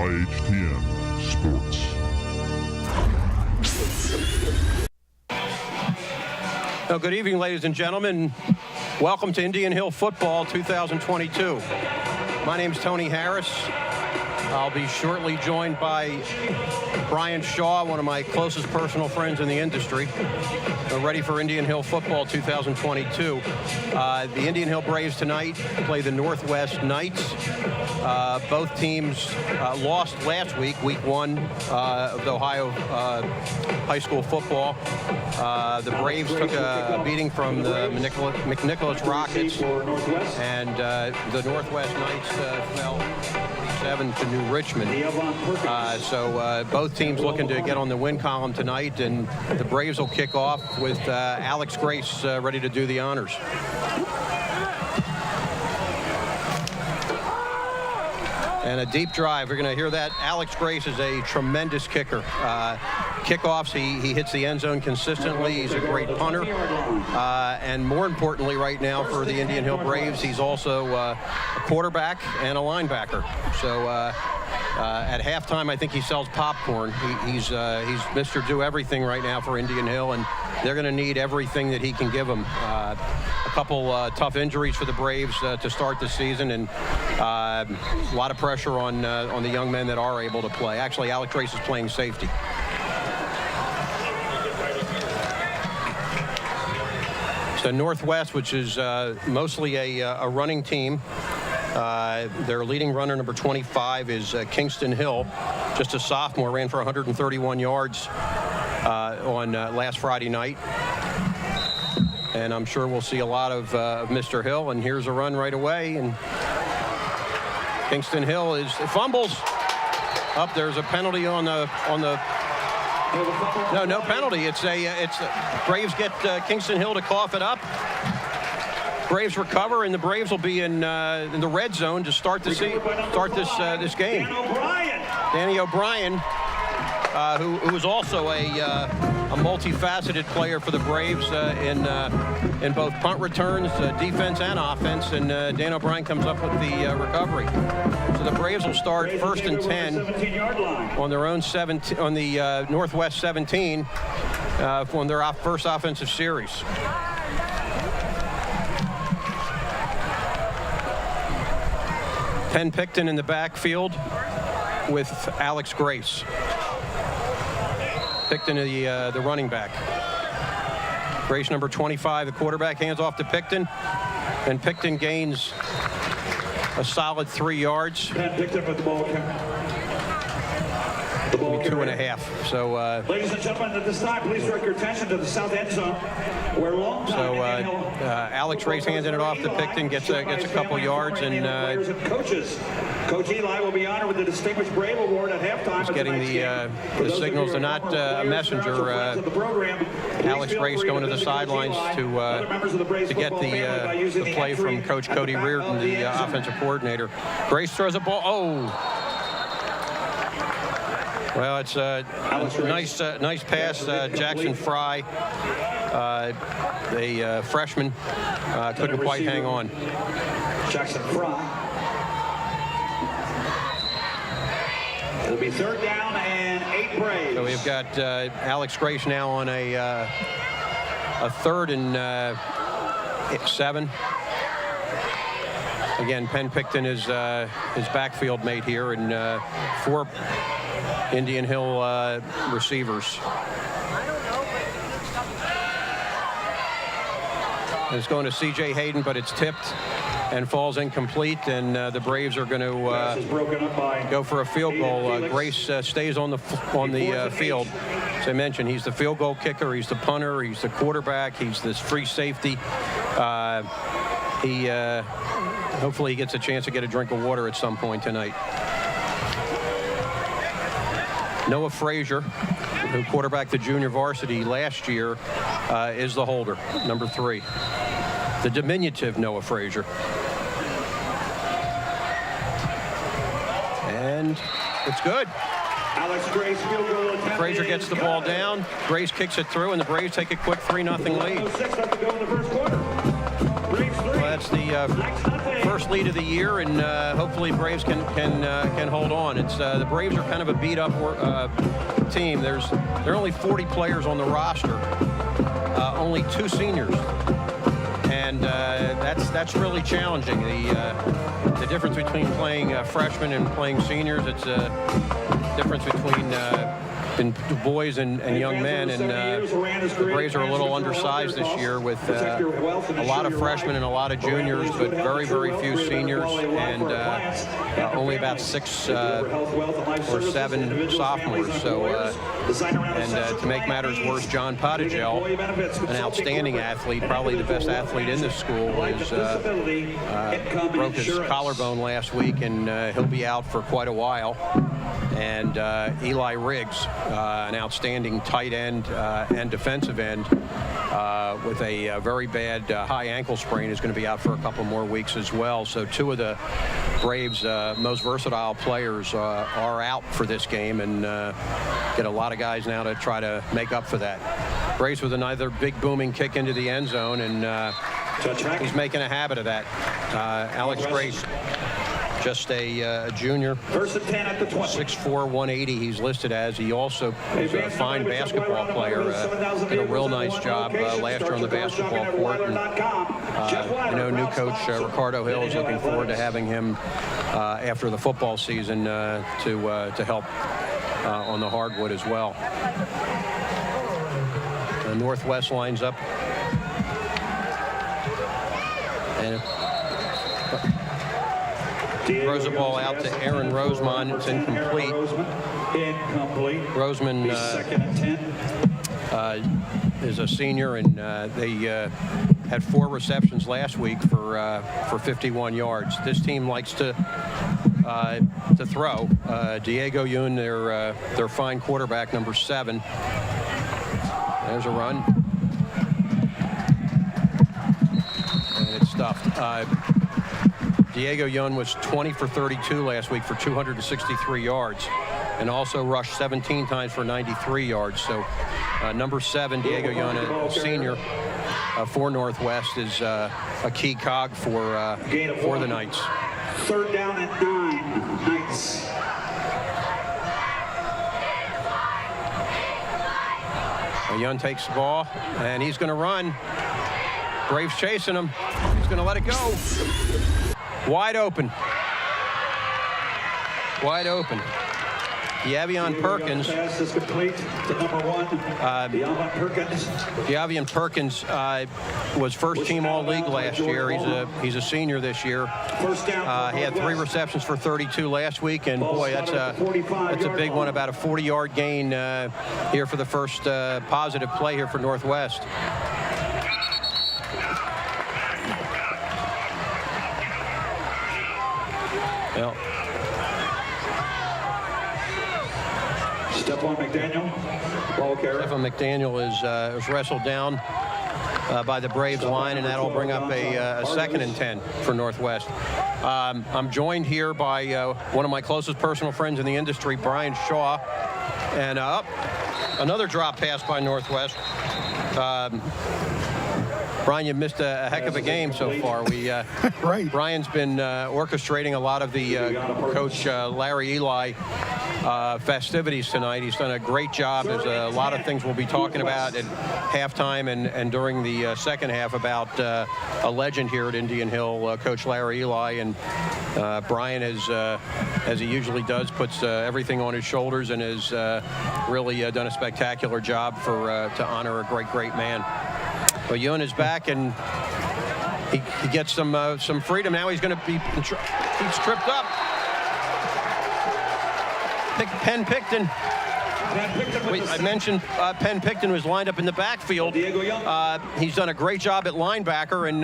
IHTM Sports. Well, good evening, ladies and gentlemen. Welcome to Indian Hill Football 2022. My name's Tony Harris. I'll be shortly joined by Brian Shaw, one of my closest personal friends in the industry. We're ready for Indian Hill Football 2022. The Indian Hill Braves tonight play the Northwest Knights. Both teams lost last week, week one of the Ohio high school football. The Braves took a beating from the McNicholas Rockets, and the Northwest Knights fell 7 to New Richmond. So both teams looking to get on the win column tonight, and the Braves will kick off with Alex Grace ready to do the honors. And a deep drive. We're going to hear that. Alex Grace is a tremendous kicker. Kickoffs, he hits the end zone consistently. He's a great punter. And more importantly right now for the Indian Hill Braves, he's also a quarterback and a linebacker. So at halftime, I think he sells popcorn. He's Mr. Do Everything right now for Indian Hill, and they're going to need everything that he can give them. A couple tough injuries for the Braves to start the season, and a lot of pressure on the young men that are able to play. Actually, Alex Grace is playing safety. So Northwest, which is mostly a running team. Their leading runner, number 25, is Kingston Hill, just a sophomore, ran for 131 yards on last Friday night. And I'm sure we'll see a lot of Mr. Hill. And here's a run right away. And Kingston Hill fumbles. Up, there's a penalty on the. No penalty. It's Braves get Kingston Hill to cough it up. Braves recover, and the Braves will be in the red zone to start this game. Danny O'Brien, who is also a multifaceted player for the Braves in both punt returns, defense and offense, and Dan O'Brien comes up with the recovery. So the Braves will start first and 10 on their own 17 on the Northwest 17 on their first offensive series. Penn Picton in the backfield with Alex Grace. Picton, the running back. Grace, number 25, the quarterback, hands off to Picton. And Picton gains a solid 3 yards. Penn picked up with the ball. 2.5. So, ladies and gentlemen, at this time, please direct your attention to the south end zone, where Alex Grace handing it off to Picton, gets a couple yards, and coaches. Coach Eli will be honored with the Distinguished Brave Award at halftime. He's getting the signals. They're not a messenger. Alex Grace going to the sidelines to get the play from Coach Cody Reardon, the offensive coordinator. Grace throws a ball. Oh. Well, it's a nice pass. Jackson Fry, a freshman, couldn't quite hang on. Jackson Fry. It'll be third down and 8 Braves. So we've got Alex Grace now on a third and 7. Again, Penn Picton is his backfield mate here, and 4 Indian Hill receivers. It's going to C.J. Hayden, but it's tipped and falls incomplete, and the Braves are going to go for a field goal. Grace stays on the field. As I mentioned, he's the field goal kicker, he's the punter, he's the quarterback, he's this free safety. Hopefully he gets a chance to get a drink of water at some point tonight. Noah Frazier, who quarterbacked the junior varsity last year, is the holder, number 3. The diminutive Noah Frazier. And it's good. Alex Grace, field goal attempt. Frazier gets the ball down. Grace kicks it through, and the Braves take a quick 3-0 lead. 6 left to go in the first quarter. Braves 3. Well, that's the first lead of the year, and hopefully Braves can hold on. It's the Braves are kind of a beat-up team. There are only 40 players on the roster, only 2 seniors, and that's really challenging. The difference between playing freshmen and playing seniors, it's a difference between boys and young men, and the Braves are a little undersized this year with a lot of freshmen and a lot of juniors, but very, very few seniors, and only about 6 or 7 sophomores. So, and to make matters worse, John Pottigel, an outstanding athlete, probably the best athlete in this school, broke his collarbone last week, and he'll be out for quite a while. And Eli Riggs, an outstanding tight end and defensive end with a very bad high ankle sprain, is going to be out for a couple more weeks as well. So 2 of the Braves' most versatile players are out for this game, and get a lot of guys now to try to make up for that. Braves with another big booming kick into the end zone, and he's making a habit of that. Alex Grace, just a junior, 6'4", 180 he's listed as. He also is a fine basketball player. Did a real nice job last year on the basketball court. And, I know new coach Ricardo Hill is looking forward to having him after the football season to help on the hardwood as well. The Northwest lines up. And throws the ball out to Aaron Rosemond. It's incomplete. Rosemond is a senior, and they had 4 receptions last week for 51 yards. This team likes to throw. Diego Yun, their fine quarterback, number 7. There's a run, and it's stuffed. Diego Yun was 20 for 32 last week for 263 yards, and also rushed 17 times for 93 yards. So number 7, Diego Yun, a senior for Northwest, is a key cog for the Knights. 3rd down and 9, Knights. Yun takes the ball, and he's going to run. Braves chasing him. He's going to let it go. Wide open. Wide open. De'Avion Perkins. Pass is complete to number 1. De'Avion Perkins. De'Avion Perkins was first team All-League last year. He's a senior this year. He had 3 receptions for 32 last week, and boy, that's a big one. About a 40-yard gain here for the first positive play here for Northwest. Well, Stephon McDaniel, ball carrier. Stephon McDaniel is wrestled down by the Braves line, and that'll bring up a 2nd and 10 for Northwest. I'm joined here by one of my closest personal friends in the industry, Brian Shaw, and another drop pass by Northwest. Brian, you missed a heck of a game so far. Right. Brian's been orchestrating a lot of the Coach Larry Eli festivities tonight. He's done a great job. There's a lot of things we'll be talking about at halftime and during the second half about a legend here at Indian Hill, Coach Larry Eli. And Brian has, as he usually does, puts everything on his shoulders and has really done a spectacular job to honor a great man. But Yun is back, and he gets some freedom. Now he's going to he's tripped up. Penn Picton. I mentioned Penn Picton was lined up in the backfield. He's done a great job at linebacker, and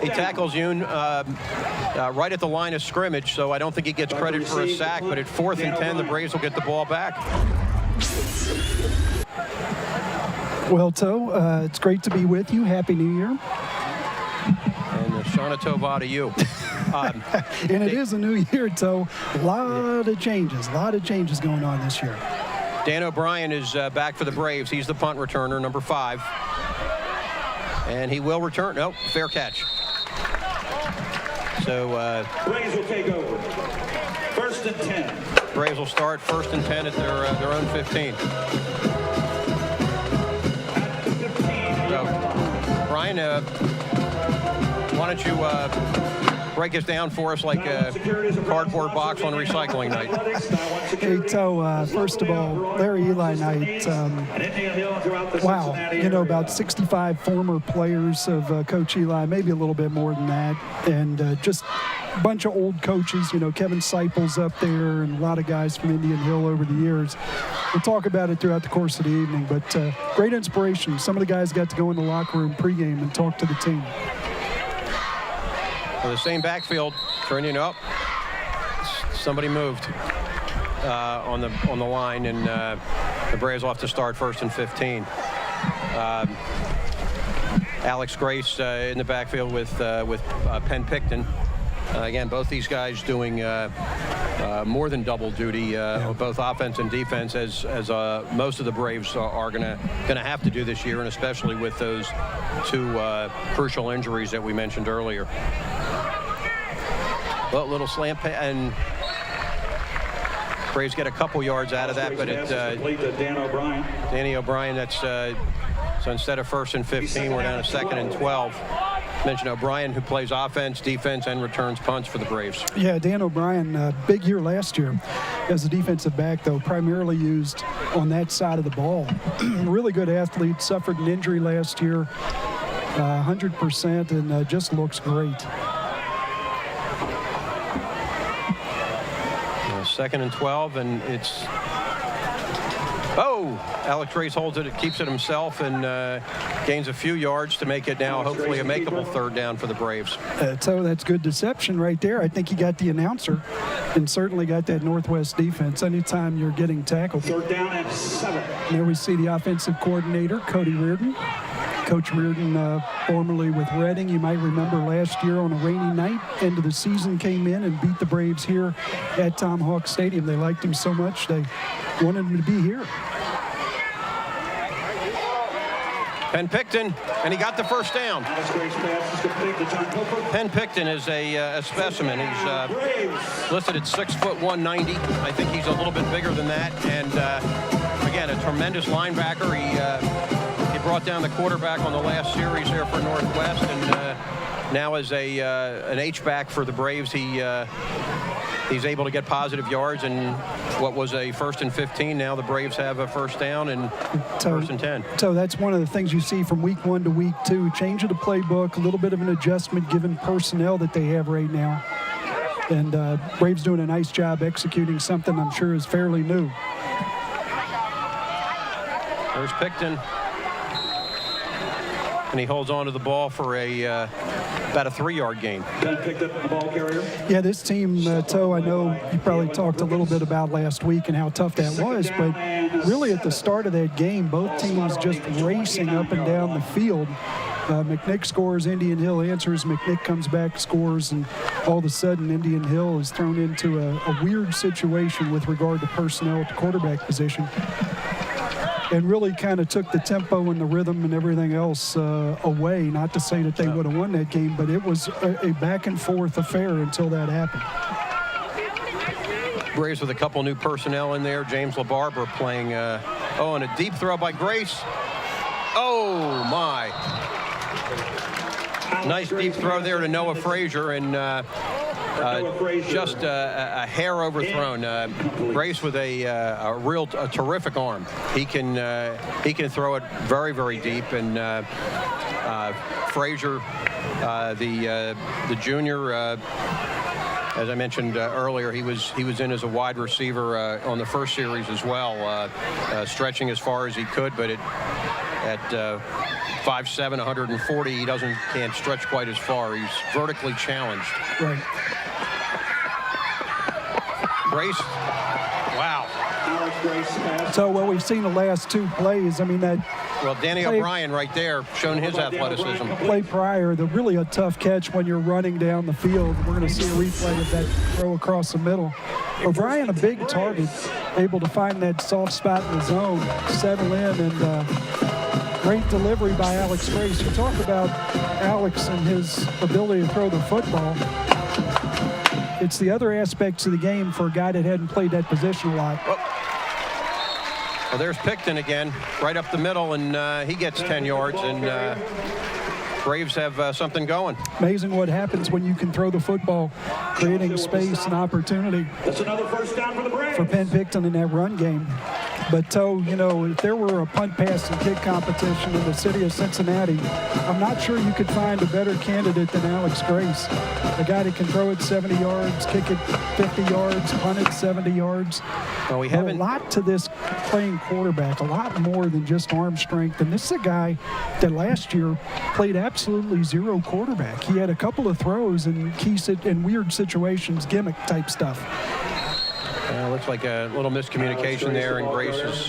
he tackles Yun right at the line of scrimmage, so I don't think he gets credit for a sack, but at 4th and 10, the Braves will get the ball back. Well, To, it's great to be with you. Happy New Year. And Shana Tova to you. And it is a new year, To. A lot of changes going on this year. Dan O'Brien is back for the Braves. He's the punt returner, number 5. And he will return. No, fair catch. So Braves will take over. 1st and 10. Braves will start 1st and 10 at their own 15. So, Brian, why don't you break us down for us like a cardboard box on recycling night? Hey, so first of all, Larry Eli night, wow, you know, about 65 former players of Coach Eli, maybe a little bit more than that, and just a bunch of old coaches, you know, Kevin Seipel's up there and a lot of guys from Indian Hill over the years. We'll talk about it throughout the course of the evening, but great inspiration. Some of the guys got to go in the locker room pregame and talk to the team. The same backfield, turning up. Somebody moved on the line, and the Braves off to start 1st and 15. Alex Grace in the backfield with Penn Picton. Again, both these guys doing more than double duty, both offense and defense, as most of the Braves are gonna have to do this year, and especially with those two crucial injuries that we mentioned earlier. Well, little slant and Braves get a couple yards out of that, but it's Danny O'Brien. That's so instead of 1st and 15, we're down to 2nd and 12. Mentioned O'Brien, who plays offense, defense, and returns punts for the Braves. Yeah, Dan O'Brien, big year last year as a defensive back, though, primarily used on that side of the ball. Really good athlete, suffered an injury last year, 100%, and just looks great. 2nd and 12, and it's Alex Grace holds it, keeps it himself, and gains a few yards to make it now hopefully a makeable 3rd down for the Braves. So that's good deception right there. I think he got the announcer and certainly got that Northwest defense anytime you're getting tackled. 3rd down and 7. There we see the offensive coordinator, Cody Reardon. Coach Reardon, formerly with Reading, you might remember last year on a rainy night, end of the season, came in and beat the Braves here at Tomahawk Stadium. They liked him so much they wanted him to be here. Penn Picton, and he got the 1st down. Penn Picton is a specimen. He's listed at 6'1", 190. I think he's a little bit bigger than that, and again, a tremendous linebacker. He brought down the quarterback on the last series there for Northwest, and now as an H-back for the Braves, he's able to get positive yards, and what was a 1st and 15, now the Braves have a 1st down and 1st and 10. So that's one of the things you see from week 1 to week 2, change of the playbook, a little bit of an adjustment given personnel that they have right now. And Braves doing a nice job executing something I'm sure is fairly new. There's Picton. And he holds on to the ball for about a 3-yard gain. Picked up the ball carrier. Yeah, this team, Toe, I know you probably talked a little bit about last week and how tough that was, but really at the start of that game, both teams just racing up and down the field. McNick scores, Indian Hill answers, McNick comes back, scores, and all of a sudden Indian Hill is thrown into a weird situation with regard to personnel at the quarterback position. And really kind of took the tempo and the rhythm and everything else away. Not to say that they would have won that game, but it was a back and forth affair until that happened. Braves with a couple new personnel in there. James LaBarbera playing, and a deep throw by Grace. Oh, my. Nice deep throw there to Noah Frazier, and just a hair overthrown. Grace with a terrific arm. He can throw it very, very deep, and Frazier, the junior, as I mentioned earlier, he was in as a wide receiver on the first series as well, stretching as far as he could, but at 5'7", 140, he can't stretch quite as far. He's vertically challenged. Right. Grace, wow. So, well, we've seen the last 2 plays. I mean, well, Danny O'Brien right there showing his athleticism. Play prior, really a tough catch when you're running down the field. We're going to see a replay of that throw across the middle. O'Brien, a big target, able to find that soft spot in the zone, settle in, and Great delivery by Alex Grace. You talk about Alex and his ability to throw the football. It's the other aspects of the game for a guy that hadn't played that position a lot. Well, there's Picton again, right up the middle, and he gets 10 yards, and Braves have something going. Amazing what happens when you can throw the football, creating space and opportunity. That's another first down for the Braves. For Penn Picton in that run game. But, you know, if there were a punt, pass, and kick competition in the city of Cincinnati, I'm not sure you could find a better candidate than Alex Grace. A guy that can throw it 70 yards, kick it 50 yards, punt it 70 yards. Well, we But haven't. a lot to this playing quarterback, a lot more than just arm strength. And this is a guy that last year played absolutely zero quarterback. He had a couple of throws in weird situations, gimmick type stuff. Looks like a little miscommunication there, and Grace is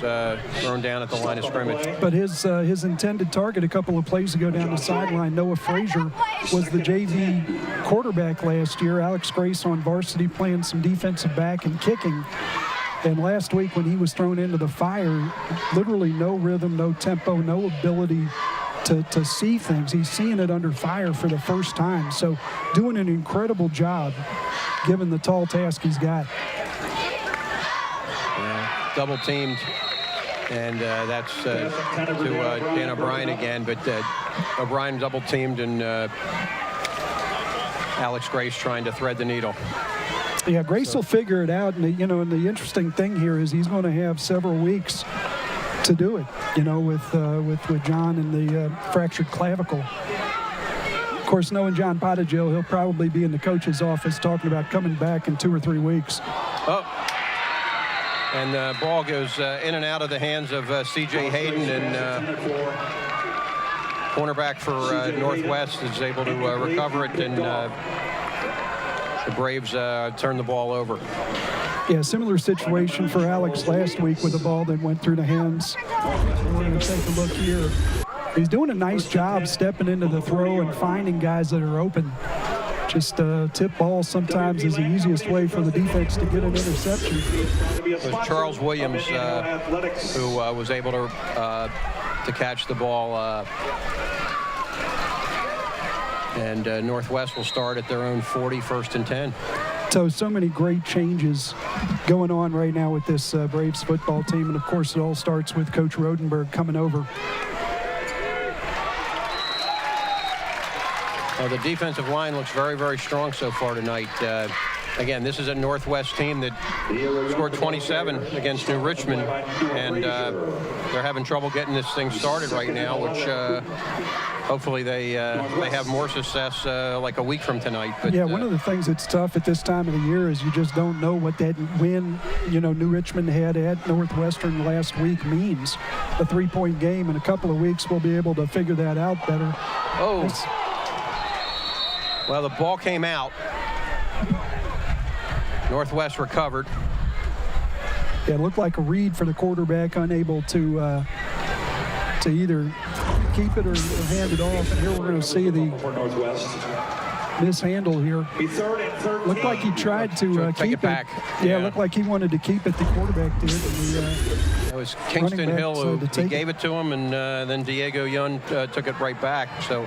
thrown down at the line of scrimmage. But his intended target a couple of plays ago down the sideline, Noah Frazier, was the JV quarterback last year. Alex Grace on varsity playing some defensive back and kicking. And last week when he was thrown into the fire, literally no rhythm, no tempo, no ability to see things. He's seeing it under fire for the first time. So doing an incredible job given the tall task he's got. Double teamed, and that's to Dan O'Brien again, but O'Brien double teamed, and Alex Grace trying to thread the needle. Yeah, Grace will figure it out, and you know, and the interesting thing here is he's going to have several weeks to do it, you know, with John and the fractured clavicle. Of course, knowing John Pottigill, he'll probably be in the coach's office talking about coming back in 2 or 3 weeks. Oh. And the ball goes in and out of the hands of C.J. Hayden, and cornerback for Northwest is able to recover it, and the Braves turn the ball over. Yeah, similar situation for Alex last week with the ball that went through the hands. We're going to take a look here. He's doing a nice job stepping into the throw and finding guys that are open. Just tip ball sometimes is the easiest way for the defense to get an interception. It was Charles Williams who was able to catch the ball. And Northwest will start at their own 40, 1st and 10. So many great changes going on right now with this Braves football team. And, of course, it all starts with Coach Rodenberg coming over. The defensive line looks very, very strong so far tonight. Again, this is a Northwest team that scored 27 against New Richmond, and they're having trouble getting this thing started right now, which hopefully they have more success like a week from tonight. But, yeah, one of the things that's tough at this time of the year is you just don't know what that win, you know, New Richmond had at Northwestern last week means. A 3-point game in a couple of weeks, we'll be able to figure that out better. Oh. Well, the ball came out. Northwest recovered. Yeah, it looked like a read for the quarterback, unable to either keep it or hand it off. And here we're going to see the mishandle here. Looked like he tried to keep it back. Yeah, looked like he wanted to keep it. The quarterback did. And it was Kingston Hill who gave it to him, and then Diego Young took it right back. So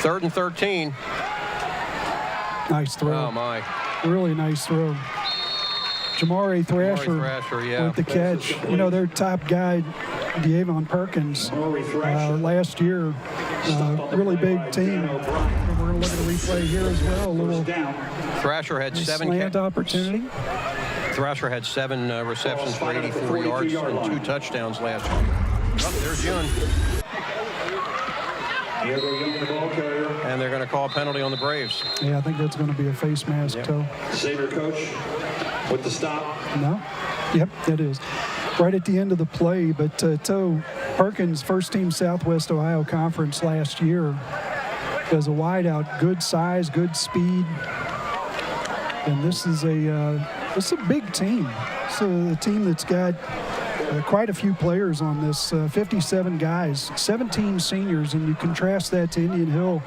3rd and 13. Nice throw. Oh, my. Really nice throw. Jamari Thrasher with the catch. You know, their top guy, De'Avon Perkins, last year, really big team. We're going to look at a replay here as well. A little Thrasher had 7 slant opportunity. Thrasher had 7 receptions for 84 yards and 2 touchdowns last year. Oh, there's Young. And they're going to call a penalty on the Braves. Yeah, I think that's going to be a face mask, Toe. Savior coach with the stop. No? Yep, that is. Right at the end of the play, but Toe, Perkins, first team Southwest Ohio Conference last year, as a wideout, good size, good speed. And this is a big team. It's a team that's got quite a few players on this, 57 guys, 17 seniors, and you contrast that to Indian Hill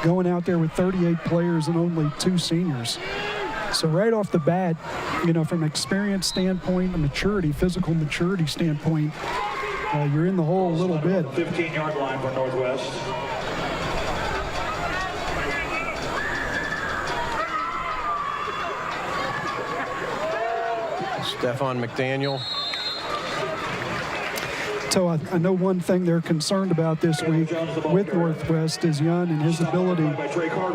going out there with 38 players and only 2 seniors. So right off the bat, you know, from an experience standpoint, a maturity, physical maturity standpoint, you're in the hole a little bit. 15-yard line for Northwest. Stefan McDaniel. So I know one thing they're concerned about this week with Northwest is Young and his ability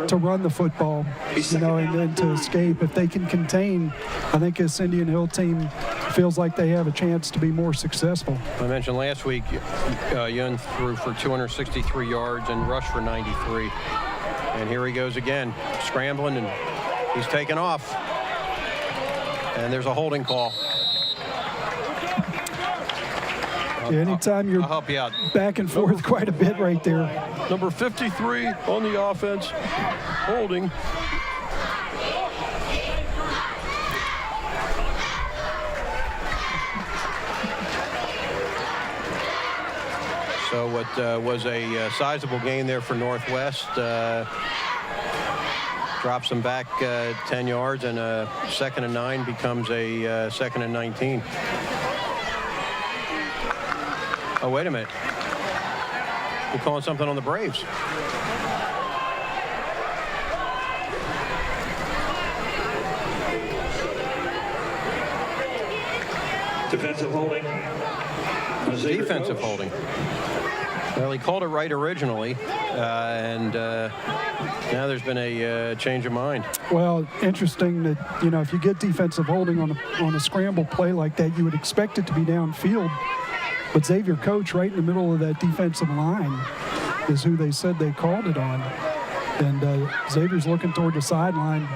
to run the football, and then to escape. If they can contain, I think this Indian Hill team feels like they have a chance to be more successful. I mentioned last week, Young threw for 263 yards and rushed for 93. And here he goes again, scrambling, and he's taken off. And there's a holding call. Yeah, anytime you're I'll help you out. Back and forth quite a bit right there. Number 53 on the offense, holding. So what was a sizable gain there for Northwest. Drops them back 10 yards, and a 2nd and 9 becomes a 2nd and 19. Oh, wait a minute. You're calling something on the Braves. Defensive holding. Defensive holding. Well, he called it right originally, and now there's been a change of mind. Well, interesting that, if you get defensive holding on a scramble play like that, you would expect it to be downfield. But Xavier Coach, right in the middle of that defensive line, is who they said they called it on. And Xavier's looking toward the sideline,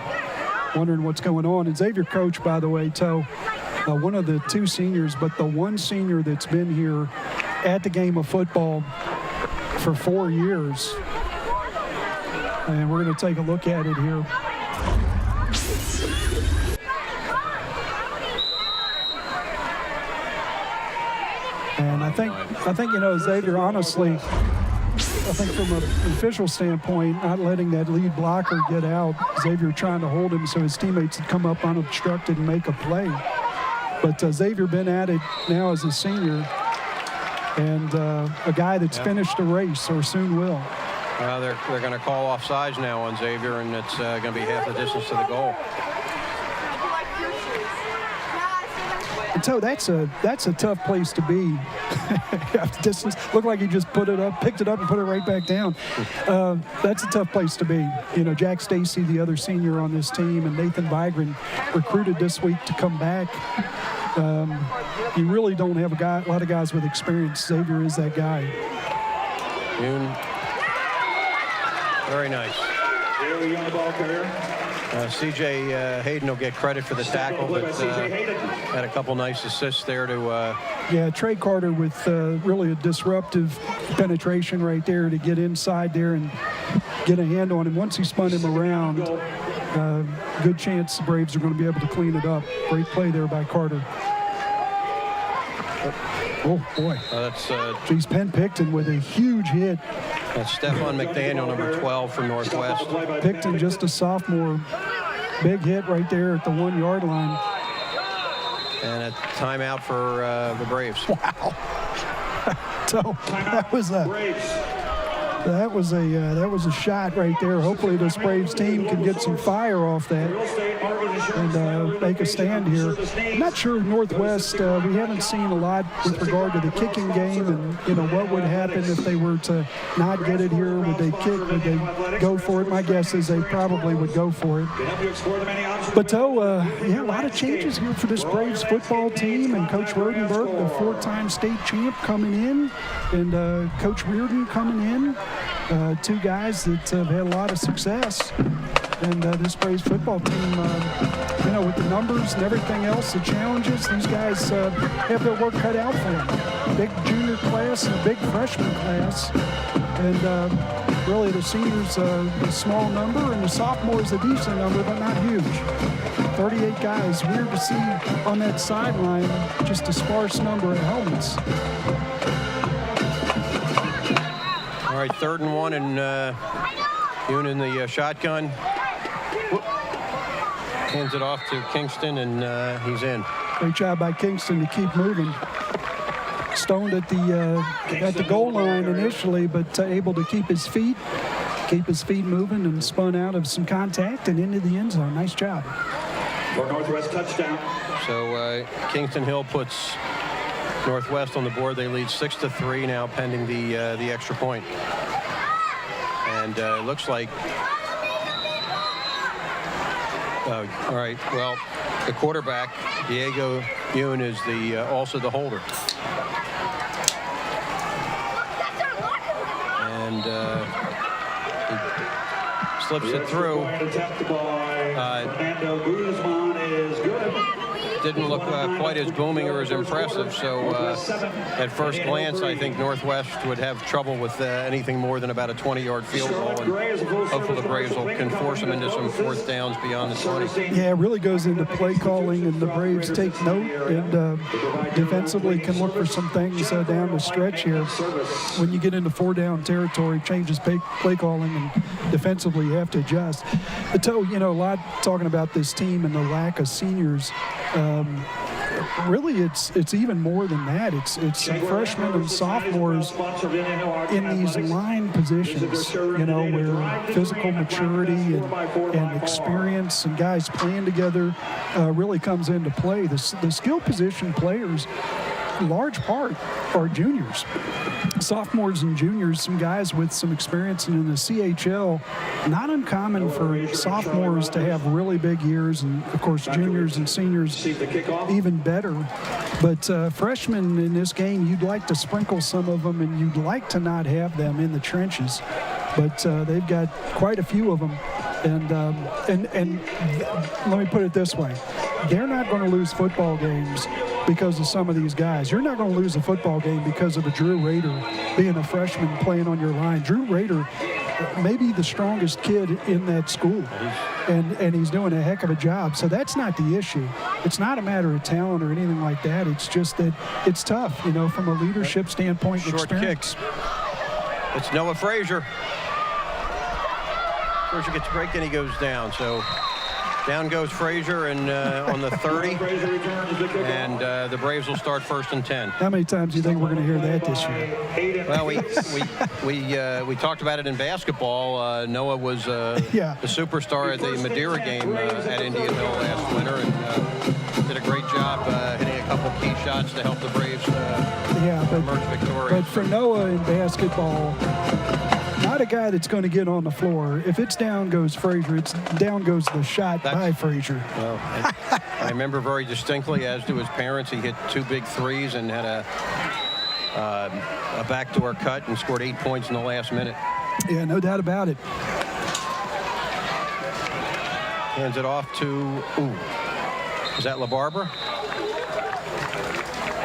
wondering what's going on. And Xavier Coach, by the way, one of the 2 seniors, but the one senior that's been here at the game of football for 4 years. And we're going to take a look at it here. And I think Xavier, honestly, I think from an official standpoint, not letting that lead blocker get out, Xavier trying to hold him so his teammates would come up unobstructed and make a play. But Xavier been at it now as a senior, and a guy that's finished a race or soon will. Well, they're going to call offsides now on Xavier, and it's going to be half the distance to the goal. And so that's a tough place to be. Distance looked like he just picked it up and put it right back down. That's a tough place to be. Jack Stacy, the other senior on this team, and Nathan Vigran recruited this week to come back. You really don't have a lot of guys with experience. Xavier is that guy. Very nice. On the ball carrier. C.J. Hayden will get credit for the tackle, but had a couple nice assists there to... Yeah, Trey Carter with really a disruptive penetration right there to get inside there and get a hand on him. Once he spun him around, good chance the Braves are going to be able to clean it up. Great play there by Carter. Oh, boy. Geez, Penn Picton with a huge hit. That's Stefan McDaniel, number 12 for Northwest. Picton, just a sophomore. Big hit right there at the 1-yard line. And a timeout for the Braves. Wow. So that was a shot right there. Hopefully this Braves team can get some fire off that and make a stand here. I'm not sure Northwest, we haven't seen a lot with regard to the kicking game and, what would happen if they were to not get it here. Would they kick? Would they go for it? My guess is they probably would go for it. But, a lot of changes here for this Braves football team, and Coach Rodenberg, the 4-time state champ, coming in, and Coach Reardon coming in. 2 guys that have had a lot of success. And this Braves football team, with the numbers and everything else, the challenges, these guys have their work cut out for them. Big junior class and a big freshman class. And really the seniors a small number, and the sophomores a decent number, but not huge. 38 guys. Weird to see on that sideline just a sparse number of helmets. All right, 3rd and 1, and Yoon in the shotgun. Hands it off to Kingston, and he's in. Great job by Kingston to keep moving. stoned at the goal line initially, but able to keep his feet moving and spun out of some contact and into the end zone. Nice job. For Northwest touchdown. So Kingston Hill puts Northwest on the board. They lead 6-3 now, pending the extra point. And it looks like. All right. Well, the quarterback Diego Yoon is also the holder. And he slips it through. Didn't look quite as booming or as impressive. So at first glance, I think Northwest would have trouble with anything more than about a 20-yard field goal. And hopefully the Braves can force them into some fourth downs beyond the 20. Yeah, it really goes into play calling, and the Braves take note and defensively can look for some things down the stretch here. When you get into four-down territory, changes play calling, and defensively you have to adjust. But, a lot talking about this team and the lack of seniors. Really, it's even more than that. It's freshmen and sophomores in these line positions, where physical maturity and experience and guys playing together really comes into play. The skill position players, in large part, are juniors. Sophomores and juniors, some guys with some experience in the CHL. Not uncommon for sophomores to have really big years, and of course juniors and seniors even better. But freshmen in this game, you'd like to sprinkle some of them, and you'd like to not have them in the trenches. But they've got quite a few of them. And let me put it this way. They're not going to lose football games because of some of these guys. You're not going to lose a football game because of a Drew Rader being a freshman playing on your line. Drew Rader may be the strongest kid in that school, and he's doing a heck of a job. So that's not the issue. It's not a matter of talent or anything like that. It's just that it's tough, from a leadership standpoint. Short experience. kicks. It's Noah Frazier. Frazier gets a break and he goes down. So down goes Frazier and on the 30, and the Braves will start 1st and 10. How many times do you think we're going to hear that this year? Well, we talked about it in basketball. Noah was a superstar at the Madeira game at Indian Hill last winter, and did a great job hitting a couple key shots to help the Braves emerge victorious. But for Noah in basketball, not a guy that's going to get on the floor. If it's down goes Frazier, it's down goes the shot by Frazier. Well, I remember very distinctly, as do his parents, he hit 2 big threes and had a backdoor cut and scored 8 points in the last minute. Yeah, no doubt about it. Hands it off to, is that LaBarbera?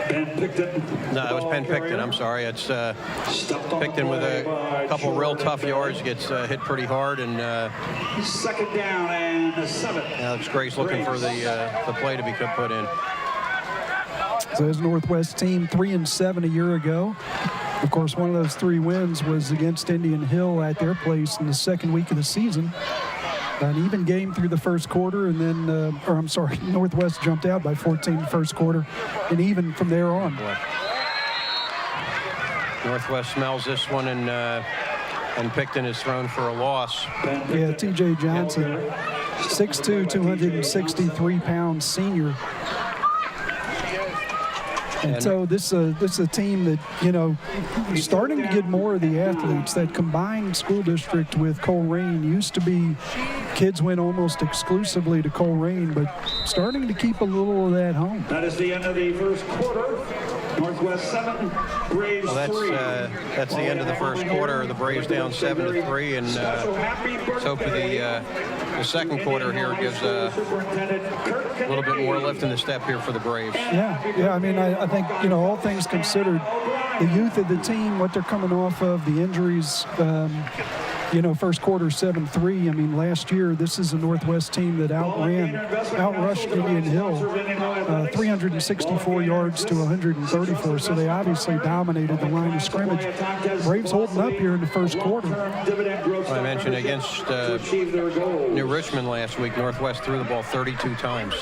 No, it was Penn Picton. I'm sorry. It's Picton with a couple real tough yards. Gets hit pretty hard, and 2nd down and 7. Alex Grace looking for the play to be put in. So his Northwest team 3-7 a year ago. Of course, one of those 3 wins was against Indian Hill at their place in the 2nd week of the season. An even game through the first quarter, and then, Northwest jumped out by 14 in the first quarter, and even from there on. Boy. Northwest smells this one, and Picton is thrown for a loss. Yeah, T.J. Johnson, 6'2", 263-pound senior. And so this is a team that, starting to get more of the athletes. That combined school district with Coleraine used to be kids went almost exclusively to Coleraine, but starting to keep a little of that home. That is the end of the first quarter. Northwest 7, Braves 3. That's the end of the first quarter. The Braves down 7-3, and let's hope for the second quarter here gives a little bit more lift in the step here for the Braves. Yeah. I mean, I think, all things considered, the youth of the team, what they're coming off of, the injuries, first quarter 7-3. I mean, last year, this is a Northwest team that outrushed Indian Hill, 364 yards to 134. So they obviously dominated the line of scrimmage. Braves holding up here in the first quarter. I mentioned against New Richmond last week, Northwest threw the ball 32 times.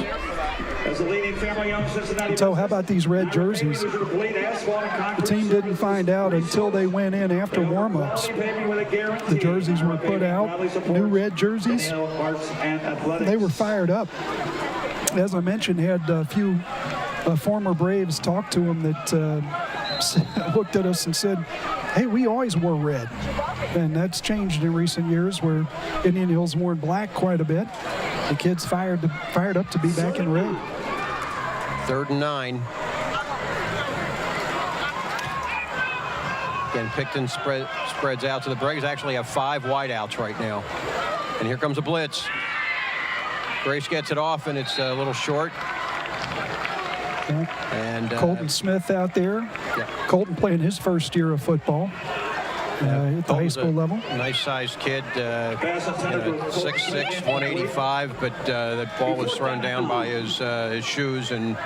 As the leading family-owned Cincinnati. So how about these red jerseys? The team didn't find out until they went in after warm-ups. The jerseys were put out, new red jerseys. They were fired up. As I mentioned, had a few former Braves talk to him that looked at us and said, hey, we always wore red. And that's changed in recent years where Indian Hill's worn black quite a bit. The kids fired up to be back in red. 3rd and 9. Again, Picton spreads out to the Braves. Actually have 5 wideouts right now. And here comes a blitz. Grace gets it off, and it's a little short. Yeah. And Colton Smith out there. Yeah. Colton playing his first year of football at the high school level. Nice-sized kid, 6'6", 185, but the ball was thrown down by his shoes, and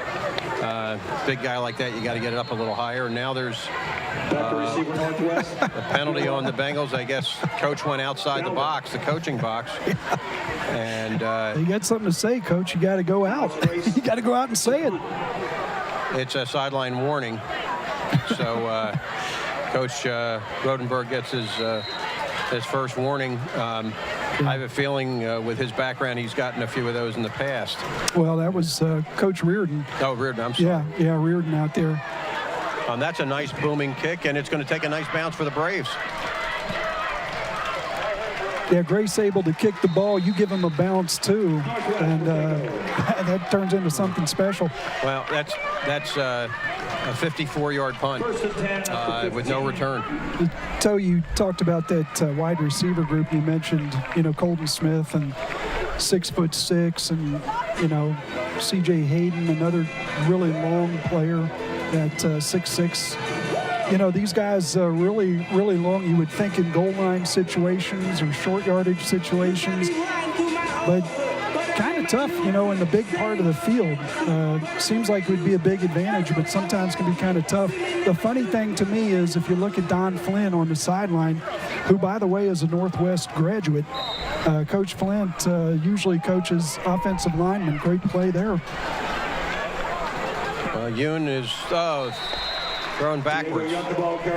big guy like that, you got to get it up a little higher. And now there's a penalty on the Bengals. I guess coach went outside the box, the coaching box. And you got something to say, Coach. You got to go out. You got to go out and say it. It's a sideline warning. So Coach Rodenberg gets his first warning. I have a feeling with his background, he's gotten a few of those in the past. Well, that was Coach Reardon. Oh, Reardon, I'm sorry. Yeah, Reardon out there. That's a nice booming kick, and it's going to take a nice bounce for the Braves. Yeah, Grace able to kick the ball. You give him a bounce too, and that turns into something special. Well, that's a 54-yard punt with no return. So you talked about that wide receiver group. You mentioned, Colton Smith and 6'6", and C.J. Hayden, another really long player at 6'6". These guys really, really long. You would think in goal line situations or short yardage situations, but kind of tough, in the big part of the field. Seems like it would be a big advantage, but sometimes can be kind of tough. The funny thing to me is if you look at Don Flynn on the sideline, who, by the way, is a Northwest graduate, Coach Flint usually coaches offensive linemen. Great play there. Yoon is thrown backwards.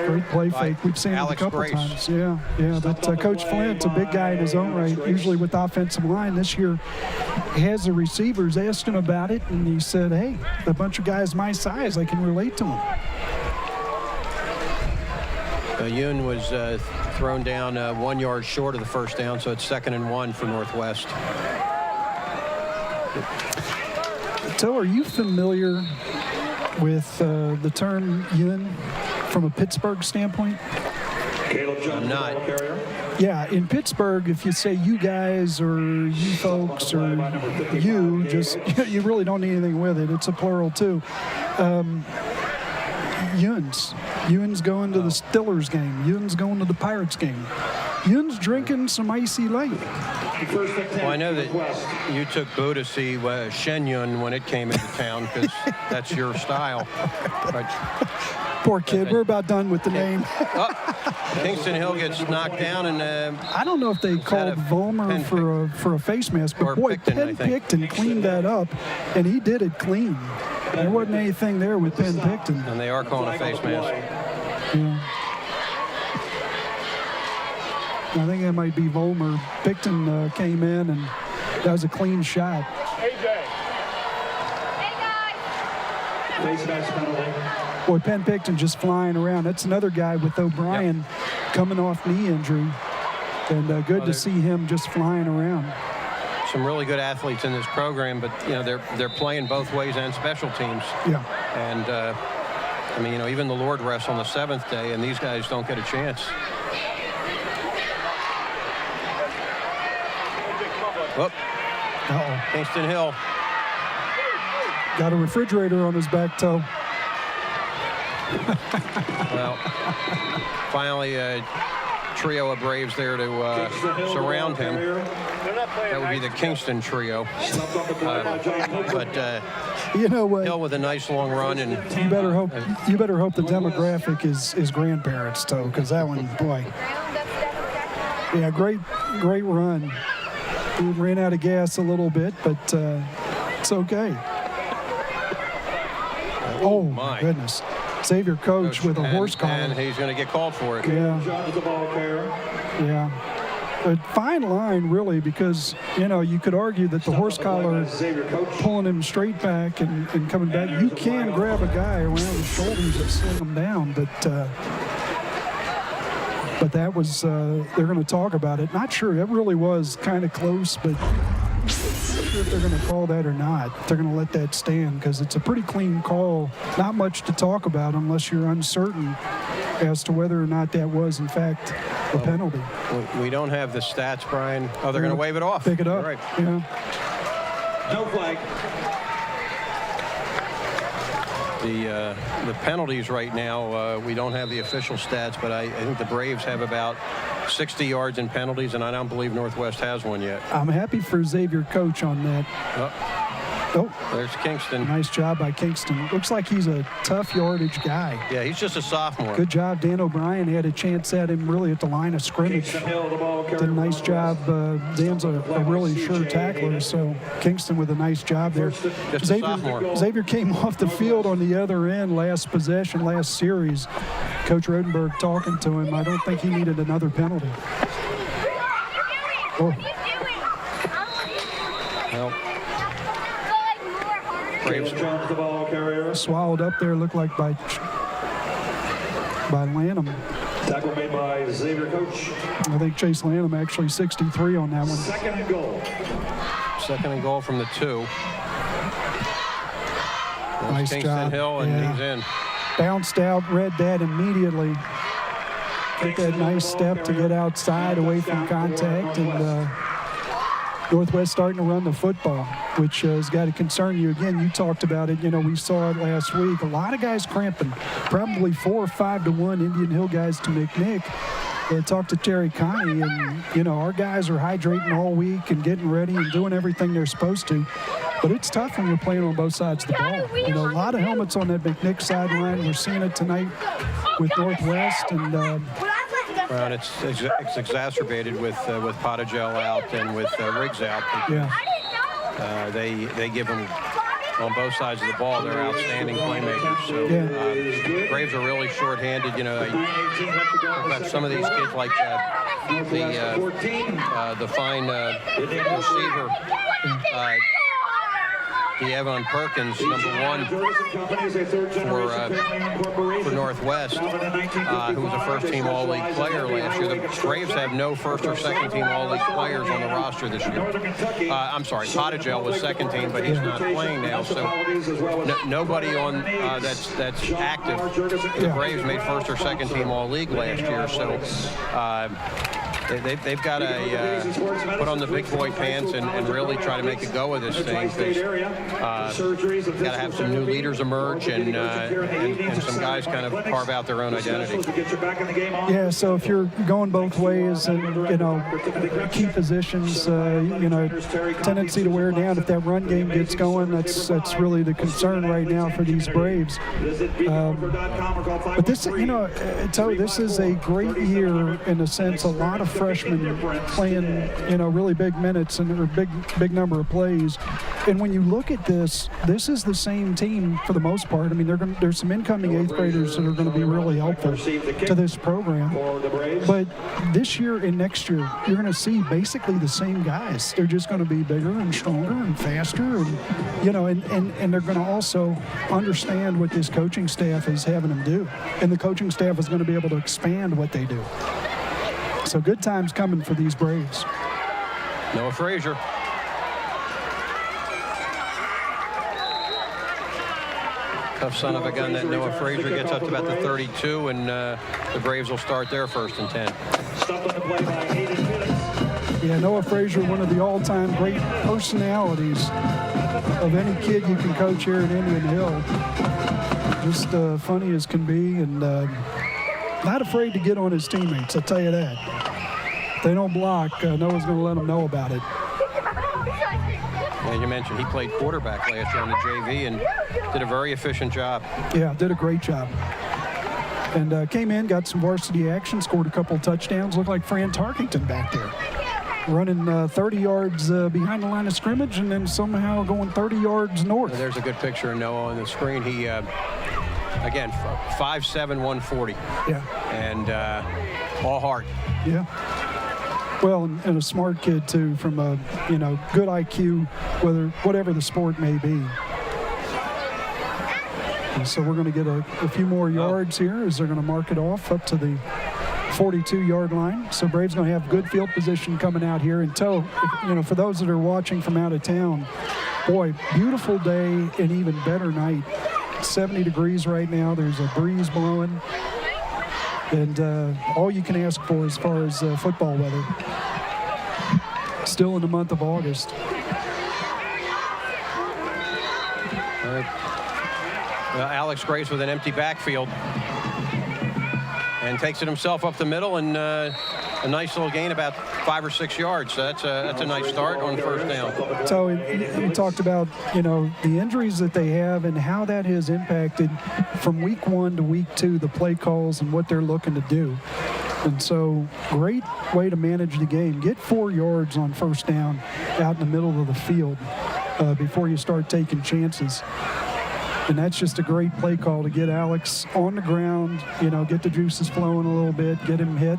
Great play fake. We've seen it a couple times. Yeah. But Coach Flint's a big guy in his own right, usually with offensive line. This year, he has the receivers asked him about it, and he said, hey, a bunch of guys my size, I can relate to them. Yoon was thrown down 1 yard short of the first down, so it's 2nd and 1 for Northwest. So are you familiar with the term Yoon from a Pittsburgh standpoint? I'm not. Yeah, in Pittsburgh, if you say you guys or you folks or you, just you really don't need anything with it. It's a plural too. Yoon's going to the Steelers game. Yoon's going to the Pirates game. Yoon's drinking some icy light. Well, I know that you took Boo to see Shen Yun when it came into town because that's your style. But poor kid. We're about done with the name. Kingston Hill gets knocked down, and I don't know if they called Vollmer for a face mask, but boy, Penn Picton cleaned that up, and he did it clean. There wasn't anything there with Penn Picton. And they are calling a face mask. Yeah. I think that might be Vollmer. Picton came in, and that was a clean shot. Face mask penalty. Boy, Penn Picton just flying around. That's another guy with O'Brien coming off knee injury. And good to see him just flying around. Some really good athletes in this program, but they're playing both ways and special teams. Yeah. And even the Lord rests on the 7th day, and these guys don't get a chance. Whoop. Uh-oh. Kingston Hill. Got a refrigerator on his back toe. Well, finally a trio of Braves there to surround him. That would be the Kingston trio. Hill with a nice long run, and you better hope the demographic is grandparents too, because that one, boy. Yeah, great run. We ran out of gas a little bit, but it's okay. Oh, my goodness. Xavier Coach with a horse collar. And he's going to get called for it. Yeah. Yeah. A fine line, really, because, you could argue that the horse collar pulling him straight back and coming back, you can grab a guy around the shoulders and sling him down, but that was, they're going to talk about it. Not sure. It really was kind of close, but not sure if they're going to call that or not. They're going to let that stand because it's a pretty clean call. Not much to talk about unless you're uncertain as to whether or not that was, in fact, a penalty. We don't have the stats, Brian. Oh, they're going to wave it off. Pick it up. Right. Yeah. No flag. The penalties right now, we don't have the official stats, but I think the Braves have about 60 yards in penalties, and I don't believe Northwest has one yet. I'm happy for Xavier Coach on that. Oh, there's Kingston. Nice job by Kingston. Looks like he's a tough yardage guy. Yeah, he's just a sophomore. Good job. Dan O'Brien had a chance at him really at the line of scrimmage. Did a nice job. Dan's a really sure tackler, so Kingston with a nice job there. Just a sophomore. Xavier came off the field on the other end last possession, last series. Coach Rodenberg talking to him. I don't think he needed another penalty. Oh. Well, Braves swallowed up there, looked like by Lanham. Tackle made by Xavier Coach. I think Chase Lanham actually 63 on that one. Second and goal. Second and goal from the 2. Nice Kingston job. Hill, and Yeah. he's in. Bounced out, read that immediately. Took that nice step to get outside away from contact, and Northwest starting to run the football, which has got to concern you. Again, you talked about it. We saw it last week. A lot of guys cramping. Probably 4 or 5 to 1 Indian Hill guys to McNick. Talked to Terry Connie, and, our guys are hydrating all week and getting ready and doing everything they're supposed to. But it's tough when you're playing on both sides of the ball. A lot of helmets on that McNick sideline. We're seeing it tonight with Northwest, and Well, it's exacerbated with Potagel out and with Riggs out. yeah. They give them on both sides of the ball. They're outstanding playmakers. So Braves are really short-handed. About some of these kids like the fine receiver. Evan Perkins, number 1 for Northwest, who was a first-team All-League player last year. The Braves have no first or second-team All-League players on the roster this year. I'm sorry, Potagel was second-team, but he's not playing now, so nobody on that's active. The Braves made first or second-team All-League last year, so they've got to put on the big boy pants and really try to make a go of this thing. Got to have some new leaders emerge and some guys kind of carve out their own identity. Yeah, so if you're going both ways and, key positions, tendency to wear down if that run game gets going, that's really the concern right now for these Braves. But this, this is a great year in the sense a lot of freshmen playing, really big minutes and a big number of plays. And when you look at this is the same team for the most part. I mean, there's some incoming 8th graders that are going to be really helpful to this program. But this year and next year, you're going to see basically the same guys. They're just going to be bigger and stronger and faster, and and they're going to also understand what this coaching staff is having them do. And the coaching staff is going to be able to expand what they do. So good times coming for these Braves. Noah Frazier. Tough son of a gun, that Noah Frazier gets up to about the 32, and the Braves will start their 1st and 10. Yeah, Noah Frazier, one of the all-time great personalities of any kid you can coach here at Indian Hill. Just funny as can be, and not afraid to get on his teammates, I'll tell you that. If they don't block, Noah's going to let them know about it. As you mentioned, he played quarterback last year on the JV and did a very efficient job. Yeah, did a great job. And came in, got some varsity action, scored a couple touchdowns. Looked like Fran Tarkington back there. Running 30 yards behind the line of scrimmage and then somehow going 30 yards north. There's a good picture of Noah on the screen. He Again, 5'7", 140. Yeah. And all heart. Yeah. Well, and a smart kid too, from a good IQ, whatever the sport may be. And so we're going to get a few more yards here as they're going to mark it off up to the 42-yard line. So Braves going to have good field position coming out here. And for those that are watching from out of town, boy, beautiful day and even better night. 70 degrees right now. There's a breeze blowing. And all you can ask for as far as football weather. Still in the month of August. Alex Grace with an empty backfield. And takes it himself up the middle, and a nice little gain, about 5 or 6 yards. So that's a nice start on first down. So you talked about, the injuries that they have and how that has impacted from week 1 to week 2, the play calls and what they're looking to do. And so great way to manage the game. Get 4 yards on first down out in the middle of the field before you start taking chances. And that's just a great play call to get Alex on the ground, get the juices flowing a little bit, get him hit.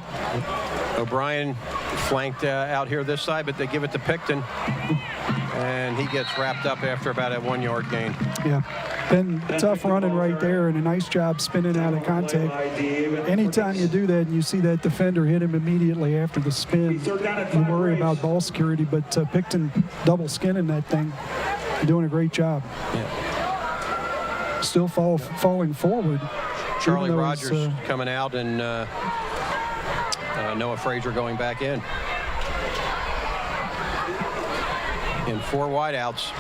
O'Brien flanked out here this side, but they give it to Picton. And he gets wrapped up after about a 1-yard gain. Yeah, been tough running right there, and a nice job spinning out of contact. Anytime you do that and you see that defender hit him immediately after the spin, you worry about ball security, but Picton double skinning that thing, doing a great job. Yeah. Still falling forward. Charlie Rogers coming out, and Noah Frazier going back in. In 4 wideouts,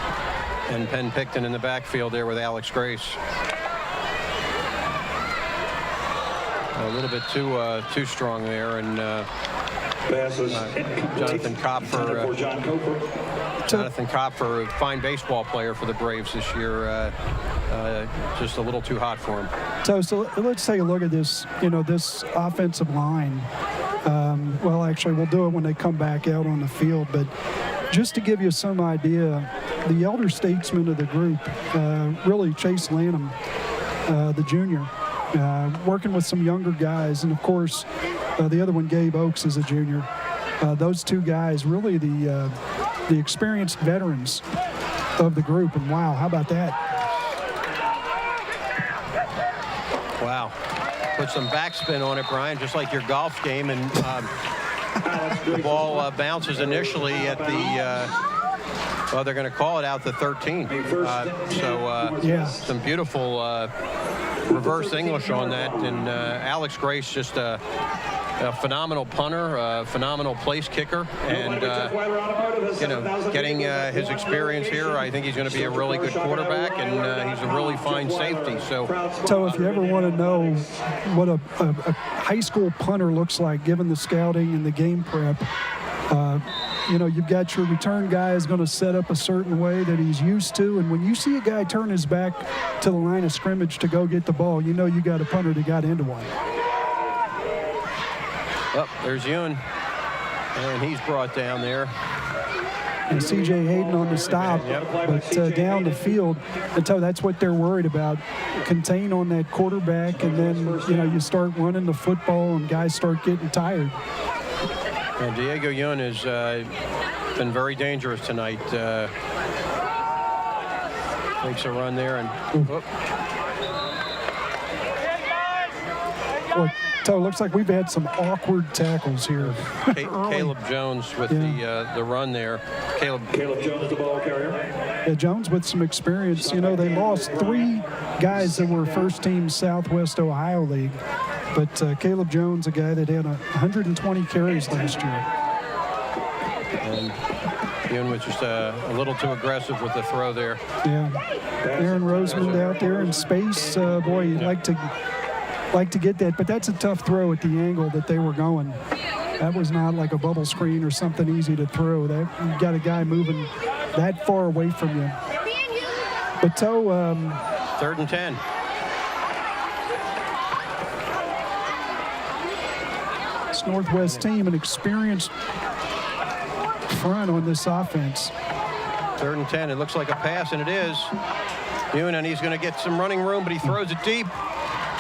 and Penn Picton in the backfield there with Alex Grace. A little bit too strong there, and Jonathan Kopfer. Jonathan Kopfer, a fine baseball player for the Braves this year. Just a little too hot for him. So let's take a look at this, this offensive line. Well, actually, we'll do it when they come back out on the field. But just to give you some idea, the elder statesman of the group, really Chase Lanham, the junior, working with some younger guys. And, of course, the other one, Gabe Oakes, is a junior. Those two guys, really the experienced veterans of the group. And, wow, how about that? Wow. Put some backspin on it, Brian, just like your golf game. And the ball bounces initially at the, well, they're going to call it out the 13. Some beautiful reverse English on that. And Alex Grace, just a phenomenal punter, a phenomenal place kicker, and getting his experience here, I think he's going to be a really good quarterback, and he's a really fine safety. So if you ever want to know what a high school punter looks like, given the scouting and the game prep, you've got your return guy is going to set up a certain way that he's used to, and when you see a guy turn his back to the line of scrimmage to go get the ball, you got a punter that got into one. Oh, there's Yoon, and he's brought down there. And C.J. Hayden on the stop, but down the field. And so that's what they're worried about. Contain on that quarterback, and then, you start running the football, and guys start getting tired. And Diego Yoon has been very dangerous tonight. Makes a run there, and... So it looks like we've had some awkward tackles here. Caleb Jones with the run there. Caleb Jones, the ball carrier. Yeah, Jones with some experience. They lost 3 guys that were first-team Southwest Ohio League. But Caleb Jones, a guy that had 120 carries last year. And Yoon was just a little too aggressive with the throw there. Yeah. Aaron Rosemond out there in space. Boy, you'd like to get that, but that's a tough throw at the angle that they were going. That was not like a bubble screen or something easy to throw. That you got a guy moving that far away from you. But 3rd and 10. This Northwest team, an experienced front on this offense. 3rd and 10. It looks like a pass, and it is. Yoon, and he's going to get some running room, but he throws it deep.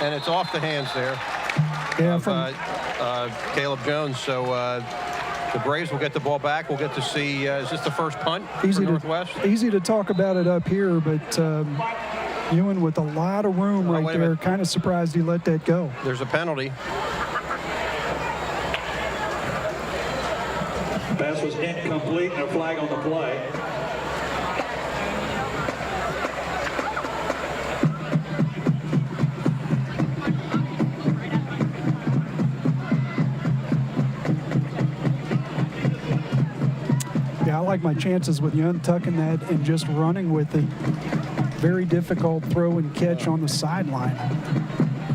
And it's off the hands there Yeah, of Caleb Jones. So the Braves will get the ball back. We'll get to see, is this the first punt for Northwest? Easy to talk about it up here, but Ewan with a lot of room right there. Kind of surprised he let that go. There's a penalty. Pass was incomplete and a flag on the play. Yeah, I like my chances with you untucking that and just running with it. Very difficult throw and catch on the sideline.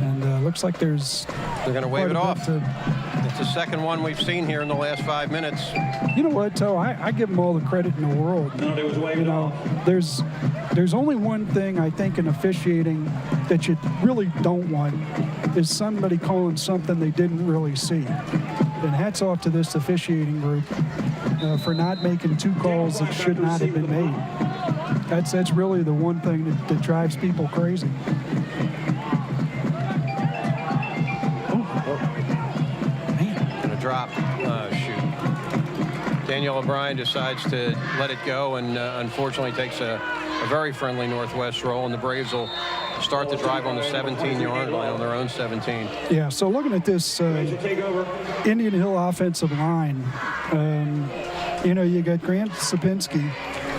And looks like they're going to wave it off. It's the second one we've seen here in the last 5 minutes. You know what, Toe? I give them all the credit in the world. No, it was waved off. There's only one thing I think in officiating that you really don't want is somebody calling something they didn't really see. And hats off to this officiating group for not making two calls that should not have been made. That's really the one thing that drives people crazy. Drop. Shoot. Daniel O'Brien decides to let it go and unfortunately takes a very friendly Northwest roll, and the Braves will start the drive on the 17-yard line on their own 17. Yeah, so looking at this Indian Hill offensive line, you got Grant Sapinski,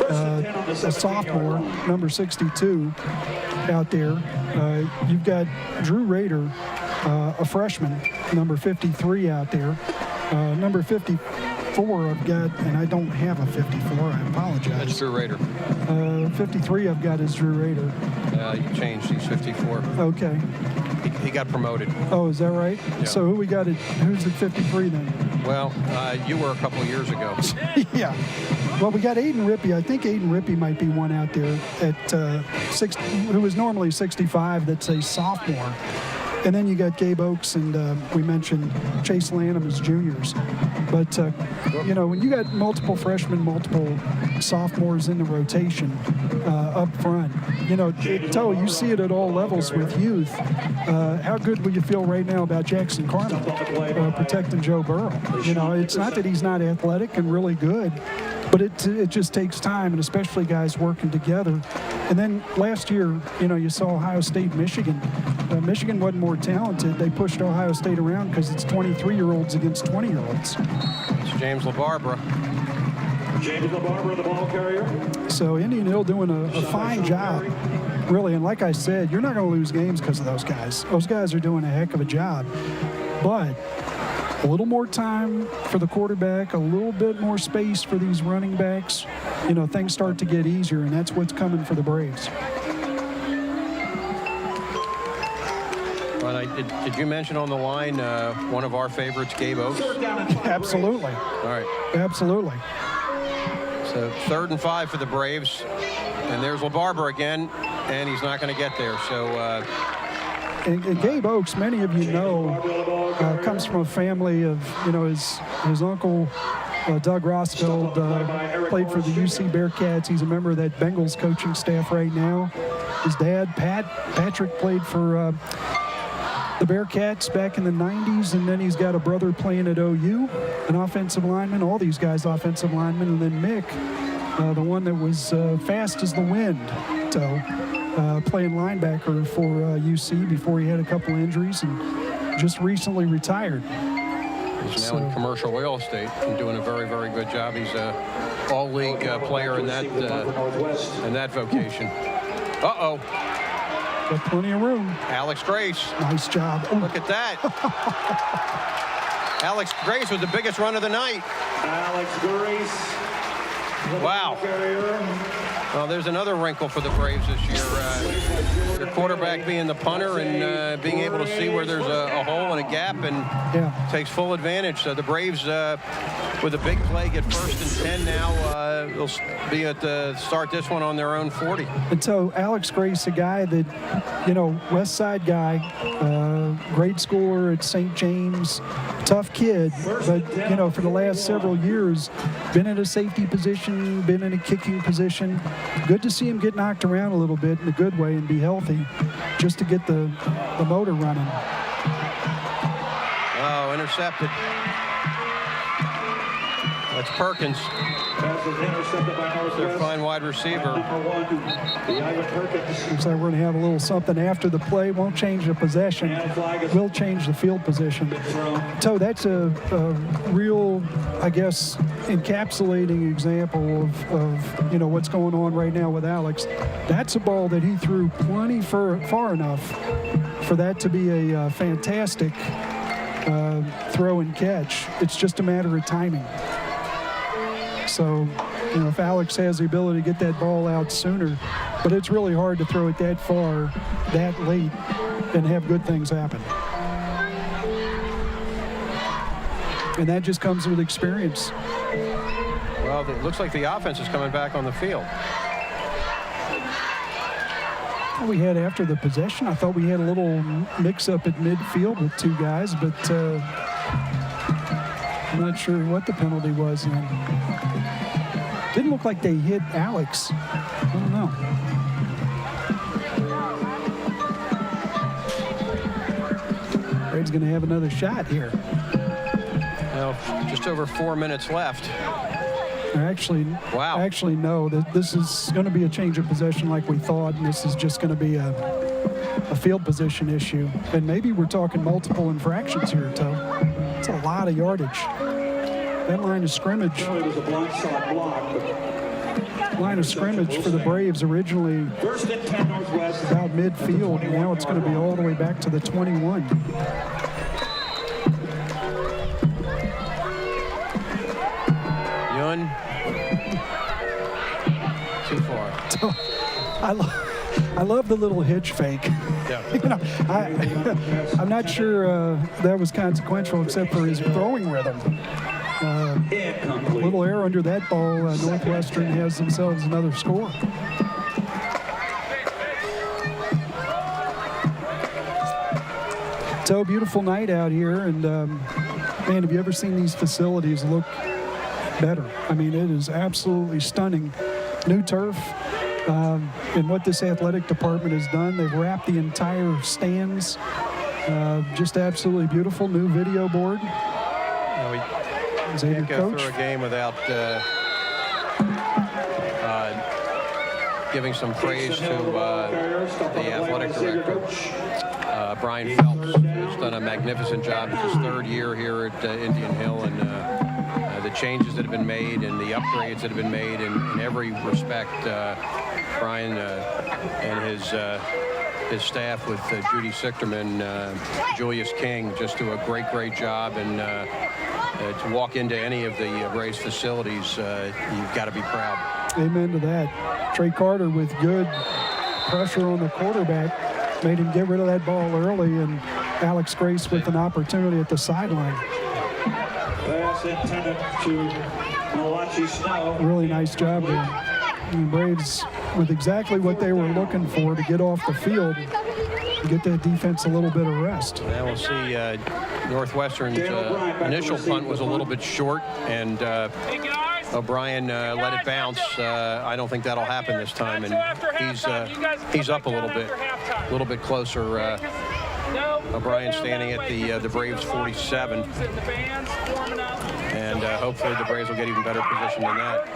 a sophomore, number 62, out there. You've got Drew Rader, a freshman, number 53 out there. Number 54 I've got, and I don't have a 54, I apologize. That's Drew Rader. 53 I've got is Drew Rader. You changed, he's 54. Okay. He got promoted. Oh, is that right? Yeah. So who's at 53 then? Well, you were a couple years ago. Yeah. Well, we got Aiden Rippey. I think Aiden Rippey might be one out there at 60, who was normally 65. That's a sophomore. And then you got Gabe Oakes and we mentioned Chase Lanham as juniors. But, when you got multiple freshmen, multiple sophomores in the rotation up front, you see it at all levels with youth. How good will you feel right now about Jackson Carmen protecting Joe Burrow? It's not that he's not athletic and really good, but it just takes time, and especially guys working together. And then last year, you saw Ohio State, Michigan. Michigan wasn't more talented. They pushed Ohio State around because it's 23-year-olds against 20-year-olds. It's James LaBarbera. James LaBarbera, the ball carrier. So Indian Hill doing a fine job, really. And like I said, you're not going to lose games because of those guys. Those guys are doing a heck of a job. But a little more time for the quarterback, a little bit more space for these running backs, things start to get easier, and that's what's coming for the Braves. Well, did you mention on the line one of our favorites, Gabe Oakes? Absolutely. All right. Absolutely. So 3rd and 5 for the Braves, and there's LaBarbera again, and he's not going to get there. So. And Gabe Oakes, many of you know, comes from a family of, his uncle, Doug Rossfeld, played for the UC Bearcats. He's a member of that Bengals coaching staff right now. His dad, Patrick, played for the Bearcats back in the 90s, and then he's got a brother playing at OU, an offensive lineman. All these guys offensive linemen. And then Mick, the one that was fast as the wind, playing linebacker for UC before he had a couple injuries and just recently retired. He's now in commercial real estate and doing a very, very good job. He's a all-league player in that vocation. Uh-oh. Got plenty of room. Alex Grace. Nice job. Look at that. Alex Grace with the biggest run of the night. Alex Grace. Wow. Well, there's another wrinkle for the Braves this year. Their quarterback being the punter and being able to see where there's a hole and a gap and takes full advantage. So the Braves, with a big play, get 1st and 10 now. They'll be at the start this one on their own 40. And so Alex Grace, a guy that, West Side guy, grade schooler at St. James, tough kid, but, for the last several years, been in a safety position. position, been in a kicking position. Good to see him get knocked around a little bit in a good way and be healthy, just to get the motor running. Oh, intercepted. That's Perkins. Pass is intercepted by Northwest. Their fine wide receiver. Number 1, the Ivan Perkins. Looks like we're going to have a little something after the play. Won't change the possession. Will change the field position. So that's a real, I guess, encapsulating example of what's going on right now with Alex. That's a ball that he threw plenty far enough for that to be a fantastic throw and catch. It's just a matter of timing. So, if Alex has the ability to get that ball out sooner, but it's really hard to throw it that far, that late, and have good things happen. And that just comes with experience. Well, it looks like the offense is coming back on the field. We had after the possession, I thought we had a little mix-up at midfield with two guys, but I'm not sure what the penalty was. Didn't look like they hit Alex. I don't know. Braves going to have another shot here. Well, just over 4 minutes left. Actually, no. This is going to be a change of possession like we thought, and this is just going to be a field position issue. And maybe we're talking multiple infractions here, Toe. It's a lot of yardage. That line of scrimmage. Line of scrimmage for the Braves originally about midfield. Now it's going to be all the way back to the 21. Yun. Too far. I love the little hitch fake. Yeah. I'm not sure that was consequential except for his throwing rhythm. Little error under that ball. Northwestern has themselves another score. So beautiful night out here, and man, have you ever seen these facilities look better? I mean, it is absolutely stunning. New turf, and what this athletic department has done, they've wrapped the entire stands. Just absolutely beautiful. New video board. Can't go through a game without giving some praise to the athletic director, Brian Phelps, who's done a magnificent job. It's his third year here at Indian Hill, and the changes that have been made and the upgrades that have been made in every respect. Brian and his staff with Judy Sichterman, Julius King, just do a great job, and to walk into any of the Braves facilities, you've got to be proud. Amen to that. Trey Carter with good pressure on the quarterback made him get rid of that ball early, and Alex Grace with an opportunity at the sideline. Pass intended to Malachi Snow. Really nice job there. And the Braves with exactly what they were looking for to get off the field, to get that defense a little bit of rest. Now we'll see Northwestern's initial punt was a little bit short, and O'Brien let it bounce. I don't think that'll happen this time, and he's up a little bit closer. O'Brien standing at the Braves 47, and hopefully the Braves will get even better position than that.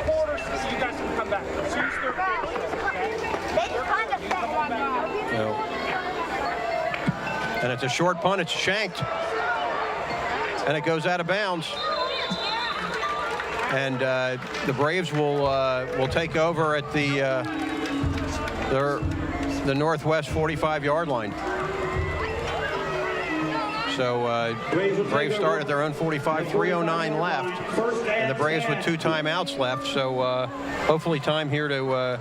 And it's a short punt. It's shanked, and it goes out of bounds. And the Braves will take over at the Northwest 45-yard line. So Braves start at their own 45, 3:09 left, and the Braves with 2 timeouts left. So hopefully time here to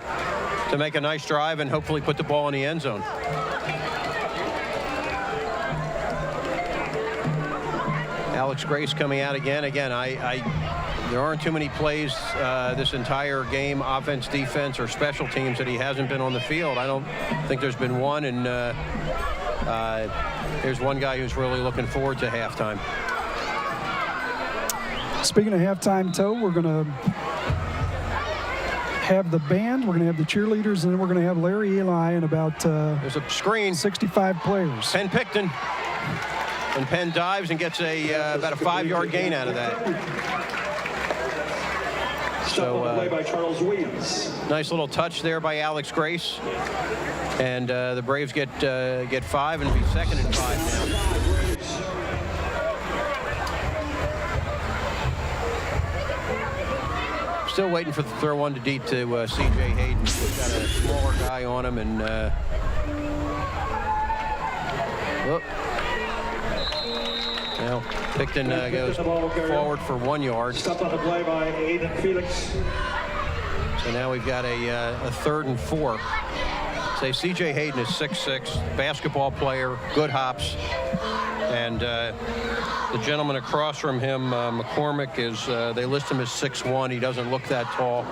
make a nice drive and hopefully put the ball in the end zone. Alex Grace coming out again. There aren't too many plays this entire game, offense, defense, or special teams, that he hasn't been on the field. I don't think there's been one, and here's one guy who's really looking forward to halftime. Speaking of halftime, Toe, we're going to have the band, we're going to have the cheerleaders, and then we're going to have Larry Eli and about there's a screen. 65 players. Penn Picton. And Penn dives and gets about a 5-yard gain out of that. So play by Charles Williams. Nice little touch there by Alex Grace. And the Braves get 5 and be 2nd and 5 now. Still waiting for the throw one to deep to C.J. Hayden. He's got a smaller guy on him, and now Picton goes forward for 1 yard. Stopped on the play by Aiden Felix. So now we've got a 3rd and 4. Say C.J. Hayden is 6'6", basketball player, good hops, and the gentleman across from him, McCormick, is they list him as 6'1". He doesn't look that tall.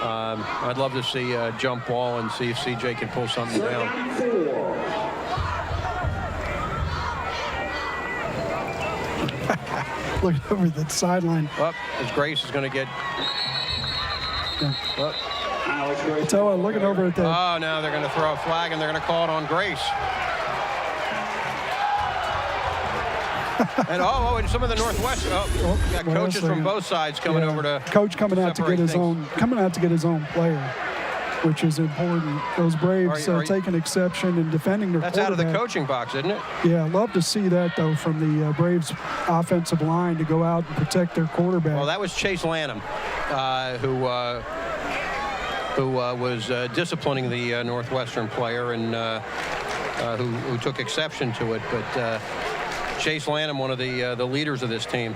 I'd love to see a jump ball and see if C.J. can pull something down. Look over the sideline. Well, as Grace is going to get. Well, Toa looking over at that. Oh, now they're going to throw a flag and they're going to call it on Grace. And and some of the Northwest. Got coaches from both sides coming over to. Coach coming out to get his own player, which is important. Those Braves are taking exception and defending their quarterback. That's out of the coaching box, isn't it? Yeah, I'd love to see that, though, from the Braves offensive line to go out and protect their quarterback. Well, that was Chase Lanham, who was disciplining the Northwestern player and who took exception to it. But Chase Lanham, one of the leaders of this team.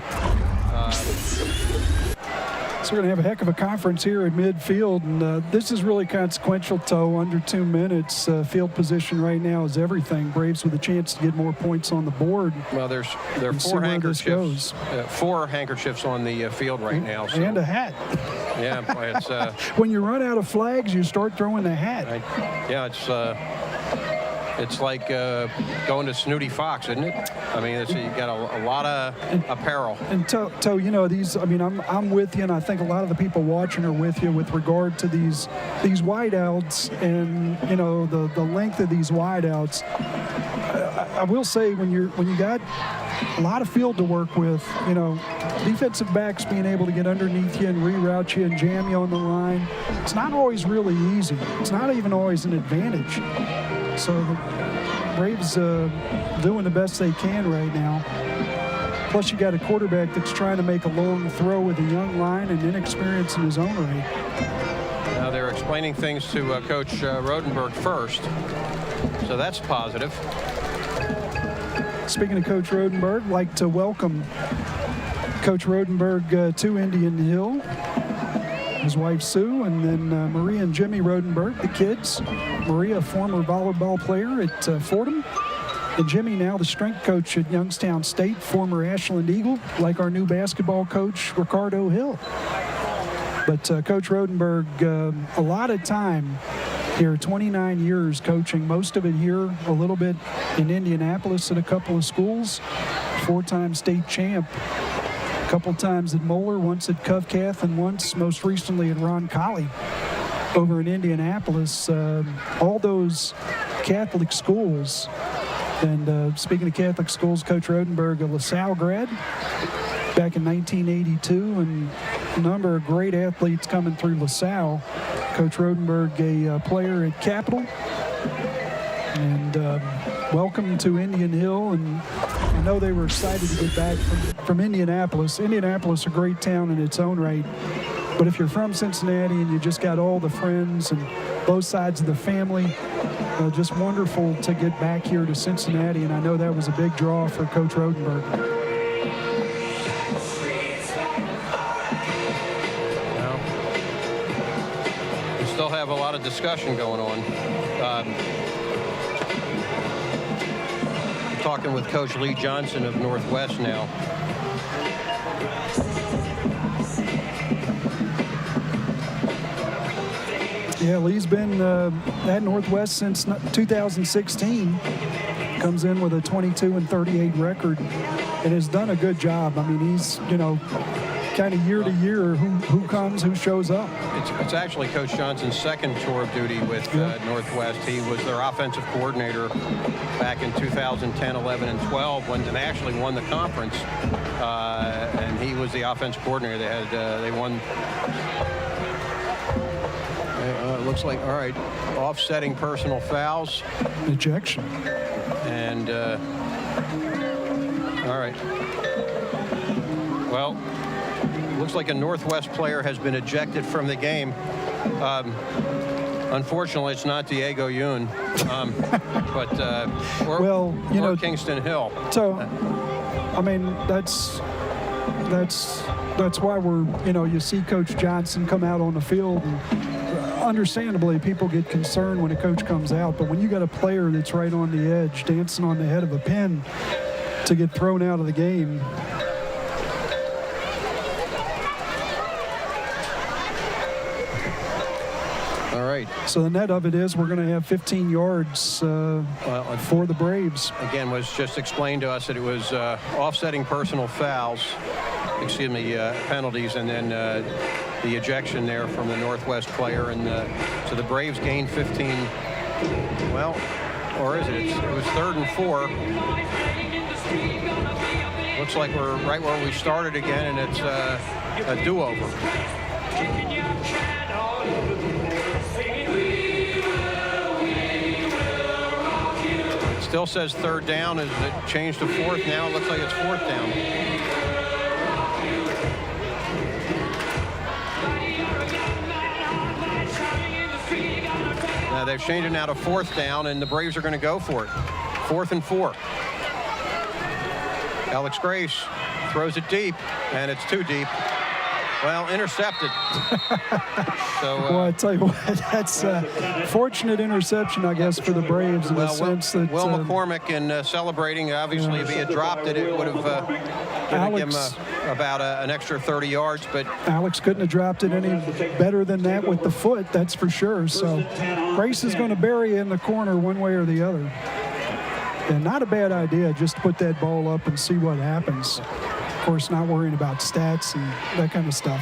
So we're going to have a heck of a conference here at midfield, and this is really consequential, Toe. Under 2 minutes, field position right now is everything. Braves with a chance to get more points on the board. Well, there are 4 handkerchiefs. 4 handkerchiefs on the field right now. So. And a hat. Yeah, it's when you run out of flags, you start throwing the hat. It's like going to Snooty Fox, isn't it? I mean, you got a lot of apparel. And Toe, you know, these. I mean, I'm with you, and I think a lot of the people watching are with you with regard to these wideouts, and you know the length of these wideouts. I will say when you got a lot of field to work with, you know, defensive backs being able to get underneath you and reroute you and jam you on the line, it's not always really easy. It's not even always an advantage. So the Braves doing the best they can right now. Plus you got a quarterback that's trying to make a long throw with a young line and inexperience in his own right. Now they're explaining things to Coach Rodenberg first, so that's positive. Speaking of Coach Rodenberg, I'd like to welcome Coach Rodenberg to Indian Hill. His wife Sue, and then Maria and Jimmy Rodenberg, the kids. Maria, a former volleyball player at Fordham, and Jimmy now the strength coach at Youngstown State, former Ashland Eagle, like our new basketball coach, Ricardo Hill. But Coach Rodenberg, a lot of time here, 29 years coaching, most of it here, a little bit in Indianapolis at a couple of schools, 4-time state champ. Couple times at Moeller, once at Covcath, and once, most recently, at Ron Colley over in Indianapolis. All those Catholic schools. And speaking of Catholic schools, Coach Rodenberg, a LaSalle grad back in 1982, and a number of great athletes coming through LaSalle. Coach Rodenberg, a player at Capital. And welcome to Indian Hill, and I know they were excited to get back from Indianapolis. Indianapolis, a great town in its own right, but if you're from Cincinnati and you just got all the friends and both sides of the family, just wonderful to get back here to Cincinnati, and I know that was a big draw for Coach Rodenberg. Well, we still have a lot of discussion going on. Talking with Coach Lee Johnson of Northwest now. Yeah, Lee's been at Northwest since 2016. Comes in with a 22-38 record and has done a good job. I mean, he's, you know, kind of year to year who comes, who shows up. It's actually Coach Johnson's second tour of duty with Northwest. He was their offensive coordinator back in 2010, 11, and 12 when they actually won the conference. And he was the offensive coordinator. They won. It looks like, all right, offsetting personal fouls. Ejection. And, all right. Well, looks like a Northwest player has been ejected from the game. Unfortunately, it's not Diego Yun, or Kingston Hill. So, I mean, that's why you see Coach Johnson come out on the field, and understandably people get concerned when a coach comes out, but when you got a player that's right on the edge, dancing on the head of a pin to get thrown out of the game. All right. So the net of it is we're going to have 15 yards for the Braves. Again, was just explained to us that it was offsetting personal fouls, penalties, and then the ejection there from the Northwest player. And so the Braves gained 15. Well, or is it? It was 3rd and 4. Looks like we're right where we started again, and it's a do-over. Still says 3rd down. Is it changed to 4th now? It looks like it's 4th down. Now they've changed it now to 4th down, and the Braves are going to go for it. 4th and 4. Alex Grace throws it deep, and it's too deep. Well, intercepted. Well, I tell you what, that's a fortunate interception, I guess, for the Braves in the sense that Will McCormick in celebrating. Obviously, if he had dropped it, it would have given him about an extra 30 yards. But Alex couldn't have dropped it any better than that with the foot, that's for sure. So Grace is going to bury it in the corner one way or the other. And not a bad idea, just put that ball up and see what happens. Of course, not worrying about stats and that kind of stuff.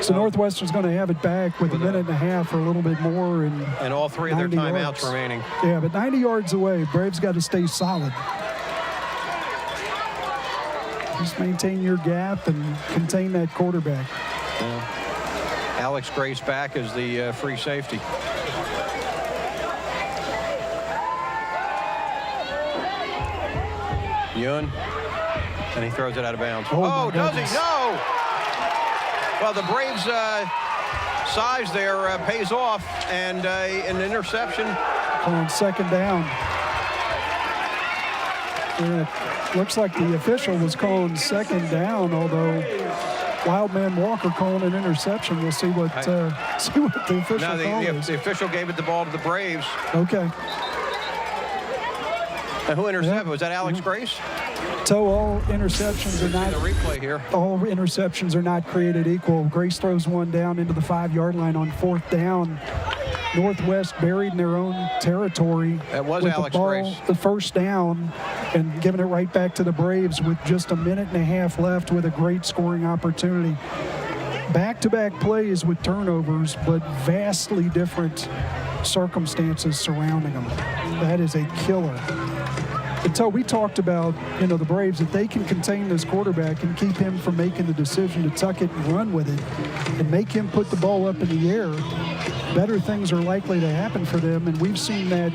So Northwestern's going to have it back with a minute and a half or a little bit more. And all 3 of their timeouts remaining. Yeah, but 90 yards away. Braves got to stay solid. Just maintain your gap and contain that quarterback. Alex Grace back as the free safety. Yun. And he throws it out of bounds. Oh, does he? No! Well, the Braves' size there pays off, and an interception. On 2nd down. Looks like the official was calling 2nd down, although Wildman Walker calling an interception. We'll see what the official calls. The official gave it the ball to the Braves. Okay. And who intercepted? Was that Alex Grace? So all interceptions are not. The replay here. All interceptions are not created equal. Grace throws one down into the 5-yard line on 4th down. Northwest buried in their own territory. That was with Alex the ball, Grace. The 1st down, and giving it right back to the Braves with just a minute and a half left with a great scoring opportunity. Back-to-back plays with turnovers, but vastly different circumstances surrounding them. That is a killer. Until we talked about, the Braves, if they can contain this quarterback and keep him from making the decision to tuck it and run with it and make him put the ball up in the air, better things are likely to happen for them. And we've seen that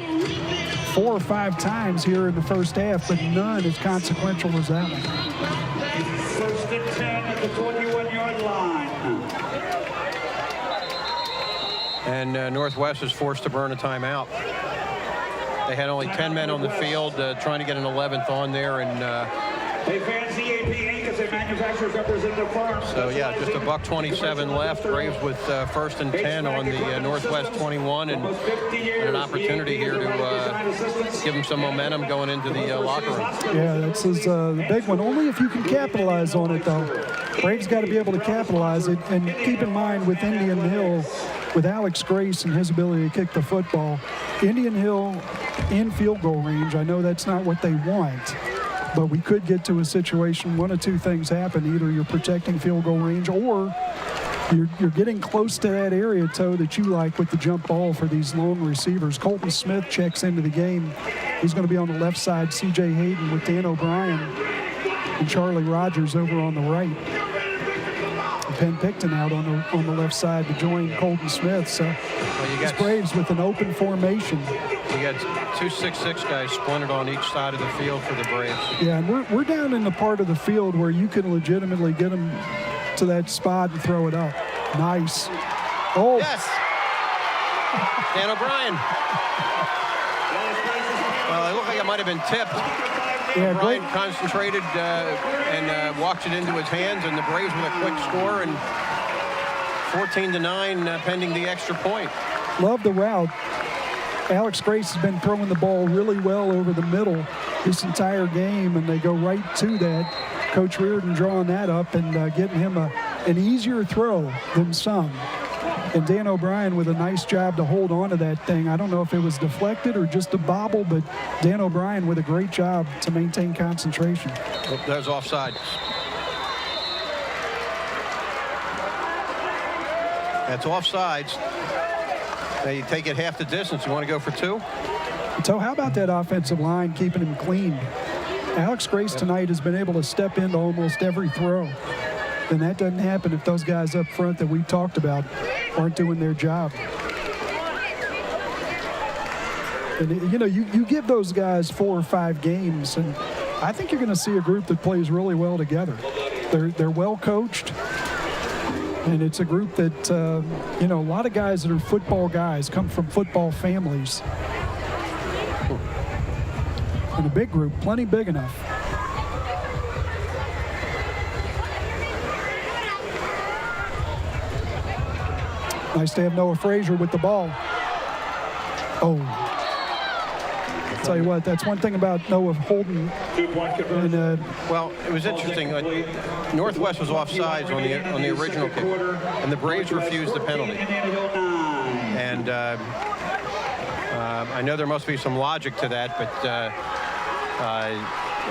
4 or 5 times here in the first half, but none as consequential as that one. 1st and 10 at the 21-yard line. And Northwest is forced to burn a timeout. They had only 10 men on the field trying to get an 11th on there, and Hey fans, CAP Inc. is a manufacturer's representative firm. so yeah, just $1:27 left. Braves with 1st and 10 on the Northwest 21, and an opportunity here to give them some momentum going into the locker room. Yeah, this is the big one. Only if you can capitalize on it, though. Braves got to be able to capitalize it, and keep in mind with Indian Hill, with Alex Grace and his ability to kick the football, Indian Hill in field goal range. I know that's not what they want, But we could get to a situation, one of two things happen. Either you're protecting field goal range or you're getting close to that area, Toe, that you like with the jump ball for these long receivers. Colton Smith checks into the game. He's going to be on the left side. C.J. Hayden with Dan O'Brien and Charlie Rogers over on the right. Penn Picton out on the left side to join Colton Smith. So the Braves with an open formation. You got 2 6'6" guys splintered on each side of the field for the Braves. Yeah, and we're down in the part of the field where you can legitimately get them to that spot and throw it up. Nice. Oh. Yes. Dan O'Brien. Well, it looked like it might have been tipped. Yeah, O'Brien concentrated and walked it into his hands, and the Braves with a quick score, and 14-9 pending the extra point. Love the route. Alex Grace has been throwing the ball really well over the middle this entire game, and they go right to that. Coach Reardon drawing that up and getting him an easier throw than some. And Dan O'Brien with a nice job to hold on to that thing. I don't know if it was deflected or just a bobble, but Dan O'Brien with a great job to maintain concentration. Oh, there's offside. That's offsides. Now you take it half the distance. You want to go for 2? So how about that offensive line keeping him clean? Alex Grace tonight has been able to step into almost every throw. And that doesn't happen if those guys up front that we talked about aren't doing their job. And, you know, you give those guys 4 or 5 games, and I think you're going to see a group that plays really well together. They're well coached, and it's a group that, you know, a lot of guys that are football guys come from football families. And a big group, plenty big enough. Nice to have Noah Frazier with the ball. Oh. I'll tell you what, that's one thing about Noah holding. And, well, it was interesting. Northwest was offsides on the original kick, and the Braves refused the penalty. And I know there must be some logic to that, but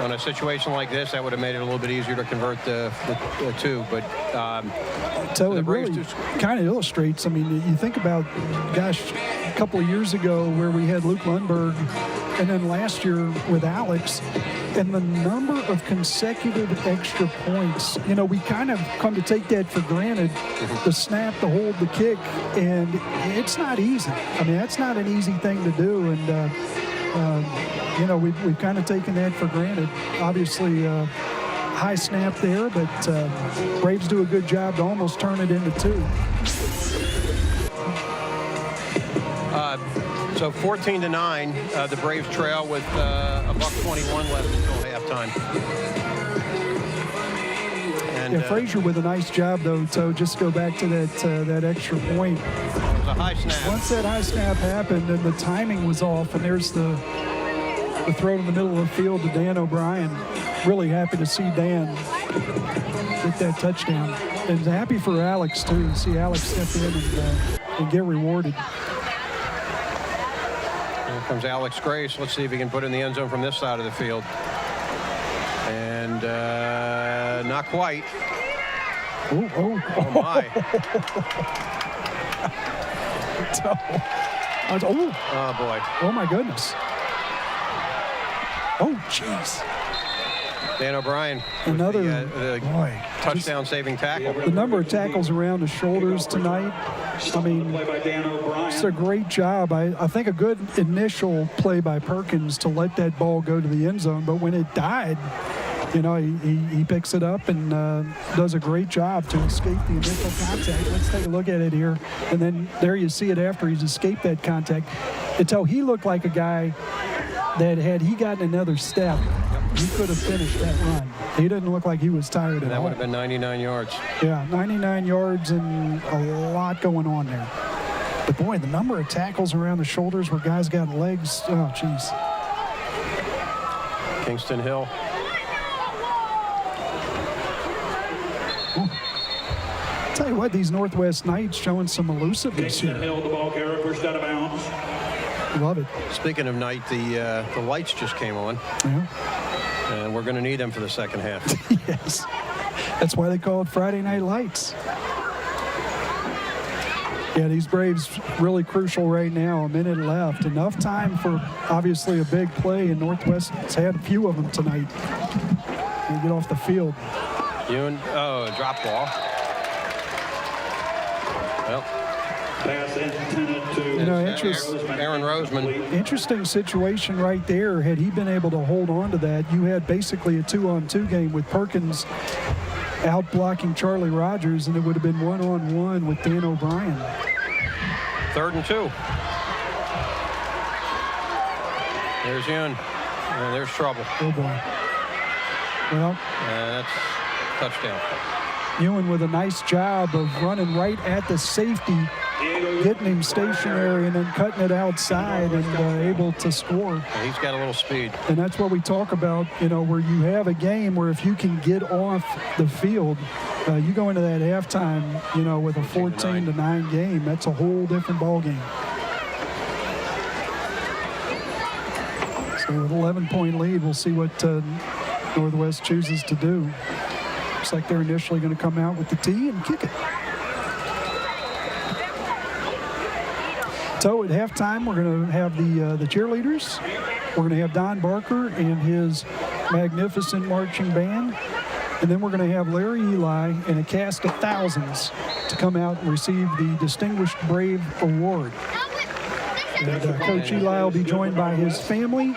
on a situation like this, that would have made it a little bit easier to convert the 2. But so it really kind of illustrates. I mean, you think about, gosh, a couple of years ago where we had Luke Lundberg, and then last year with Alex, and the number of consecutive extra points. You know, we kind of come to take that for granted, the snap, the hold, the kick, and it's not easy. I mean, that's not an easy thing to do, and you know, we've kind of taken that for granted. Obviously, high snap there, but Braves do a good job to almost turn it into 2. So 14-9, the Braves trail with a $1:21 left until halftime. And, yeah, Frazier with a nice job, though, so just go back to that extra point. It was a high snap. Once that high snap happened and the timing was off, and there's the throw to the middle of the field to Dan O'Brien. Really happy to see Dan get that touchdown. And happy for Alex, too, to see Alex step in and get rewarded. Here comes Alex Grace. Let's see if he can put it in the end zone from this side of the field. And not quite. Oh my. Oh, boy. Oh, my goodness. Oh, jeez. Dan O'Brien. Another touchdown-saving tackle. The number of tackles around the shoulders tonight. I mean, it's a great job. I think a good initial play by Perkins to let that ball go to the end zone. But when it died, you know, he picks it up and does a great job to escape the initial contact. Let's take a look at it here. And then there you see it after he's escaped that contact. Until he looked like a guy that had he gotten another step, he could have finished that run. He didn't look like he was tired at all. That would have been 99 yards. Yeah, 99 yards and a lot going on there. But boy, the number of tackles around the shoulders where guys got legs, oh, jeez. Kingston Hill. Tell you what, these Northwest Knights showing some elusiveness here. Hill, the ball carrier, first out of bounds. Love it. Speaking of night, the lights just came on. Yeah. And we're going to need them for the second half. Yes. That's why they call it Friday Night Lights. Yeah, these Braves really crucial right now. A minute left. Enough time for obviously a big play, and Northwest has had a few of them tonight. They get off the field. Drop ball. Well, Pass intended to Aaron Roseman. Interesting situation right there. Had he been able to hold on to that, you had basically a 2-on-2 game with Perkins out blocking Charlie Rogers, and it would have been 1-on-1 with Dan O'Brien. 3rd and 2. There's Yoon. And there's trouble. Oh, boy. Well, that's touchdown. Ewan with a nice job of running right at the safety, getting him stationary and then cutting it outside and able to score. And he's got a little speed. And that's what we talk about, where you have a game where if you can get off the field, you go into that halftime, with a 14-9 game. That's a whole different ball game. So with 11-point lead, we'll see what Northwest chooses to do. Looks like they're initially going to come out with the tee and kick it. So at halftime, we're going to have the cheerleaders. We're going to have Don Barker and his magnificent marching band. And then we're going to have Larry Eli and a cast of thousands to come out and receive the Distinguished Brave Award. And Coach Eli will be joined by his family,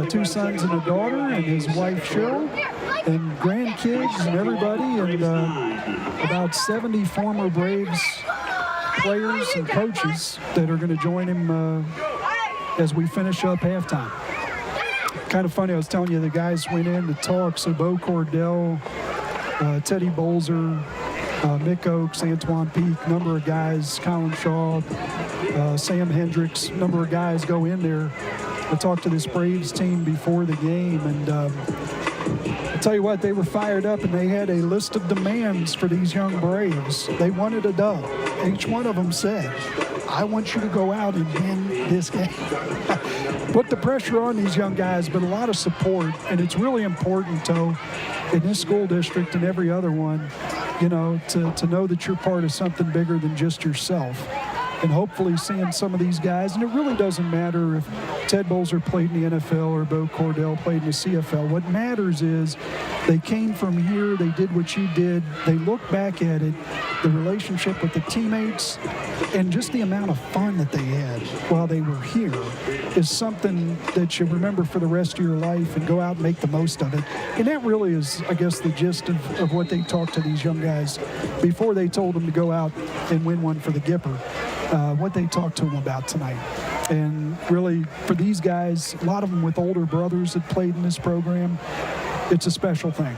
2 sons and a daughter, and his wife Cheryl, and grandkids and everybody, and about 70 former Braves players and coaches that are going to join him as we finish up halftime. Kind of funny, I was telling you, the guys went in to talk, so Bo Cordell, Teddy Bolzer, Mick Oakes, Antoine Peak, number of guys, Colin Shaw, Sam Hendricks, number of guys go in there to talk to this Braves team before the game, and I'll tell you what, they were fired up, and they had a list of demands for these young Braves. They wanted a dub. Each one of them said, I want you to go out and win this game. Put the pressure on these young guys, but a lot of support, and it's really important, Toe, in this school district and every other one, to know that you're part of something bigger than just yourself. And hopefully seeing some of these guys, and it really doesn't matter if Ted Bolzer played in the NFL or Bo Cordell played in the CFL. What matters is they came from here, they did what you did, they look back at it, the relationship with the teammates, and just the amount of fun that they had while they were here is something that you remember for the rest of your life and go out and make the most of it. And that really is, I guess, the gist of what they talked to these young guys before they told them to go out and win one for the Gipper. What they talked to them about tonight. And really, for these guys, a lot of them with older brothers that played in this program, it's a special thing.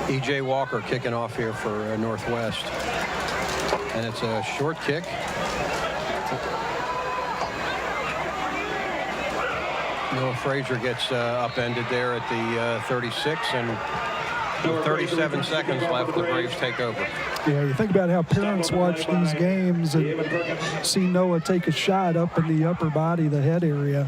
E.J. Walker kicking off here for Northwest. And it's a short kick. Noah Frazier gets upended there at the 36, and with 37 seconds left, the Braves take over. Yeah, you think about how parents watch these games and see Noah take a shot up in the upper body, the head area,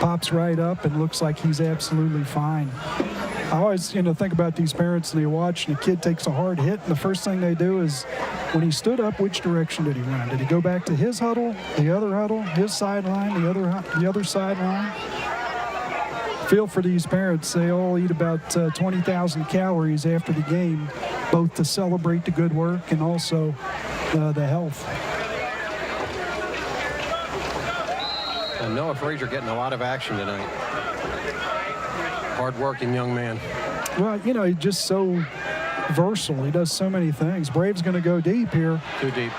pops right up and looks like he's absolutely fine. I always, think about these parents and they watch and the kid takes a hard hit, and the first thing they do is, when he stood up, which direction did he run? Did he go back to his huddle, the other huddle, his sideline, the other sideline? Feel for these parents. They all eat about 20,000 calories after the game, both to celebrate the good work and also the health. And Noah Frazier getting a lot of action tonight. Hard-working young man. Well, he's just so versatile. He does so many things. Braves going to go deep here. Too deep.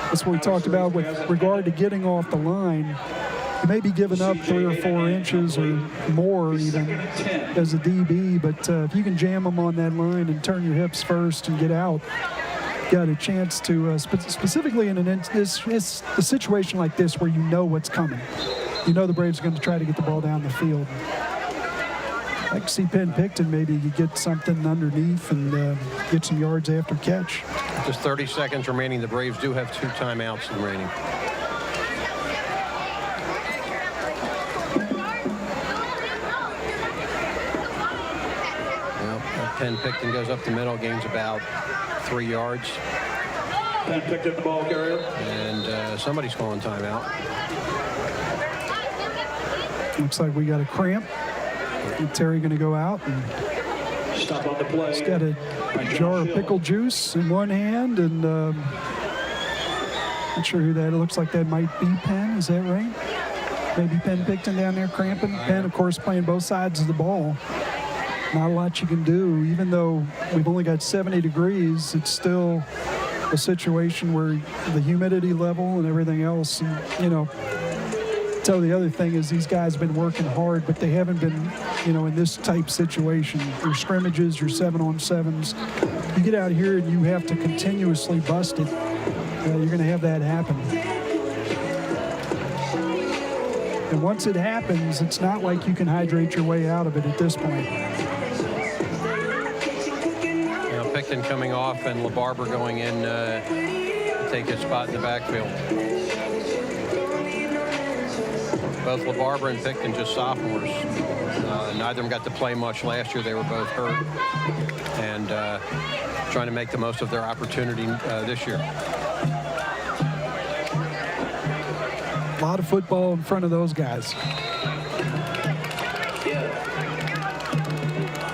That's what we talked about with regard to getting off the line. You may be giving up 3 or 4 inches or more even as a DB, but if you can jam them on that line and turn your hips first and get out, got a chance to, specifically in a situation like this where you know what's coming. You know the Braves are going to try to get the ball down the field. I can see Penn Picton maybe you get something underneath and get some yards after catch. Just 30 seconds remaining. The Braves do have 2 timeouts remaining. Penn Picton goes up the middle, gains about 3 yards. Penn Picton, the ball carrier. And somebody's calling timeout. Looks like we got a cramp. Terry going to go out and Stop on the play. he's got a jar of pickle juice in one hand, and not sure who that. It looks like that might be Penn. Is that right? Maybe Penn Picton down there cramping. Penn, of course, playing both sides of the ball. Not a lot you can do. Even though we've only got 70 degrees, it's still a situation where the humidity level and everything else, and, you know. So the other thing is these guys have been working hard, but they haven't been, you know, in this type situation. Your scrimmages, your 7-on-7s. You get out here and you have to continuously bust it. You're going to have that happen. And once it happens, it's not like you can hydrate your way out of it at this point. You know, Picton coming off and LaBarber going in to take his spot in the backfield. Both LaBarber and Picton just sophomores. Neither of them got to play much last year. They were both hurt and trying to make the most of their opportunity this year. A lot of football in front of those guys.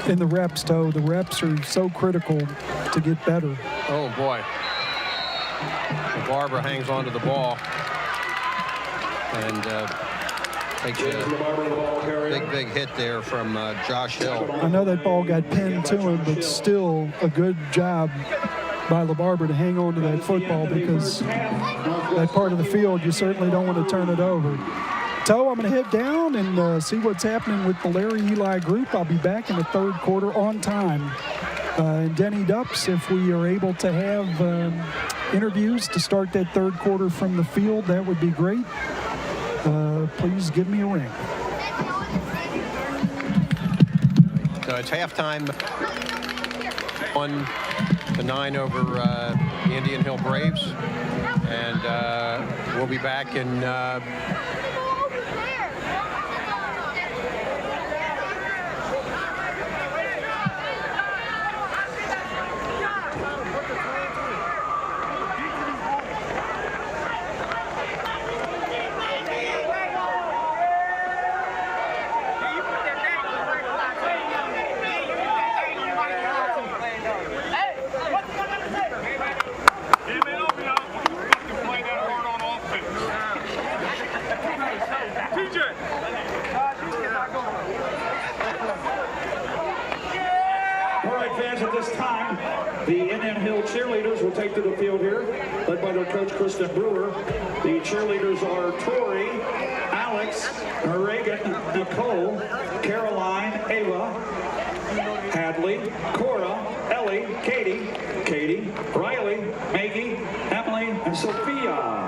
And the reps, though, the reps are so critical to get better. Oh, boy. LaBarber hangs onto the ball and takes a big hit there from Josh Hill. I know that ball got pinned to him, but still a good job by LaBarber to hang on to that football, because that part of the field, you certainly don't want to turn it over. So I'm going to head down and see what's happening with the Larry Eli group. I'll be back in the third quarter on time. And Denny Dupps, if we are able to have interviews to start that third quarter from the field, that would be great. Please give me a ring. So it's halftime, 1-9 over the Indian Hill Braves, and we'll be back in cheerleaders will take to the field here, led by their coach, Kristen Brewer. The cheerleaders are Tori, Alex, Reagan, Nicole, Caroline, Ava, Hadley, Cora, Ellie, Katie, Riley, Maggie, Emily, and Sophia.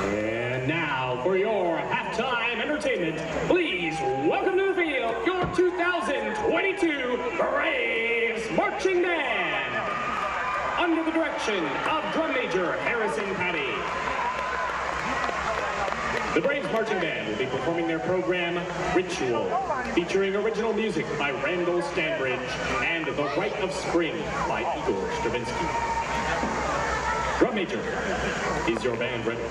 And now for your halftime entertainment, please welcome to the field your 2022 Braves Marching Band, under the direction of Drum Major Harrison Patty. The Braves Marching Band will be performing their program, Ritual, featuring original music by Randall Stanbridge and The Rite of Spring by Igor Stravinsky. Drum Major, is your band ready?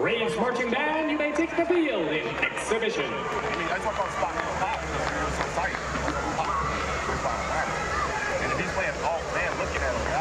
Braves Marching Band, you may take the field in exhibition. And if he's playing off, man, looking at him,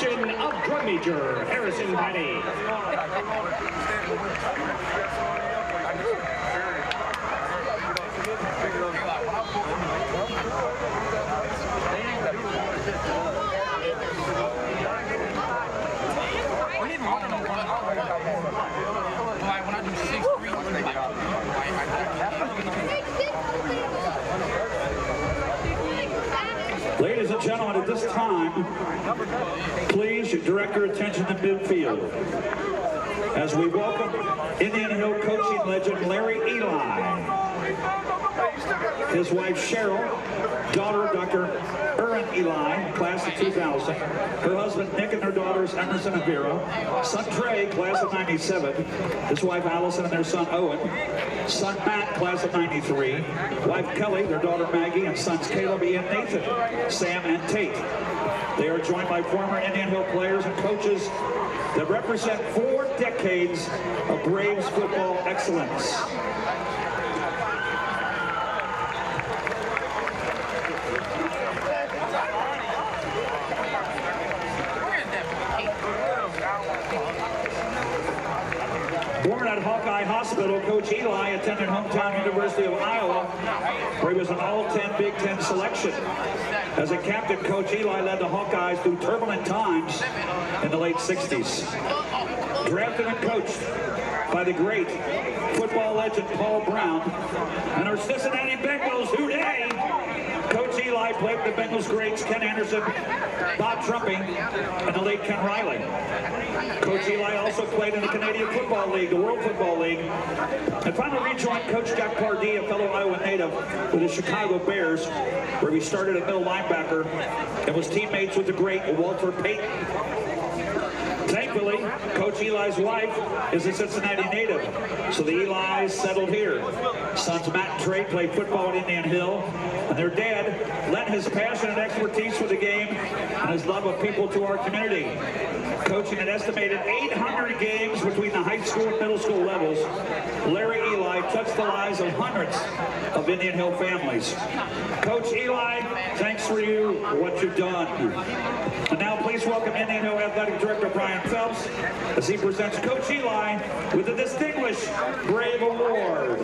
Suspension of drug major Harrison Patty. Ladies and gentlemen, at this time, please direct your attention to midfield as we welcome Indian Hill coaching legend Larry Eli, his wife Cheryl, daughter Dr. Erin Eli, class of 2000, her husband Nick and their daughters Emerson and Vera, son Trey, class of 97, his wife Allison and their son Owen, son Matt, class of 93, wife Kelly, their daughter Maggie, and sons Caleb, Ian, Nathan, Sam, and Tate. They are joined by former Indian Hill players and coaches that represent 4 decades of Braves football excellence. Born at Hawkeye Hospital, Coach Eli attended hometown University of Iowa, where he was an all-10 Big Ten selection. As a captain, Coach Eli led the Hawkeyes through turbulent times in the late 60s. Drafted and coached by the great football legend Paul Brown and our Cincinnati Bengals, hooray! Coach Eli played with the Bengals greats Ken Anderson, Bob Trumping, and the late Ken Riley. Coach Eli also played in the Canadian Football League, the World Football League, and finally rejoined Coach Jack Pardee, a fellow Iowa native, with the Chicago Bears, where he started at middle linebacker and was teammates with the great Walter Payton. Thankfully, Coach Eli's wife is a Cincinnati native, so the Eli's settled here. Sons Matt and Trey play football at Indian Hill, and their dad lent his passion and expertise for the game and his love of people to our community. Coaching an estimated 800 games between the high school and middle school levels, Larry Eli touched the lives of hundreds of Indian Hill families. Coach Eli, thanks for you for what you've done. And now please welcome Indian Hill Athletic Director Brian Phelps as he presents Coach Eli with the Distinguished Brave Award.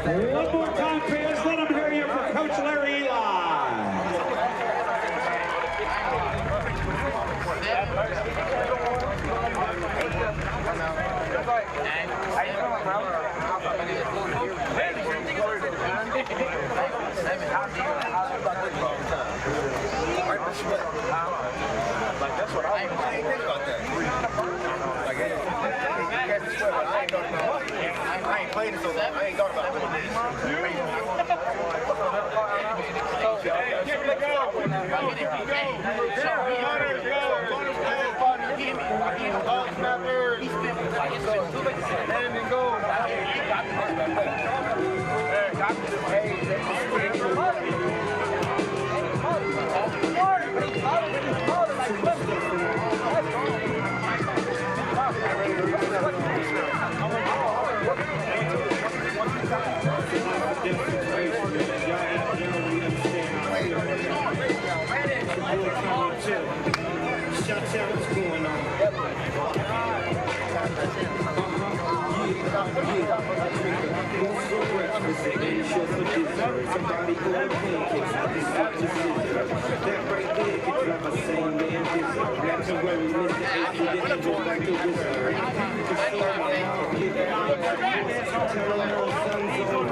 One more time, fans. Let them hear you for Coach Larry Eli. Like, that's what I ain't think about that. Like, I ain't playing it so long. I ain't thought about it. Give me the go. Somebody go and pancakes. I just got to see that right there could drive my same man busy. Not to worry, Mr. H, you didn't go back to this. Tell them all sons on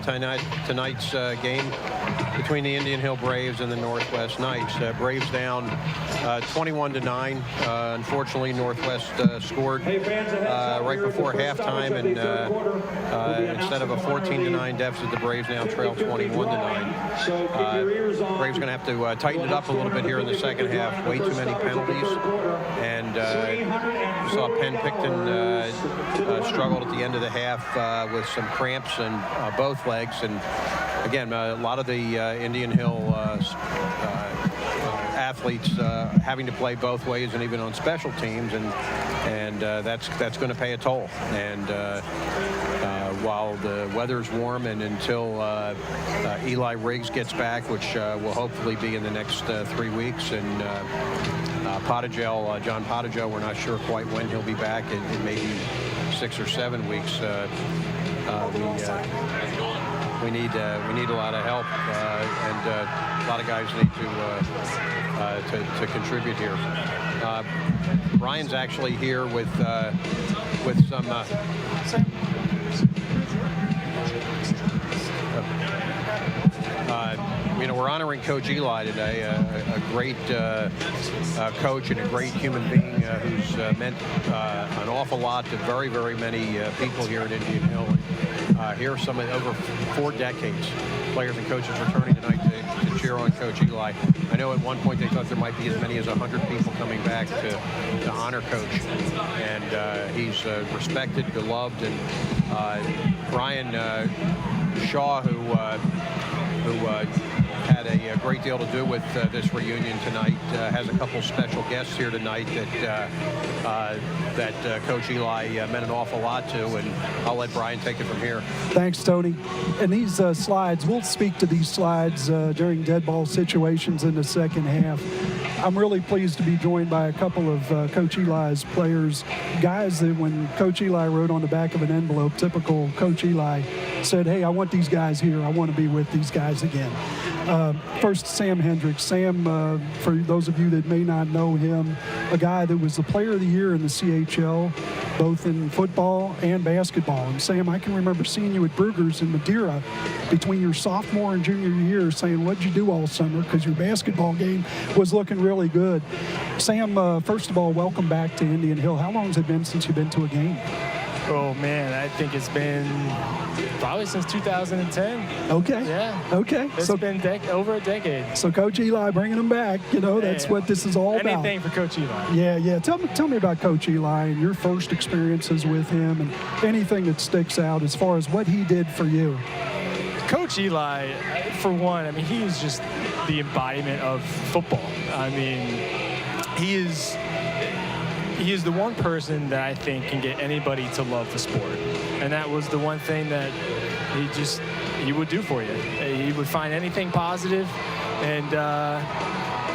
tonight's game between the Indian Hill Braves and the Northwest Knights. Braves down 21-9. Unfortunately, Northwest scored right before halftime, and instead of a 14-9 deficit, the Braves now trail 21-9. Braves going to have to tighten it up a little bit here in the second half. Way too many penalties, and you saw Penn Picton struggled at the end of the half with some cramps in both legs. And again, a lot of the Indian Hill athletes having to play both ways, and even on special teams, and that's going to pay a toll. And while the weather's warm, and until Eli Riggs gets back, which will hopefully be in the next 3 weeks, and John Potagel, we're not sure quite when he'll be back. It may be 6 or 7 weeks. We need a lot of help, and a lot of guys need to contribute here. Brian's actually here with some. We're honoring Coach Eli today, a great coach and a great human being who's meant an awful lot to very, very many people here at Indian Hill. Here are some of over 4 decades, players and coaches returning tonight to cheer on Coach Eli. I know at one point they thought there might be as many as 100 people coming back to honor Coach, and he's respected, beloved, and Brian Shaw, who had a great deal to do with this reunion tonight, has a couple special guests here tonight that Coach Eli meant an awful lot to, and I'll let Brian take it from here. Thanks, Tony. And these slides, we'll speak to these slides during dead ball situations in the second half. I'm really pleased to be joined by a couple of Coach Eli's players, guys that when Coach Eli wrote on the back of an envelope, typical Coach Eli, said, hey, I want these guys here. I want to be with these guys again. First, Sam Hendricks. Sam, for those of you that may not know him, a guy that was the player of the year in the CHL, both in football and basketball. And Sam, I can remember seeing you at Brugger's in Madeira between your sophomore and junior year saying, what'd you do all summer? Because your basketball game was looking really good. Sam, first of all, welcome back to Indian Hill. How long has it been since you've been to a game? Oh, man, I think it's been probably since 2010. Okay. Yeah. Okay. It's been over a decade. So Coach Eli bringing them back, that's what this is all about. Anything for Coach Eli. Yeah. Tell me about Coach Eli and your first experiences with him and anything that sticks out as far as what he did for you. Coach Eli, for one, he is just the embodiment of football. He is the one person that I think can get anybody to love the sport. And that was the one thing that he would do for you. He would find anything positive, and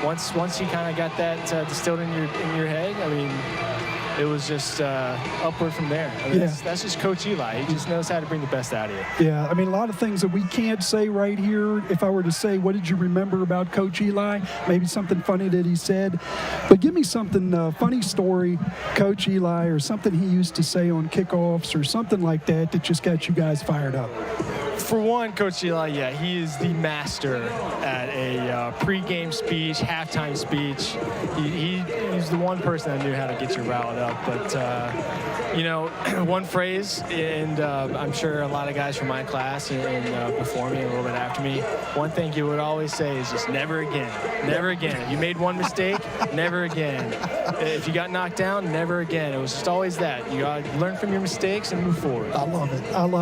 once he kind of got that distilled in your head, it was just upward from there. That's just Coach Eli. He just knows how to bring the best out of you. Yeah, a lot of things that we can't say right here. If I were to say, what did you remember about Coach Eli? Maybe something funny that he said. But give me something, funny story, Coach Eli, or something he used to say on kickoffs or something like that just got you guys fired up. For one, Coach Eli, he is the master at a pre-game speech, halftime speech. He's the one person that knew how to get you riled up. But, one phrase, and I'm sure a lot of guys from my class and before me and a little bit after me, one thing he would always say is just never again. Never again. If you made one mistake, never again. If you got knocked down, never again. It was just always that. You got to learn from your mistakes and move forward. I love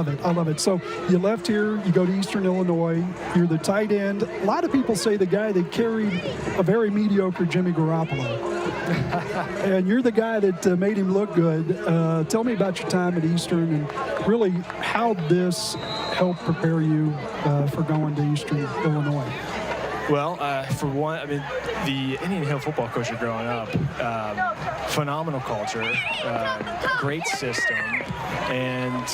it. So you left here, you go to Eastern Illinois, you're the tight end. A lot of people say the guy that carried a very mediocre Jimmy Garoppolo. And you're the guy that made him look good. Tell me about your time at Eastern and really how this helped prepare you for going to Eastern Illinois. Well, for one, the Indian Hill football culture growing up, phenomenal culture, great system, and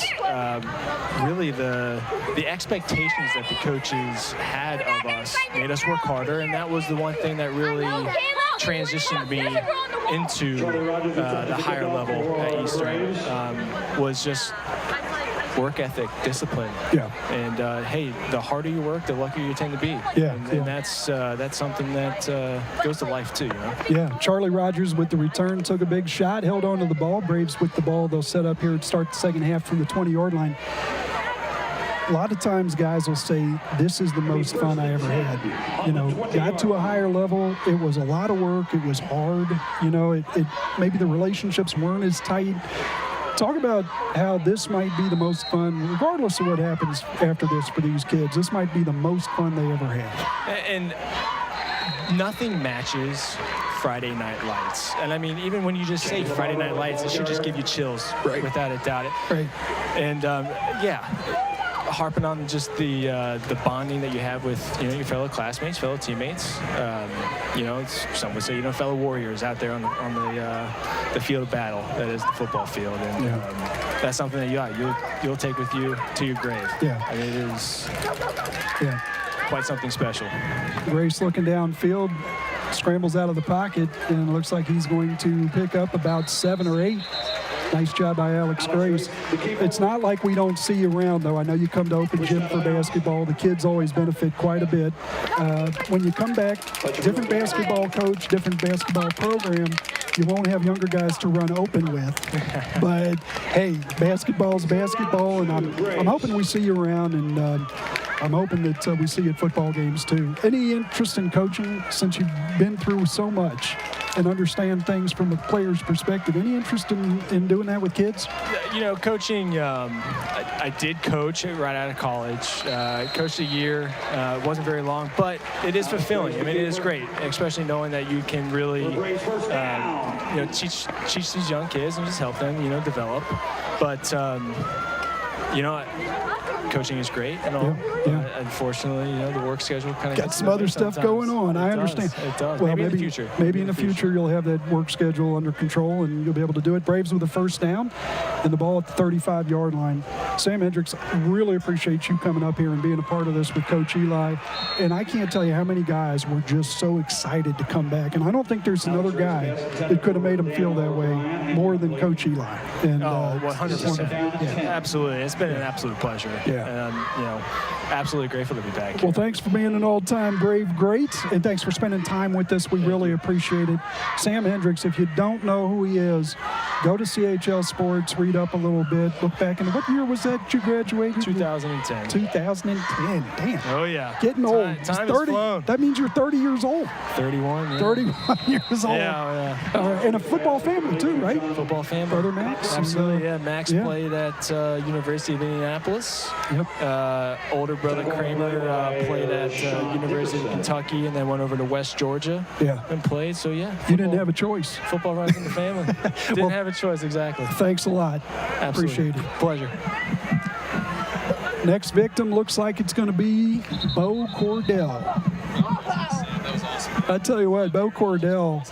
really the expectations that the coaches had of us made us work harder, and that was the one thing that really transitioned me into the higher level at Eastern, was just work ethic, discipline. Yeah. And hey, the harder you work, the luckier you tend to be. Yeah, And that's something that goes to life too. You know. Yeah, Charlie Rogers with the return took a big shot, held on to the ball. Braves with the ball. They'll set up here to start the second half from the 20-yard line. A lot of times guys will say, this is the most fun I ever had. You know, got to a higher level. It was a lot of work. It was hard. You know, it maybe the relationships weren't as tight. Talk about how this might be the most fun, regardless of what happens after this for these kids. This might be the most fun they ever had. And nothing matches Friday Night Lights. And I mean, even when you just say Friday Night Lights, it should just give you chills, without a doubt. Right. And yeah, harping on just the bonding that you have with your fellow classmates, fellow teammates. Some would say fellow warriors out there on the field of battle that is the football field, and that's something that you'll take with you to your grave. Yeah, I mean, it is quite something special. Grace looking downfield, scrambles out of the pocket, and it looks like he's going to pick up about 7 or 8. Nice job by Alex Grace. It's not like we don't see you around, though. I know you come to Open Gym for basketball. The kids always benefit quite a bit. When you come back, different basketball coach, different basketball program, you won't have younger guys to run open with. But, hey, basketball's basketball, and I'm hoping we see you around, and I'm hoping that we see you at football games, too. Any interest in coaching, since you've been through so much and understand things from a player's perspective? Any interest in doing that with kids? Coaching, I did coach right out of college. Coached a year. It wasn't very long, but it is fulfilling. I mean, it is great, especially knowing that you can really, teach these young kids and just help them, develop. But, coaching is great and all. Unfortunately, the work schedule kind of got some other stuff going on. I understand. It does. Well, maybe in the future. Maybe in the future you'll have that work schedule under control and you'll be able to do it. Braves with a first down and the ball at the 35-yard line. Sam Hendricks, really appreciate you coming up here and being a part of this with Coach Eli. And I can't tell you how many guys were just so excited to come back. And I don't think there's another guy that could have made them feel that way more than Coach Eli. And 100%. Absolutely. It's been an absolute pleasure. Yeah. And absolutely grateful to be back. Well, thanks for being an all-time Brave great, and thanks for spending time with us. We really appreciate it. Sam Hendricks, if you don't know who he is, go to CHL Sports, read up a little bit, look back. And what year was that you graduated? 2010. 2010. Damn. Oh, yeah. Getting old. Time has flown. That means you're 30 years old. 31, yeah. 31 years old. Yeah. And a football family, too, right? Football family. Brother Max. Absolutely, yeah. Max played at University of Indianapolis. Yep. Older brother Kramer played at University of Kentucky and then went over to West Georgia and played. So, yeah. You didn't have a choice. Football runs in the family. Didn't have a choice, exactly. Thanks a lot. Absolutely. Appreciate it. Pleasure. Next victim looks like it's going to be Bo Cordell. That was awesome. I tell you what, Bo Cordell,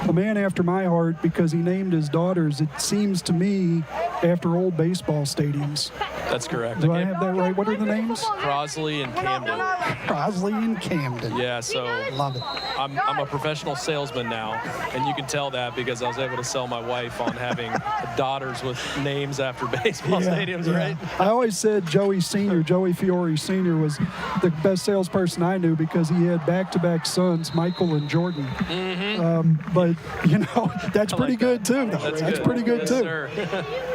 a man after my heart because he named his daughters, it seems to me, after old baseball stadiums. That's correct. Do I have that right? What are the names? Crosley and Camden. Crosley and Camden. Yeah, so love it. I'm a professional salesman now, and you can tell that because I was able to sell my wife on having daughters with names after baseball stadiums, right? I always said Joey Fiore Sr. was the best salesperson I knew because he had back-to-back sons, Michael and Jordan. Mm-hmm. But, that's pretty good, too. That's pretty good, too. Sir.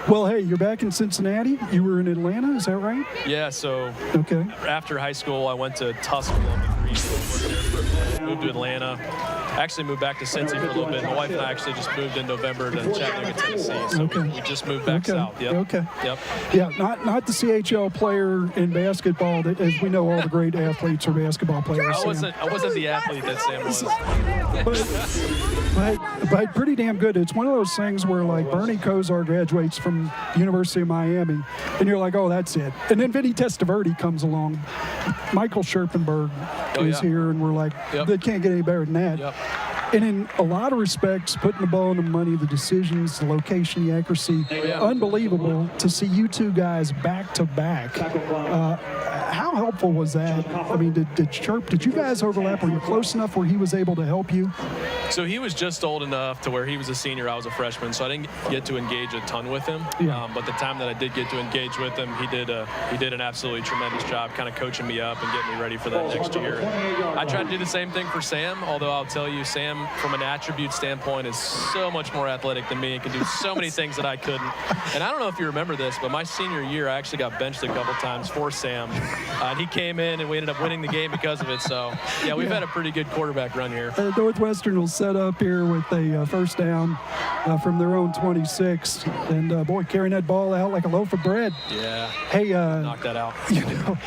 Well, hey, you're back in Cincinnati. You were in Atlanta, is that right? Yeah, so okay. After high school, I went to Tuscaloosa, moved to Atlanta. Actually moved back to Cincy for a little bit. My wife and I actually just moved in November to Chattanooga, Tennessee. So we just moved back south. Yep. Okay. Yep. Yeah, not the CHL player in basketball. That, as we know, all the great athletes are basketball players. I wasn't the athlete that Sam was. but pretty damn good. It's one of those things where, like, Bernie Kosar graduates from University of Miami, and you're like, oh, that's it. And then Vinny Testaverde comes along. Michael Scherpenberg is here, and we're like, they can't get any better than that. Yep. And in a lot of respects, putting the ball in the money, the decisions, the location, the accuracy, unbelievable to see you two guys back to back. How helpful was that? I mean, did you guys overlap? Were you close enough where he was able to help you? So he was just old enough to where he was a senior, I was a freshman, so I didn't get to engage a ton with him. Yeah. But the time that I did get to engage with him, he did an absolutely tremendous job kind of coaching me up and getting me ready for that next year. I tried to do the same thing for Sam, although I'll tell you, Sam, from an attribute standpoint, is so much more athletic than me and can do so many things that I couldn't. And I don't know if you remember this, but my senior year, I actually got benched a couple times for Sam. And he came in, and we ended up winning the game because of it. So, yeah, we've had a pretty good quarterback run here. Northwestern will set up here with a first down from their own 26. And, boy, carrying that ball out like a loaf of bread. Yeah. Hey, knock that out. You know,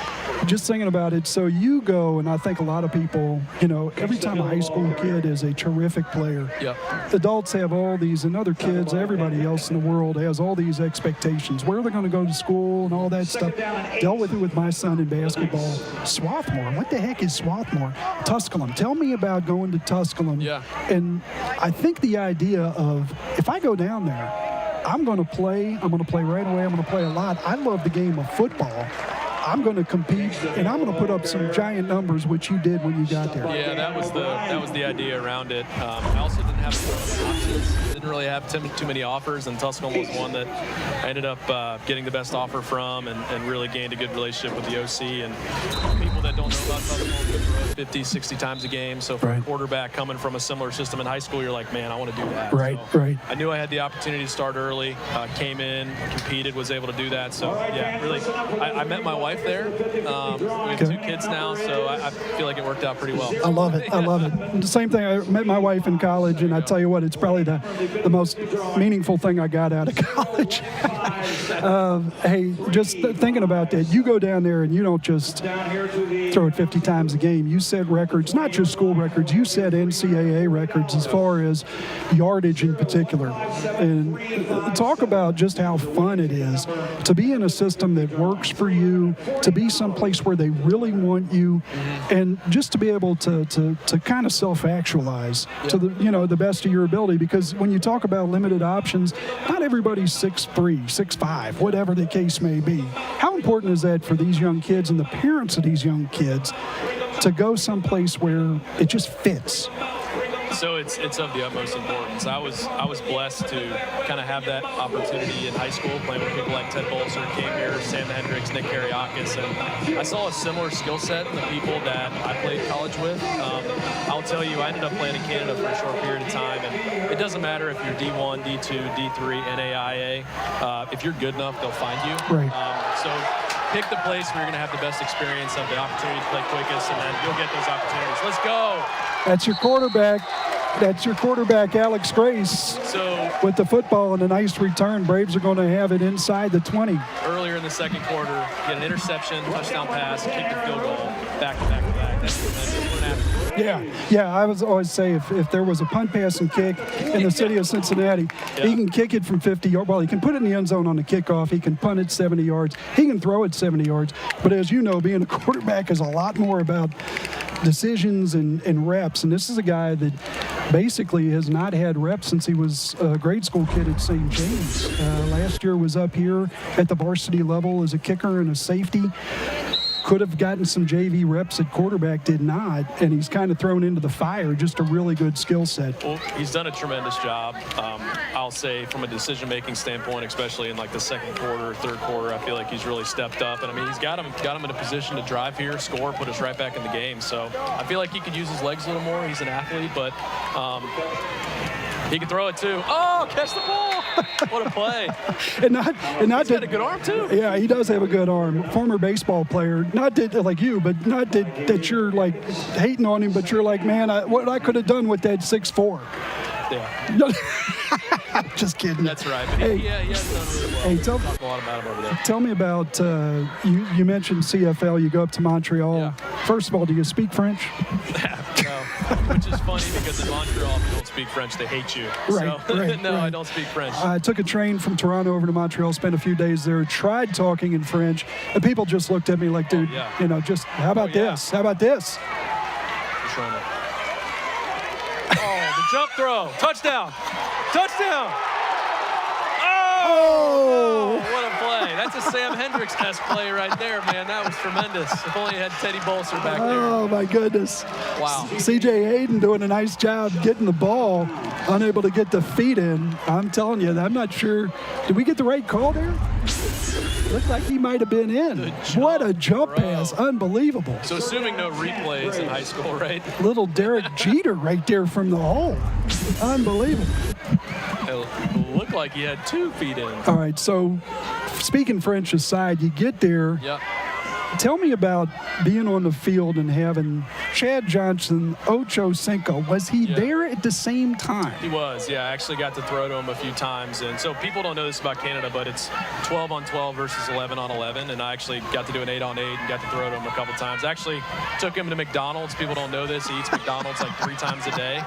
just thinking about it, so you go, and I think a lot of people, you know, every time a high school kid is a terrific player, Yep. adults have all these, and other kids, everybody else in the world has all these expectations. Where are they going to go to school and all that stuff? Dealt with it with my son in basketball. Swarthmore. What the heck is Swarthmore? Tusculum. Tell me about going to Tusculum. Yeah. And I think the idea of, if I go down there, I'm going to play right away, I'm going to play a lot. I love the game of football. I'm going to compete, and I'm going to put up some giant numbers, which you did when you got there. Yeah, that was the idea around it. I also didn't have options. Didn't really have too many offers, and Tusculum was one that I ended up getting the best offer from, and really gained a good relationship with the OC. And people that don't know about Tusculum, we throw 50, 60 times a game. So for a quarterback coming from a similar system in high school, you're like, man, I want to do that. Right. I knew I had the opportunity to start early. Came in, competed, was able to do that. So yeah, really, I met my wife there. We have 2 kids now, so I feel like it worked out pretty well. I love it. I love it. The same thing. I met my wife in college, and I tell you what, it's probably the most meaningful thing I got out of college. Hey, just thinking about that, you go down there and you don't just throw it 50 times a game. You set records, not just school records. You set NCAA records as far as yardage in particular. And talk about just how fun it is to be in a system that works for you, to be someplace where they really want you, and just to be able to kind of self-actualize to the best of your ability. Because when you talk about limited options, not everybody's 6'3", 6'5", whatever the case may be. How important is that for these young kids and the parents of these young kids to go someplace where it just fits? So it's of the utmost importance. I was blessed to kind of have that opportunity in high school, playing with people like Ted Bolser, Cam Mears, Sam Hendricks, Nick Kariakis, and I saw a similar skill set in the people that I played college with. I'll tell you, I ended up playing in Canada for a short period of time, and it doesn't matter if you're D1, D2, D3, NAIA. If you're good enough, they'll find you. Right. So pick the place where you're going to have the best experience, have the opportunity to play quickest, and then you'll get those opportunities. Let's go. That's your quarterback. That's your quarterback, Alex Grace. So with the football and a nice return, Braves are going to have it inside the 20. Earlier in the second quarter, get an interception, touchdown pass, kick the field goal, back to back to back. That's what happened. Yeah. I was always say if there was a punt, pass, and kick in the city of Cincinnati, he can kick it from 50 yards. Well, he can put it in the end zone on the kickoff. He can punt it 70 yards. He can throw it 70 yards. But as you know, being a quarterback is a lot more about decisions and reps. And this is a guy that basically has not had reps since he was a grade school kid at St. James. Last year was up here at the varsity level as a kicker and a safety. Could have gotten some JV reps at quarterback, did not, and he's kind of thrown into the fire. Just a really good skill set. Well, he's done a tremendous job. I'll say from a decision-making standpoint, especially in like the second quarter, third quarter, I feel like he's really stepped up. And I mean, he's got him in a position to drive here, score, put us right back in the game. So I feel like he could use his legs a little more. He's an athlete, but he can throw it too. Oh, catch the ball! What a play! and not he's got a good arm too. Yeah, he does have a good arm. Former baseball player, not that, like you, but not that you're like hating on him, but you're like, man, what I could have done with that 6'4". Yeah. Just kidding. That's right. But he has done really well. Hey, talk a lot about him over there. Tell me about you mentioned CFL. You go up to Montreal. Yeah. First of all, do you speak French? No. Which is funny because in Montreal, if you don't speak French, they hate you. Right. I don't speak French. I took a train from Toronto over to Montreal, spent a few days there, tried talking in French, and people just looked at me like, dude, just how about this? How about this? Oh, the jump throw. Touchdown. Oh, what a play. That's a Sam Hendricks-esque play right there, man. That was tremendous. If only had Teddy Bolser back there. Oh, my goodness. Wow. C.J. Hayden doing a nice job getting the ball, unable to get the feet in. I'm telling you, I'm not sure. Did we get the right call there? Looked like he might have been in. What a jump pass. Unbelievable. So assuming no replays in high school, right? Little Derek Jeter right there from the hole. Unbelievable. It looked like he had 2 feet in. All right, so speaking French aside, you get there. Yep. Tell me about being on the field and having Chad Johnson, Ocho Cinco. Was he there at the same time? He was, yeah. I actually got to throw to him a few times. And so people don't know this about Canada, but it's 12 on 12 versus 11 on 11. And I actually got to do an 8 on 8 and got to throw to him a couple times. Actually took him to McDonald's. People don't know this. He eats McDonald's like 3 times a day.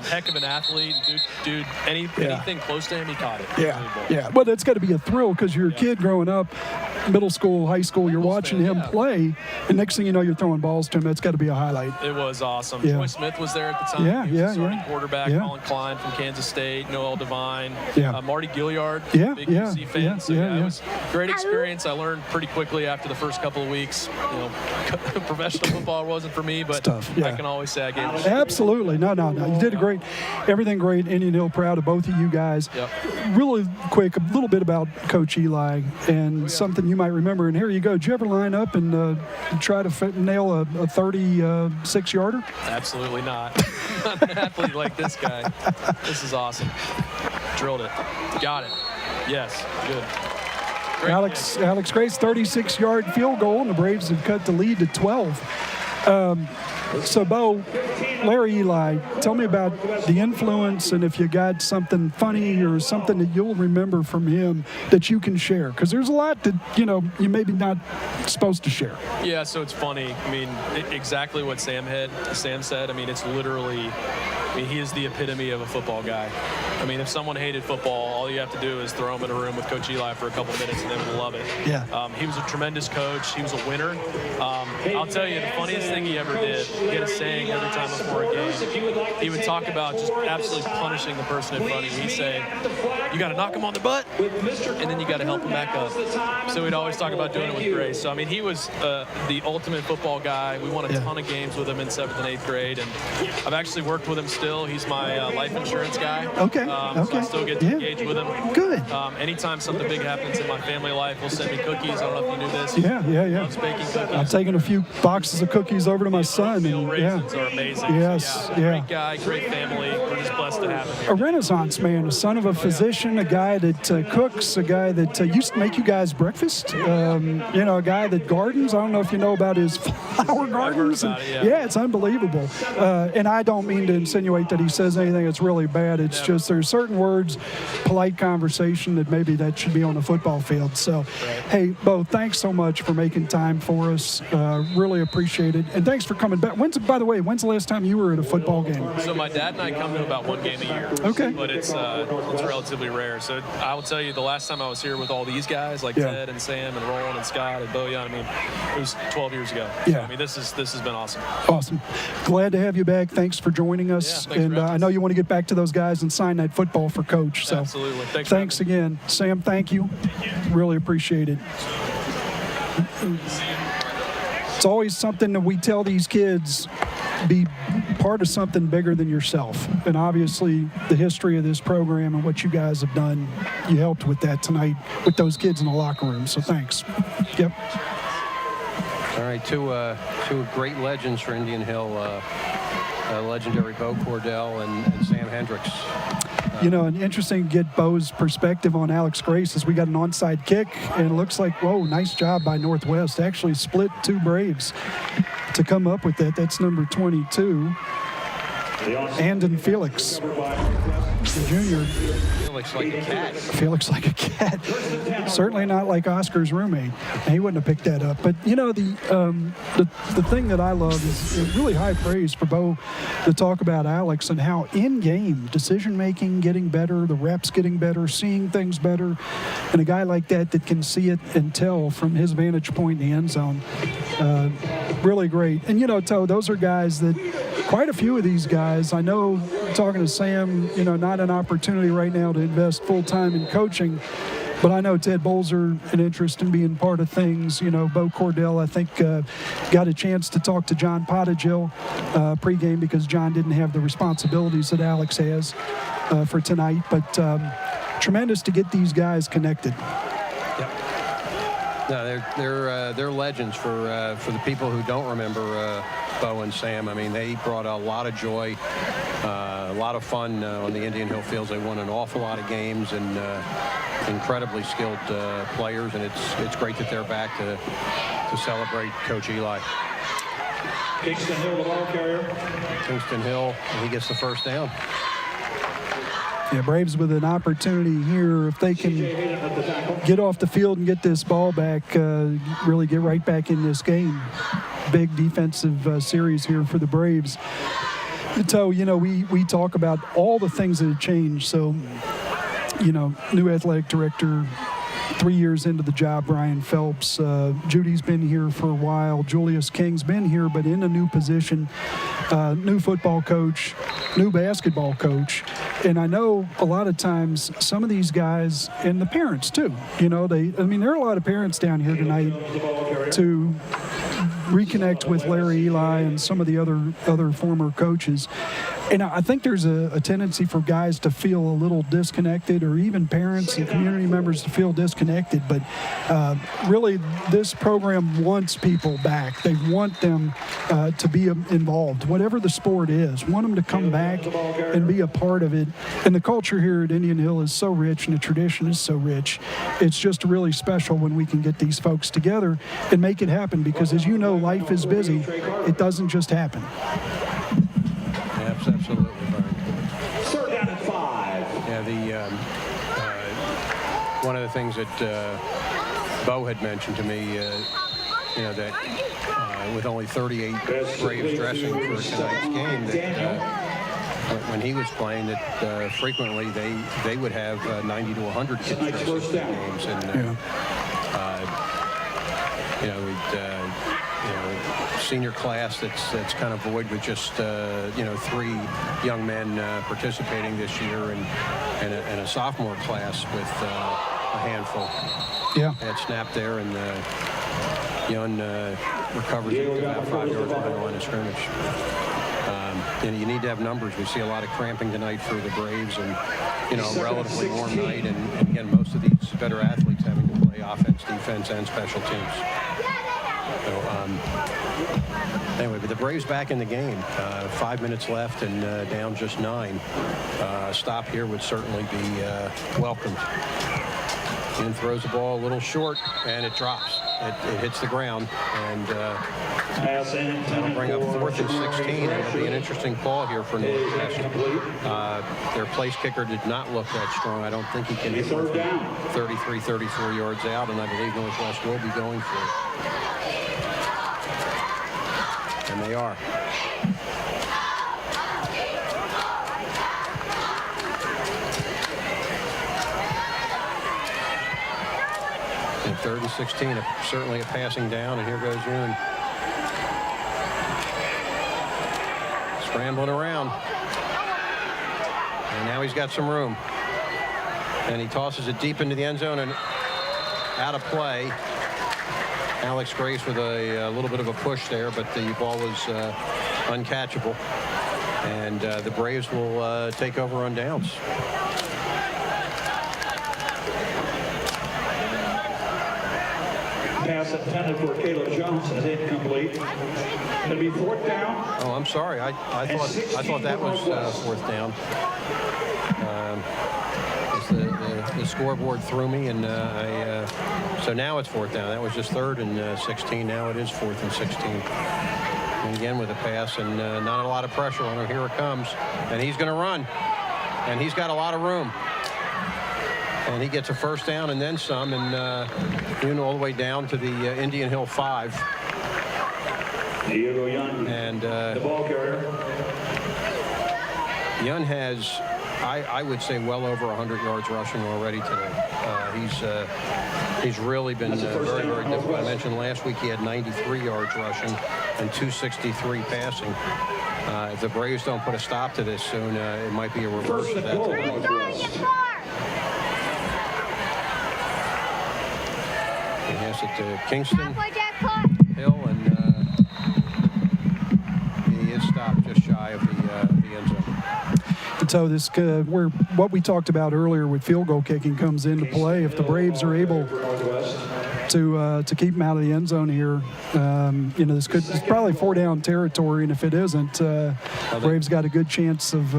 Heck of an athlete. Dude, anything close to him, he caught it. Yeah. Well, that's got to be a thrill because you're a kid growing up, middle school, high school, you're watching him play, and next thing you know, you're throwing balls to him. That's got to be a highlight. It was awesome. Troy Smith was there at the time. Yeah, he was the starting quarterback. Colin Klein from Kansas State, Noel Devine, Marty Gilliard, big UC fan. So it was a great experience. I learned pretty quickly after the first couple of weeks. Professional football wasn't for me, but tough. I can always say I gave it a Absolutely. No. You did everything great. Indian Hill, proud of both of you guys. Really quick, a little bit about Coach Eli and something you might remember. And here you go. Did you ever line up and try to nail a 36-yarder? Absolutely not. Not an athlete like this guy. This is awesome. Drilled it. Got it. Yes. Good. Great Alex Grace, 36-yard field goal, and the Braves have cut the lead to 12. So, Bo, Larry Eli, tell me about the influence and if you got something funny or something that you'll remember from him that you can share. Because there's a lot that, you maybe not supposed to share. Yeah, so it's funny. I mean, exactly what Sam said. I mean, it's literally, he is the epitome of a football guy. I mean, if someone hated football, all you have to do is throw him in a room with Coach Eli for a couple minutes and they would love it. Yeah. He was a tremendous coach. He was a winner. I'll tell you, the funniest thing he ever did, he had a saying every time before a game. He would talk about just absolutely punishing the person in front of you. He'd say, you got to knock him on the butt, and then you got to help him back up. So he'd always talk about doing it with grace. So, I mean, he was the ultimate football guy. We won a ton of games with him in 7th and 8th grade, and I've actually worked with him still. He's my life insurance guy. Okay. So I still get to engage with him. Good. Anytime something big happens in my family life, he'll send me cookies. I don't know if you knew this. Yeah. Loves baking cookies. I've taken a few boxes of cookies over to my son. And, raisins are amazing. Yes, so, great guy, great family. We're just blessed to have him here. A Renaissance man, a son of a physician, a guy that cooks, a guy that used to make you guys breakfast. A guy that gardens. I don't know if you know about his flower gardens. I've heard about it, it's unbelievable. And I don't mean to insinuate that he says anything that's really bad. It's just there's certain words, polite conversation that maybe that should be on the football field. So, hey, Bo, thanks so much for making time for us. Really appreciate it. And thanks for coming back. By the way, when's the last time you were at a football game? So my dad and I come to about 1 game a year. Okay. But it's relatively rare. So I will tell you, the last time I was here with all these guys, like Ted and Sam and Roland and Scott and Bojan, I mean, it was 12 years ago. Yeah. So, I mean, this has been awesome. Awesome. Glad to have you back. Thanks for joining us. And I know you want to get back to those guys and sign that football for Coach. So absolutely. Thanks again. Sam, thank you. Really appreciate it. It's always something that we tell these kids, be part of something bigger than yourself. And obviously the history of this program and what you guys have done, you helped with that tonight with those kids in the locker room. So thanks. Yep. All right, two great legends for Indian Hill, legendary Bo Cordell and Sam Hendricks. And interesting to get Bo's perspective on Alex Grace as we got an onside kick, and it looks like, whoa, nice job by Northwest. Actually split 2 Braves to come up with that. That's number 22. Andon Felix, the junior. Felix like a cat. Felix like a cat. Certainly not like Oscar's roommate. He wouldn't have picked that up. But, the thing that I love is really high praise for Bo to talk about Alex and how in-game decision-making getting better, the reps getting better, seeing things better, and a guy like that can see it and tell from his vantage point in the end zone. Really great. And, Toe, those are guys that quite a few of these guys, I know talking to Sam, not an opportunity right now to invest full-time in coaching, But I know Ted Bolzer, an interest in being part of things. You know, Bo Cordell, I think, got a chance to talk to John Pottigill pregame because John didn't have the responsibilities that Alex has for tonight. But tremendous to get these guys connected. No, they're legends for the people who don't remember Bo and Sam. I mean, they brought a lot of joy, a lot of fun on the Indian Hill fields. They won an awful lot of games and incredibly skilled players, and it's great that they're back to celebrate Coach Eli. Kingston Hill, the ball carrier. Kingston Hill, and he gets the first down. Yeah, Braves with an opportunity here. If they can get off the field and get this ball back, really get right back in this game. Big defensive series here for the Braves. So, you know, we talk about all the things that have changed. So, you know, new athletic director, 3 years into the job, Brian Phelps. Judy's been here for a while. Julius King's been here, but in a new position. New football coach, new basketball coach. And I know a lot of times some of these guys, and the parents too, you know, there are a lot of parents down here tonight to reconnect with Larry Eli and some of the other former coaches. And I think there's a tendency for guys to feel a little disconnected, or even parents and community members to feel disconnected. But really, this program wants people back. They want them to be involved, whatever the sport is. Want them to come back and be a part of it. And the culture here at Indian Hill is so rich, and the tradition is so rich. It's just really special when we can get these folks together and make it happen. Because as you know, life is busy. It doesn't just happen. Absolutely, Brian. Third down and 5. Yeah, one of the things that Bo had mentioned to me, you know, that with only 38 Braves dressing for tonight's game, that when he was playing, that frequently they would have 90 to 100 kids dressing for games, and you know, senior class that's kind of void with just 3 young men participating this year, and a sophomore class with a handful. Yeah. Had snapped there, and Young recovers at about 5 yards behind the line of scrimmage. And you need to have numbers. We see a lot of cramping tonight for the Braves, and a relatively warm night, and again, most of these better athletes having to play offense, defense, and special teams. So, anyway, but the Braves back in the game. 5 minutes left and down just 9. A stop here would certainly be welcomed. And throws the ball a little short, and it drops. It hits the ground, and that'll bring up 4th and 16. It'll be an interesting call here for Northwest. Their place kicker did not look that strong. I don't think he can hit 33, 34 yards out, and I believe Northwest will be going for it. And they are. And 3rd and 16, certainly a passing down, and here goes Yoon. Scrambling around. And now he's got some room. And he tosses it deep into the end zone and out of play. Alex Grace with a little bit of a push there, but the ball was uncatchable. And the Braves will take over on downs. Pass intended for Caleb Jones is incomplete. It'll be 4th down. Oh, I'm sorry. I thought that was 4th down. The scoreboard threw me, and so now it's 4th down. That was just 3rd and 16. Now it is 4th and 16. And again with a pass, and not a lot of pressure on him. Here it comes, and he's going to run, and he's got a lot of room. And he gets a 1st down and then some, and all the way down to the Indian Hill 5. Diego Young, and the ball carrier. Young has, I would say, well over 100 yards rushing already today. He's really been very, very difficult. I mentioned last week he had 93 yards rushing and 263 passing. If the Braves don't put a stop to this soon, it might be a reverse of that tonight. Pass it to Kingston. Hill, and he is stopped just shy of the end zone. And so this, where what we talked about earlier with field goal kicking comes into play. If the Braves are able to keep him out of the end zone here, it's probably 4-down territory, and if it isn't, Braves got a good chance of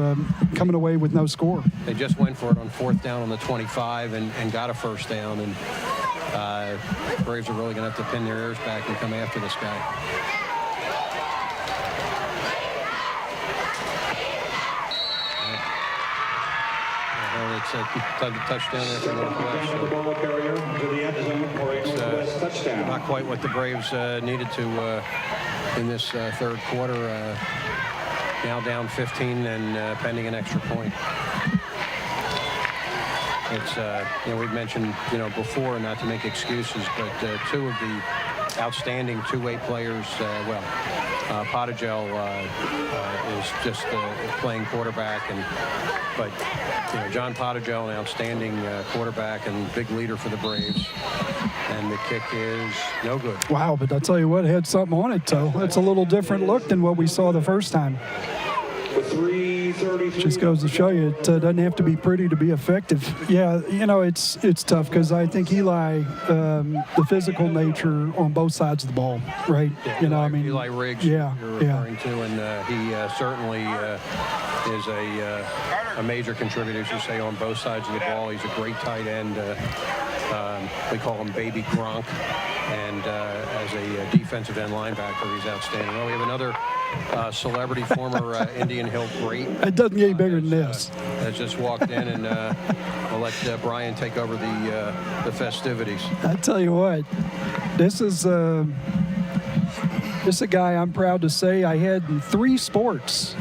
coming away with no score. They just went for it on 4th down on the 25 and got a first down, and Braves are really going to have to pin their ears back and come after this guy. It's a touchdown there for Northwest. So it's not quite what the Braves needed to in this third quarter. Now down 15 and pending an extra point. It's we've mentioned before, not to make excuses, but two of the outstanding two-way players. Potagel is just playing quarterback, but John Potagel, an outstanding quarterback and big leader for the Braves, and the kick is no good. Wow, but I'll tell you what, it had something on it, so it's a little different look than what we saw the first time. Just goes to show you it doesn't have to be pretty to be effective. Yeah, it's tough because I think Eli, the physical nature on both sides of the ball, right? Yeah, Eli Riggs, you're referring to, and he certainly is a major contributor, as you say, on both sides of the ball. He's a great tight end. We call him Baby Gronk, and as a defensive end linebacker, he's outstanding. Well, we have another celebrity, former Indian Hill great. It doesn't get any bigger than this. Has just walked in, and we'll let Brian take over the festivities. I tell you what, this is a guy I'm proud to say I had in 3 sports.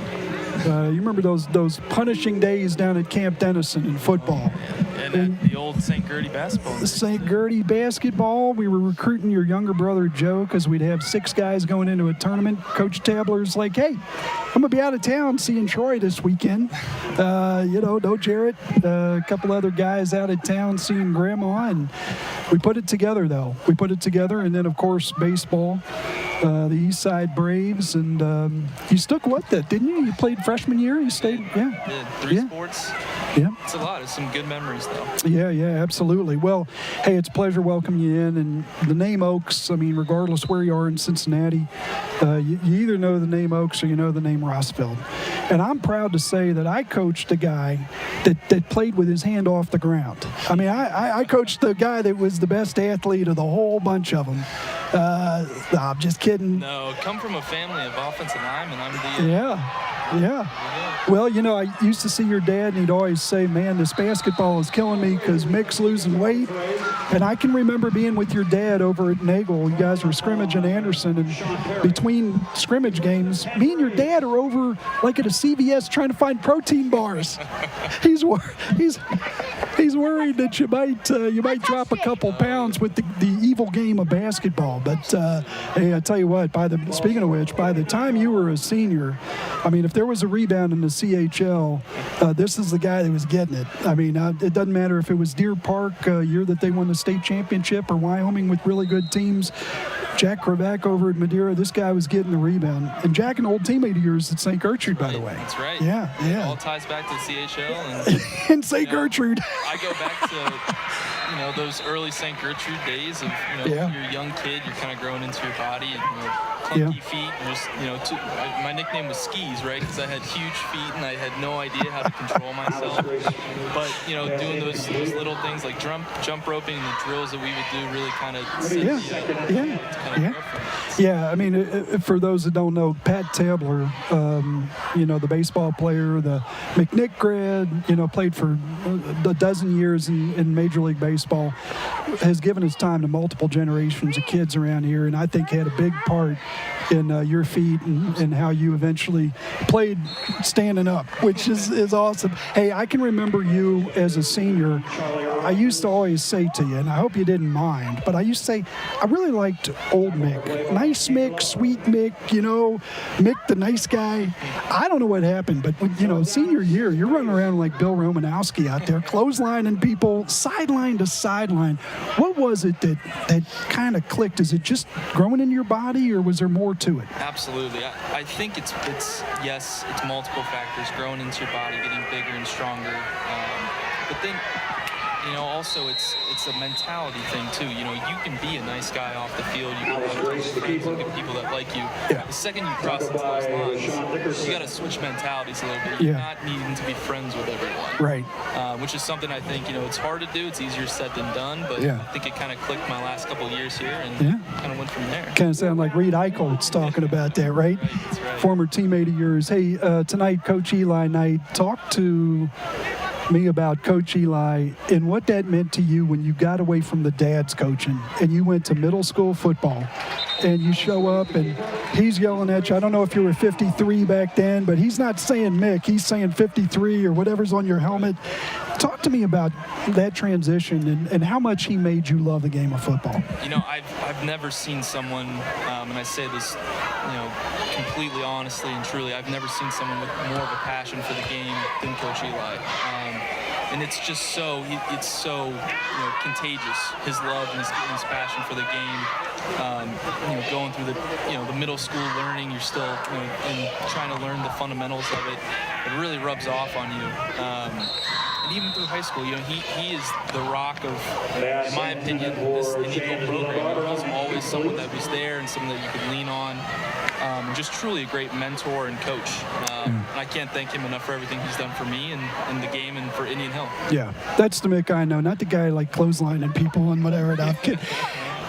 You remember those punishing days down at Camp Dennison in football? And the old St. Gertie basketball. The St. Gertie basketball. We were recruiting your younger brother, Joe, because we'd have 6 guys going into a tournament. Coach Tabler's like, hey, I'm going to be out of town seeing Troy this weekend. No Jarrett, a couple other guys out of town seeing Grandma. And we put it together, though. We put it together. And then, of course, baseball. The East Side Braves, and you stuck with it, didn't you? You played freshman year. You stayed, yeah. Did 3 sports. Yeah, it's a lot. It's some good memories, though. Yeah, absolutely. Well, hey, it's a pleasure welcoming you in, and the name Oaks. I mean, regardless where you are in Cincinnati, you either know the name Oaks or you know the name Rossfeld. And I'm proud to say that I coached a guy that played with his hand off the ground. I mean, I coached the guy that was the best athlete of the whole bunch of them. I'm just kidding. No, come from a family of offensive linemen. I'm the Yeah. Well, I used to see your dad, and he'd always say, man, this basketball is killing me because Mick's losing weight. And I can remember being with your dad over at Nagel. You guys were scrimmaging Anderson, and between scrimmage games, me and your dad are over like at a CVS trying to find protein bars. He's worried that you might drop a couple pounds with the evil game of basketball. But hey, I tell you what, speaking of which, by the time you were a senior, I mean, if there was a rebound in the CHL, this is the guy that was getting it. I mean, it doesn't matter if it was Deer Park, year that they won the state championship, or Wyoming with really good teams. Jack Kravac over at Madeira, this guy was getting the rebound. And Jack, an old teammate of yours at St. Gertrude, by the way. That's right. Yeah. It all ties back to the CHL. And St. Gertrude. I go back to, those early St. Gertrude days of, you're a young kid, you're kind of growing into your body, and, clunky feet, and just, my nickname was Skis, right? Because I had huge feet, and I had no idea how to control myself. But, doing those little things like jump roping and the drills that we would do really kind of Yeah, I mean, for those that don't know, Pat Tabler, the baseball player, the McNick grad, played for a dozen years in Major League Baseball, has given his time to multiple generations of kids around here, and I think had a big part in your feet and how you eventually played standing up, which is awesome. Hey, I can remember you as a senior I used to always say to you, and I hope you didn't mind, but I used to say, I really liked old Mick. Nice Mick, sweet Mick, Mick the nice guy. I don't know what happened, but, senior year, you're running around like Bill Romanowski out there, clotheslining people, sideline to sideline. What was it that kind of clicked? Is it just growing in your body, or was there more to it? Absolutely. I think it's multiple factors, growing into your body, getting bigger and stronger. But then, also it's a mentality thing too. You can be a nice guy off the field. You can have friends and get people that like you. Yeah. The second you cross into those lines, you got to switch mentalities a little bit. You're not needing to be friends with everyone. Right. Which is something I think, it's hard to do. It's easier said than done. But I think it kind of clicked my last couple of years here and kind of went from there. Kind of sound like Reed Eichelt's talking about that, right? That's right. Former teammate of yours. Hey, tonight, Coach Eli Knight, talk to me about Coach Eli and what that meant to you when you got away from the dads coaching and you went to middle school football and you show up and he's yelling at you. I don't know if you were 53 back then, but he's not saying Mick, he's saying 53 or whatever's on your helmet. Talk to me about that transition and how much he made you love the game of football. I've never seen someone, and I say this, completely honestly and truly, I've never seen someone with more of a passion for the game than Coach Eli. And it's just it's so contagious. His love and his passion for the game. Going through the middle school learning, you're still and trying to learn the fundamentals of it. It really rubs off on you. And even through high school, he is the rock of, in my opinion, this Indian program. He's always someone that was there and someone that you could lean on. Just truly a great mentor and coach. And I can't thank him enough for everything he's done for me and the game and for Indian Hill. Yeah, that's the Mick I know, not the guy like clotheslining people and whatever.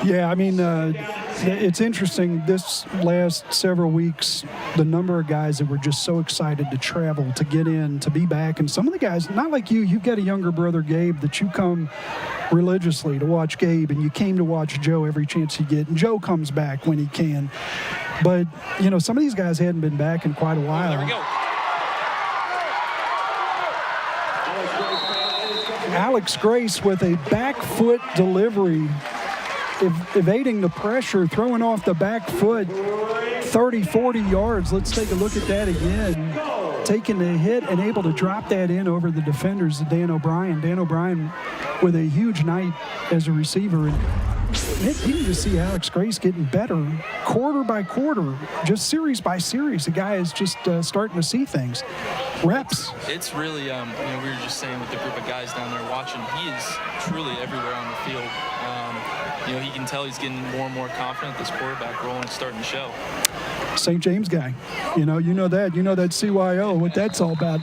Yeah, I mean, it's interesting this last several weeks, the number of guys that were just so excited to travel, to get in, to be back. And some of the guys, not like you've got a younger brother, Gabe, that you come religiously to watch Gabe, and you came to watch Joe every chance you get. And Joe comes back when he can. But, some of these guys hadn't been back in quite a while. There we go. Alex Grace with a back foot delivery, evading the pressure, throwing off the back foot, 30, 40 yards. Let's take a look at that again. Taking the hit and able to drop that in over the defenders of Dan O'Brien. Dan O'Brien with a huge night as a receiver. And you can just see Alex Grace getting better quarter by quarter, just series by series. The guy is just starting to see things. Reps. It's really, we were just saying with the group of guys down there watching, he is truly everywhere on the field. He can tell he's getting more and more confident. This quarterback role is starting to show. St. James guy. You know that CYO, what that's all about.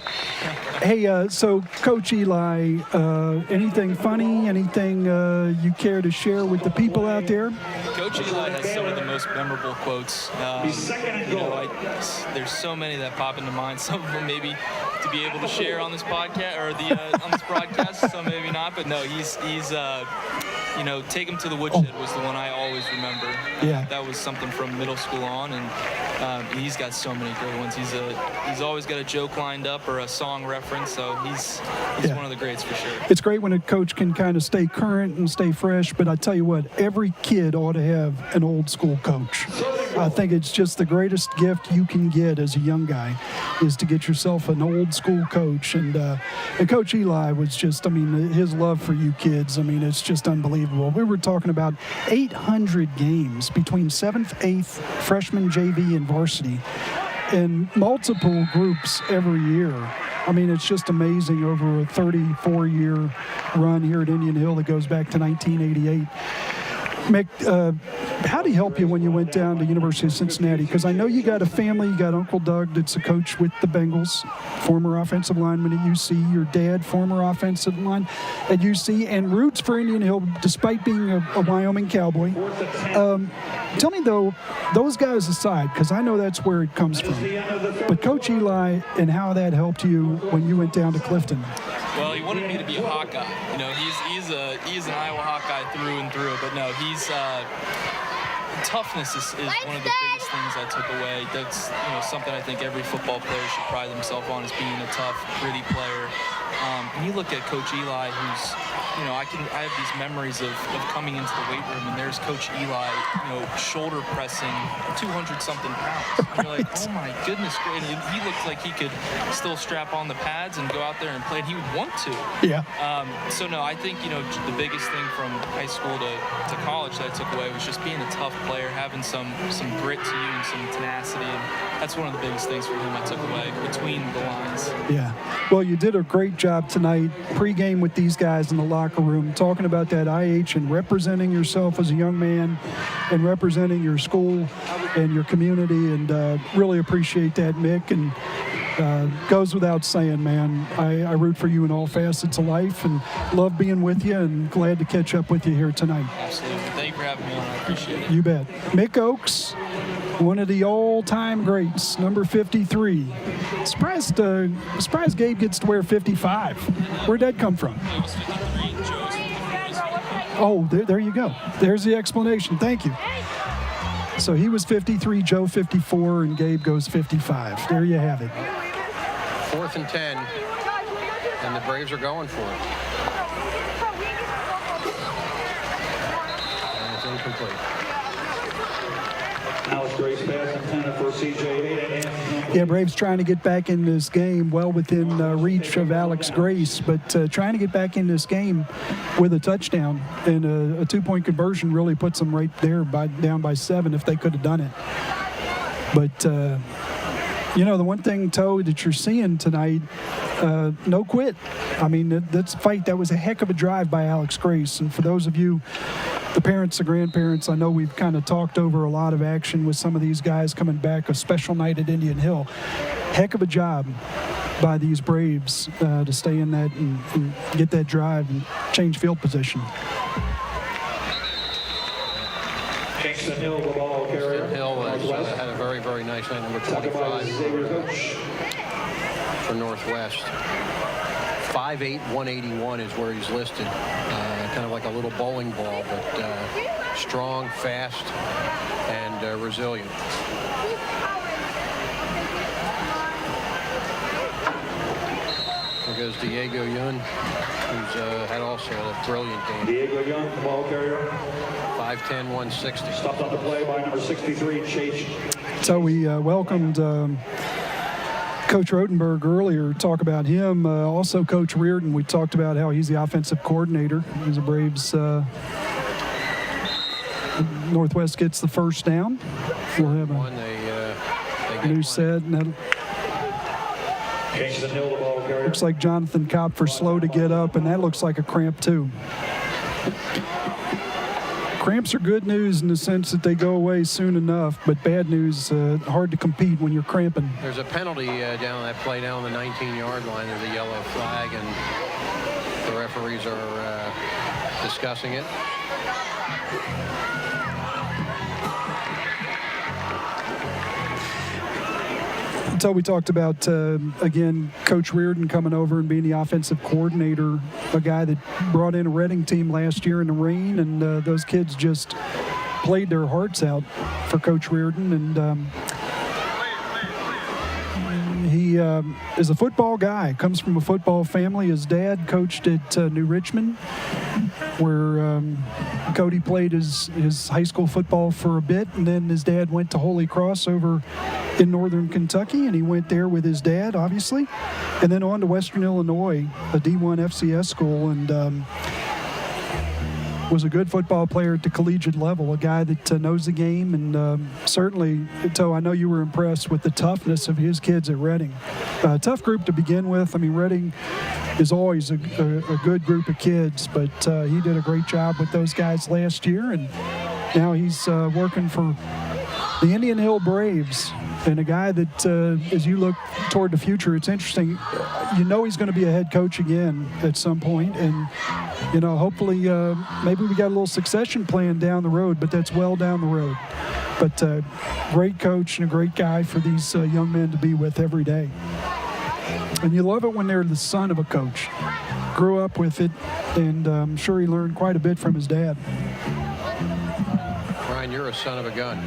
Hey, so Coach Eli, anything funny, anything you care to share with the people out there? Coach Eli has some of the most memorable quotes. There's so many that pop into mind. Some of them maybe to be able to share on this podcast or on this broadcast, some maybe not. But no, he's take him to the woodshed was the one I always remember. Yeah. That was something from middle school on, and he's got so many great ones. He's always got a joke lined up or a song reference, so he's one of the greats for sure. It's great when a coach can kind of stay current and stay fresh, but I tell you what, every kid ought to have an old school coach. I think it's just the greatest gift you can get as a young guy is to get yourself an old school coach. And Coach Eli was just, his love for you kids, it's just unbelievable. We were talking about 800 games between 7th, 8th, freshman, JV, and varsity, and multiple groups every year. It's just amazing over a 34-year run here at Indian Hill that goes back to 1988. Mick, how did he help you when you went down to University of Cincinnati? Because I know you got a family. You got Uncle Doug that's a coach with the Bengals, former offensive lineman at UC. Your dad, former offensive line at UC, and roots for Indian Hill despite being a Wyoming Cowboy. Tell me, though, those guys aside, because I know that's where it comes from, but Coach Eli and how that helped you when you went down to Clifton. Well, he wanted me to be a Hawkeye. He's an Iowa Hawkeye through and through. But no, toughness is one of the biggest things I took away. That's something I think every football player should pride themselves on, is being a tough, gritty player. And you look at Coach Eli, who's, I have these memories of coming into the weight room, and there's Coach Eli, shoulder pressing 200-something pounds. And you're like, oh my goodness, and he looks like he could still strap on the pads and go out there and play, and he would want to. Yeah. So no, I think the biggest thing from high school to college that I took away was just being a tough player, having some grit to you and some tenacity, and that's one of the biggest things for him I took away between the lines. Yeah. Well, you did a great job tonight, pregame with these guys in the locker room, talking about that IH and representing yourself as a young man and representing your school and your community, and really appreciate that, Mick. And goes without saying, man, I root for you in all facets of life and love being with you, and glad to catch up with you here tonight. Absolutely. Thank you for having me on. I appreciate it. You bet. Mick Oaks, one of the all-time greats, number 53. Surprised Gabe gets to wear 55. Where'd that come from? It was 53. Joe's 53. Oh, there you go. There's the explanation. Thank you. So he was 53, Joe 54, and Gabe goes 55. There you have it. 4th and 10, and the Braves are going for it. And it's incomplete. Alex Grace pass intended for C.J. Hayden. Yeah, Braves trying to get back in this game, well within reach of Alex Grace, but trying to get back in this game with a touchdown, and a two-point conversion really puts them right there down by 7 if they could have done it. But, the one thing, Toe, that you're seeing tonight, no quit. I mean, that's a fight. That was a heck of a drive by Alex Grace. And for those of you, the parents, the grandparents, I know we've kind of talked over a lot of action with some of these guys coming back, a special night at Indian Hill. Heck of a job by these Braves to stay in that and get that drive and change field position. Kingston Hill, the ball carrier. Hill had a very, very nice night, number 25 for Northwest. 5'8", 181 is where he's listed. Kind of like a little bowling ball, but strong, fast, and resilient. There goes Diego Yun, who's had also a brilliant game. Diego Young, the ball carrier. 5'10", 160. Stopped on the play by number 63, Chase. So we welcomed Coach Rotenberg earlier, talk about him. Also Coach Reardon, we talked about how he's the offensive coordinator. He's a Braves. Northwest gets the first down. We'll have a new set. And Kingston Hill, the ball carrier. looks like Jonathan Kopfer slow to get up, and that looks like a cramp too. Cramps are good news in the sense that they go away soon enough, but bad news, hard to compete when you're cramping. There's a penalty down that play down the 19-yard line. There's a yellow flag, and the referees are discussing it. So we talked about, again, Coach Reardon coming over and being the offensive coordinator, a guy that brought in a Reading team last year in the rain, and those kids just played their hearts out for Coach Reardon. And he is a football guy, comes from a football family. His dad coached at New Richmond, where Cody played his high school football for a bit, and then his dad went to Holy Cross over in northern Kentucky, and he went there with his dad, obviously, and then on to Western Illinois, a D1 FCS school, and was a good football player at the collegiate level, a guy that knows the game, and certainly, Toe, I know you were impressed with the toughness of his kids at Reading. Tough group to begin with. I mean, Reading is always a good group of kids, but he did a great job with those guys last year, and now he's working for the Indian Hill Braves, and a guy that, as you look toward the future, it's interesting. You know he's going to be a head coach again at some point, and hopefully maybe we got a little succession plan down the road, but that's well down the road. But great coach and a great guy for these young men to be with every day. And you love it when they're the son of a coach. Grew up with it, and I'm sure he learned quite a bit from his dad. Ryan, you're a son of a gun.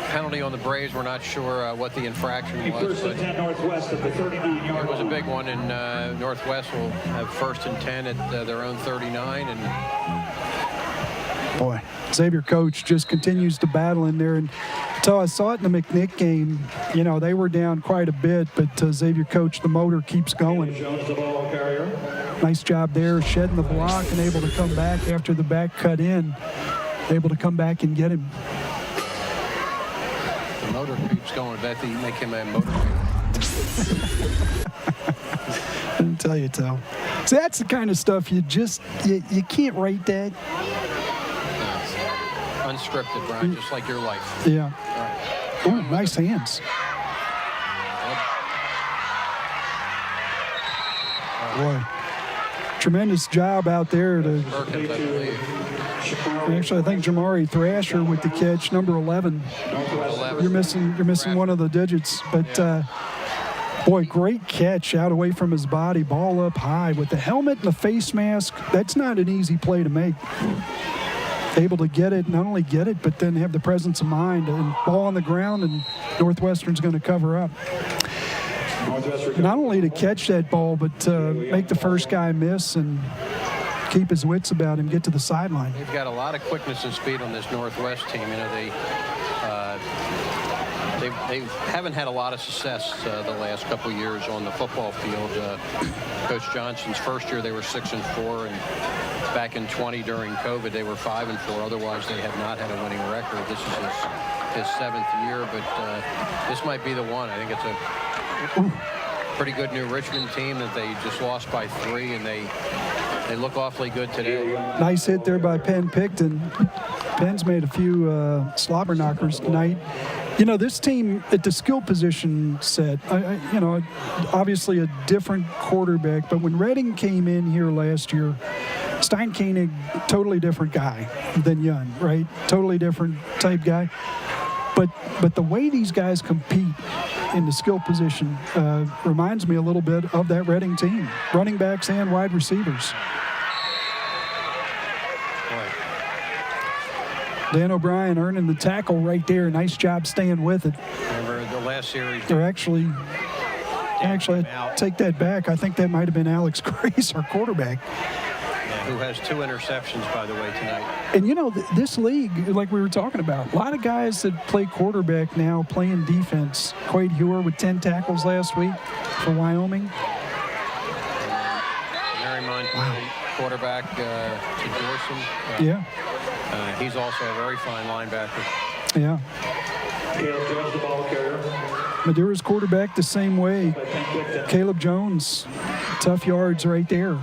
Penalty on the Braves. We're not sure what the infraction was. First and 10 Northwest at the 39-yard It was a line. big one, and Northwest will have first and 10 at their own 39. And Boy, Xavier coach just continues to battle in there. And so I saw it in the McNick game. You know, they were down quite a bit, but Xavier coach, the motor keeps going. Jones, the ball carrier. Nice job there, shedding the block and able to come back after the back cut in. Able to come back and get him. the motor keeps going. I bet they make him a motor. I didn't tell you, Toe. So that's the kind of stuff you can't write that. Unscripted, Brian, just like your life. Yeah. Oh, nice hands. Boy, tremendous job out there to. Perkins, I believe. Actually, I think Jamari Thrasher with the catch, number 11. You're missing one of the digits, but boy, great catch out away from his body, ball up high with the helmet and the face mask. That's not an easy play to make. Able to get it, not only get it, but then have the presence of mind and ball on the ground, and Northwestern's going to cover up. Not only to catch that ball, but make the first guy miss and keep his wits about him, get to the sideline. They've got a lot of quickness and speed on this Northwest team. You know, they haven't had a lot of success the last couple of years on the football field. Coach Johnson's first year they were 6-4, and back in 20 during COVID they were 5-4. Otherwise they have not had a winning record. This is his 7th year, but this might be the one. I think it's a pretty good New Richmond team that they just lost by 3, and they look awfully good today. Nice hit there by Penn Picton. Penn's made a few slobber knockers tonight. You know, this team at the skill position set, you know, obviously a different quarterback, but when Redding came in here last year, Stein Koenig, totally different guy than Young, right? Totally different type guy. But the way these guys compete in the skill position reminds me a little bit of that Redding team, running backs and wide receivers. Dan O'Brien earning the tackle right there. Nice job staying with it. Remember the last series? They're actually, I take that back. I think that might have been Alex Grace, our quarterback. Yeah, who has 2 interceptions, by the way, tonight. And, you know, this league, like we were talking about, a lot of guys that play quarterback now playing defense. Quade Hewer with 10 tackles last week for Wyoming. Merrimont, quarterback to Dorson. Yeah. He's also a very fine linebacker. Yeah. Caleb Jones, the ball carrier. Madeira's quarterback the same way. Caleb Jones, tough yards right there.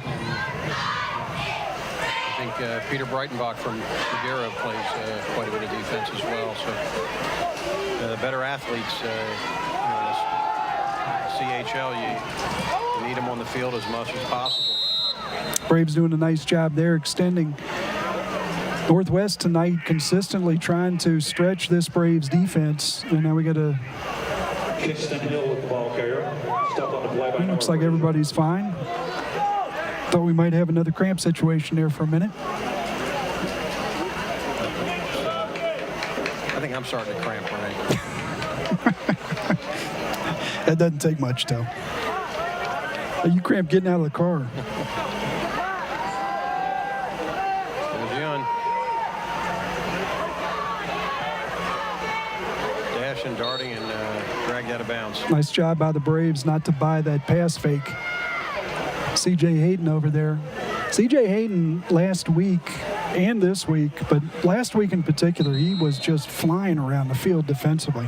I think Peter Breitenbach from Madeira plays quite a bit of defense as well. So the better athletes, CHL, you need them on the field as much as possible. Braves doing a nice job there, extending. Northwest tonight consistently trying to stretch this Braves defense. And now we got a. Kingston Hill with the ball carrier. Step on the play by Looks like everybody's fine. Thought we might have another cramp situation there for a minute. I think I'm starting to cramp already. That doesn't take much, though. You cramp getting out of the car. And darting and dragged out of bounds. Nice job by the Braves not to buy that pass fake. C.J. Hayden over there. C.J. Hayden last week and this week, but last week in particular, he was just flying around the field defensively.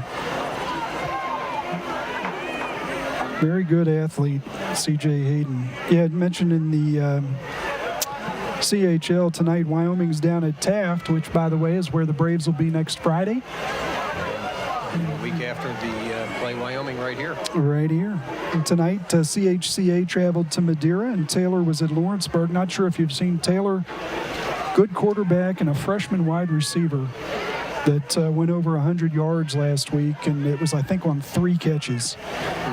Very good athlete, C.J. Hayden. Yeah, I mentioned in the CHL tonight, Wyoming's down at Taft, which, by the way, is where the Braves will be next Friday. A week after the play Wyoming right here. Right here. And tonight, CHCA traveled to Madeira, and Taylor was at Lawrenceburg. Not sure if you've seen Taylor. Good quarterback and a freshman wide receiver that went over 100 yards last week, and it was, I think, on 3 catches.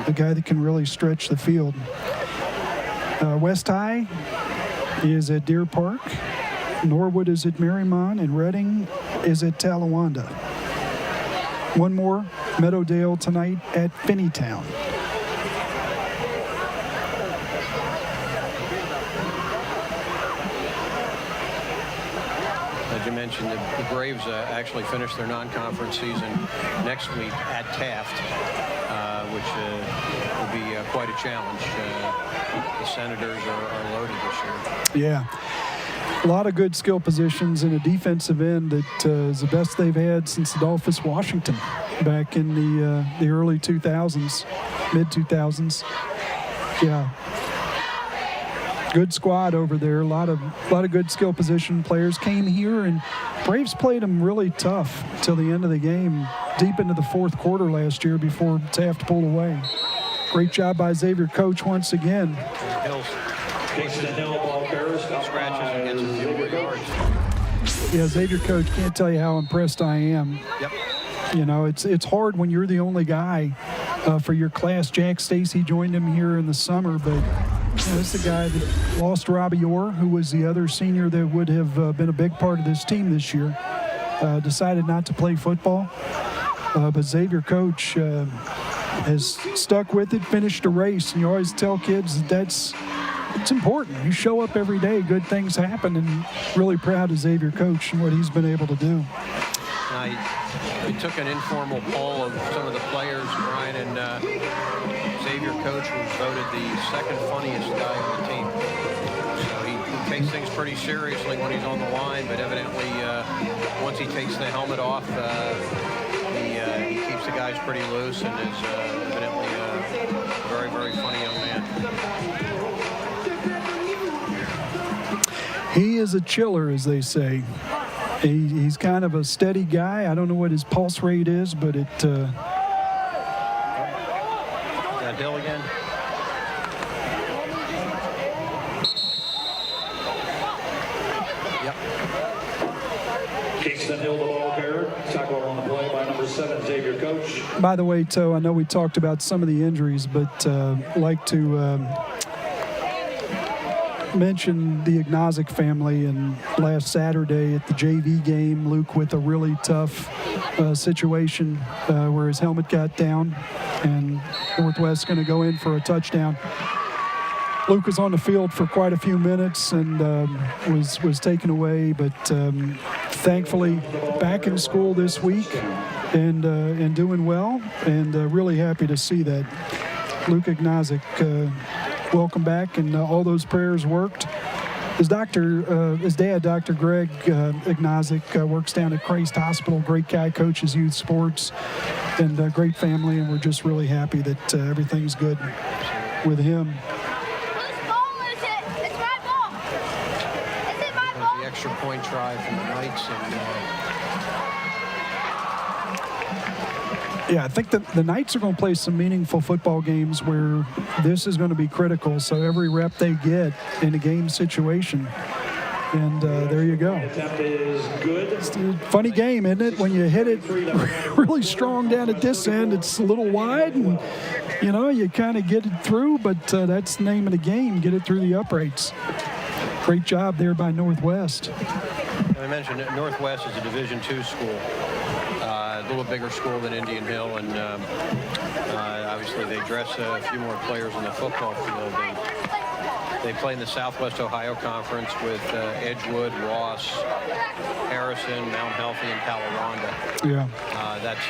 A guy that can really stretch the field. West High is at Deer Park, Norwood is at Marymount, and Reading is at Talawanda. One more, Meadowdale tonight at Finneytown. As you mentioned, the Braves actually finish their non-conference season next week at Taft, which will be quite a challenge. The Senators are loaded this year. Yeah. A lot of good skill positions in a defensive end that is the best they've had since Adolphus Washington back in the early 2000s, mid-2000s. Yeah. Good squad over there. A lot of good skill position players came here, and Braves played them really tough till the end of the game, deep into the fourth quarter last year before Taft pulled away. Great job by Xavier Coach once again. Hills scratches and gets a few more yards. Yeah, Xavier Coach, can't tell you how impressed I am. Yep. You know, it's hard when you're the only guy for your class. Jack Stacy joined him here in the summer, but this is the guy that lost Robbie Orr, who was the other senior that would have been a big part of this team this year. Decided not to play football, but Xavier Coach has stuck with it, finished a race, and you always tell kids it's important. You show up every day, good things happen, and really proud of Xavier Coach and what he's been able to do. We took an informal poll of some of the players, Brian, and Xavier Coach was voted the second funniest guy on the team. So he takes things pretty seriously when he's on the line, but evidently once he takes the helmet off, he keeps the guys pretty loose and is evidently a very, very funny young man. He is a chiller, as they say. He's kind of a steady guy. I don't know what his pulse rate is, but it... Hill again. Yep. Kingston Hill, the ball carrier. Tackle on the play by number 7, Xavier Coach. By the way, Toe, I know we talked about some of the injuries, but like to mention the Ignazik family. And last Saturday at the JV game, Luke with a really tough situation where his helmet got down, and Northwest's going to go in for a touchdown. Luke was on the field for quite a few minutes and was taken away, but thankfully back in school this week and doing well, and really happy to see that. Luke Ignazik, welcome back, and all those prayers worked. His dad, Dr. Greg Ignazik, works down at Christ Hospital. Great guy, coaches youth sports, and great family, and we're just really happy that everything's good with him. Whose ball is it? It's my ball. Is it my ball? The extra point try from the Knights. Yeah, I think the Knights are going to play some meaningful football games where this is going to be critical. So every rep they get in a game situation. And there you go. It's a funny game, isn't it? When you hit it really strong down at this end, it's a little wide, and you know, you kind of get it through, but that's the name of the game, get it through the uprights. Great job there by Northwest. I mentioned that Northwest is a Division II school, a little bigger school than Indian Hill, and obviously they dress a few more players on the football field. They play in the Southwest Ohio Conference with Edgewood, Ross, Harrison, Mount Healthy, and Talawanda. Yeah. That's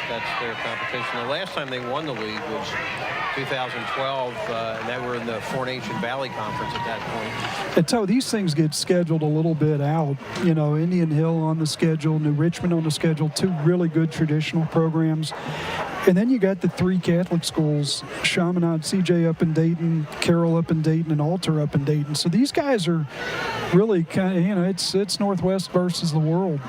their competition. The last time they won the league was 2012, and they were in the Four Nation Valley Conference at that point. And so these things get scheduled a little bit out. You know, Indian Hill on the schedule, New Richmond on the schedule, two really good traditional programs. And then you got the three Catholic schools, Chaminade, CJ up in Dayton, Carroll up in Dayton, and Alter up in Dayton. So these guys are really kind of, you know, it's Northwest versus the world.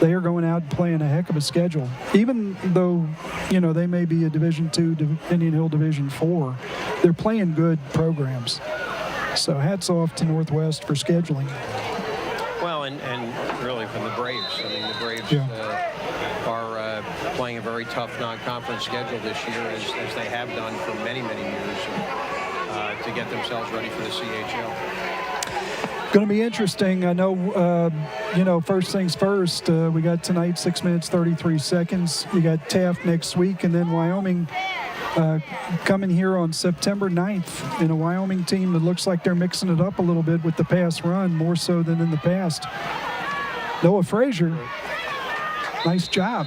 They are going out and playing a heck of a schedule. Even though, you know, they may be a Division II, Indian Hill Division IV, they're playing good programs. So hats off to Northwest for scheduling. Well, and really from the Braves. I mean, the Braves are playing a very tough non-conference schedule this year, as they have done for many, many years, to get themselves ready for the CHL. Going to be interesting. I know, first things first, we got tonight 6 minutes, 33 seconds. You got Taft next week, and then Wyoming coming here on September 9th in a Wyoming team that looks like they're mixing it up a little bit with the pass run, more so than in the past. Noah Frazier, nice job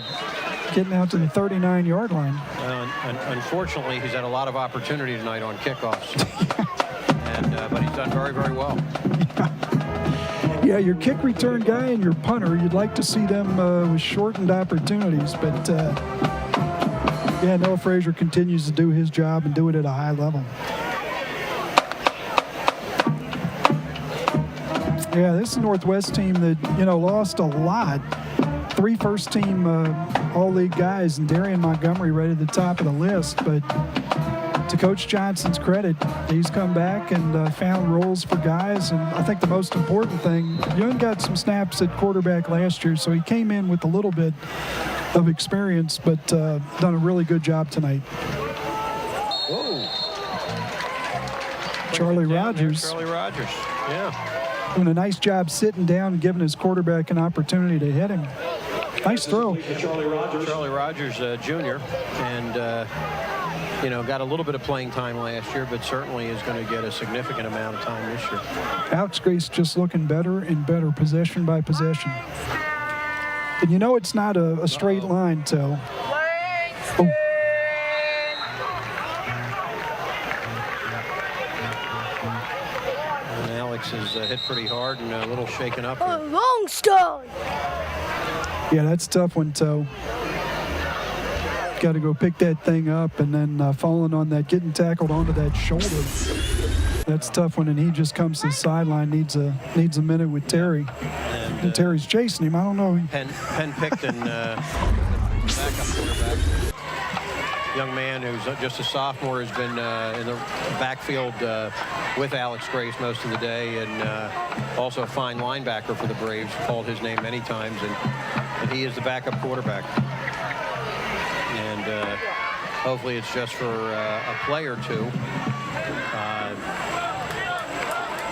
getting out to the 39-yard line. Unfortunately, he's had a lot of opportunity tonight on kickoffs. But he's done very, very well. Yeah, your kick return guy and your punter, you'd like to see them with shortened opportunities. But, Noah Frazier continues to do his job and do it at a high level. Yeah, this is a Northwest team that, lost a lot. 3 first-team All-League guys, and Darian Montgomery right at the top of the list. But to Coach Johnson's credit, he's come back and found roles for guys. And I think the most important thing, Young got some snaps at quarterback last year, so he came in with a little bit of experience, but done a really good job tonight. Whoa. Charlie Rogers. Yeah. Doing a nice job sitting down and giving his quarterback an opportunity to hit him. Nice throw. Charlie Rogers Jr. And, got a little bit of playing time last year, but certainly is going to get a significant amount of time this year. Alex Grace just looking better and better possession by possession. And it's not a straight line, so. Oh. And Alex is hit pretty hard and a little shaken up. Wrong stone. Yeah, that's a tough one, Toe. Got to go pick that thing up, and then falling on that, getting tackled onto that shoulder. That's a tough one, and he just comes to the sideline, needs a minute with Terry. And Terry's chasing him. I don't know. Penn Picton, backup quarterback. Young man who's just a sophomore, has been in the backfield with Alex Grace most of the day, and also a fine linebacker for the Braves. Called his name many times, and he is the backup quarterback. And hopefully it's just for a play or two.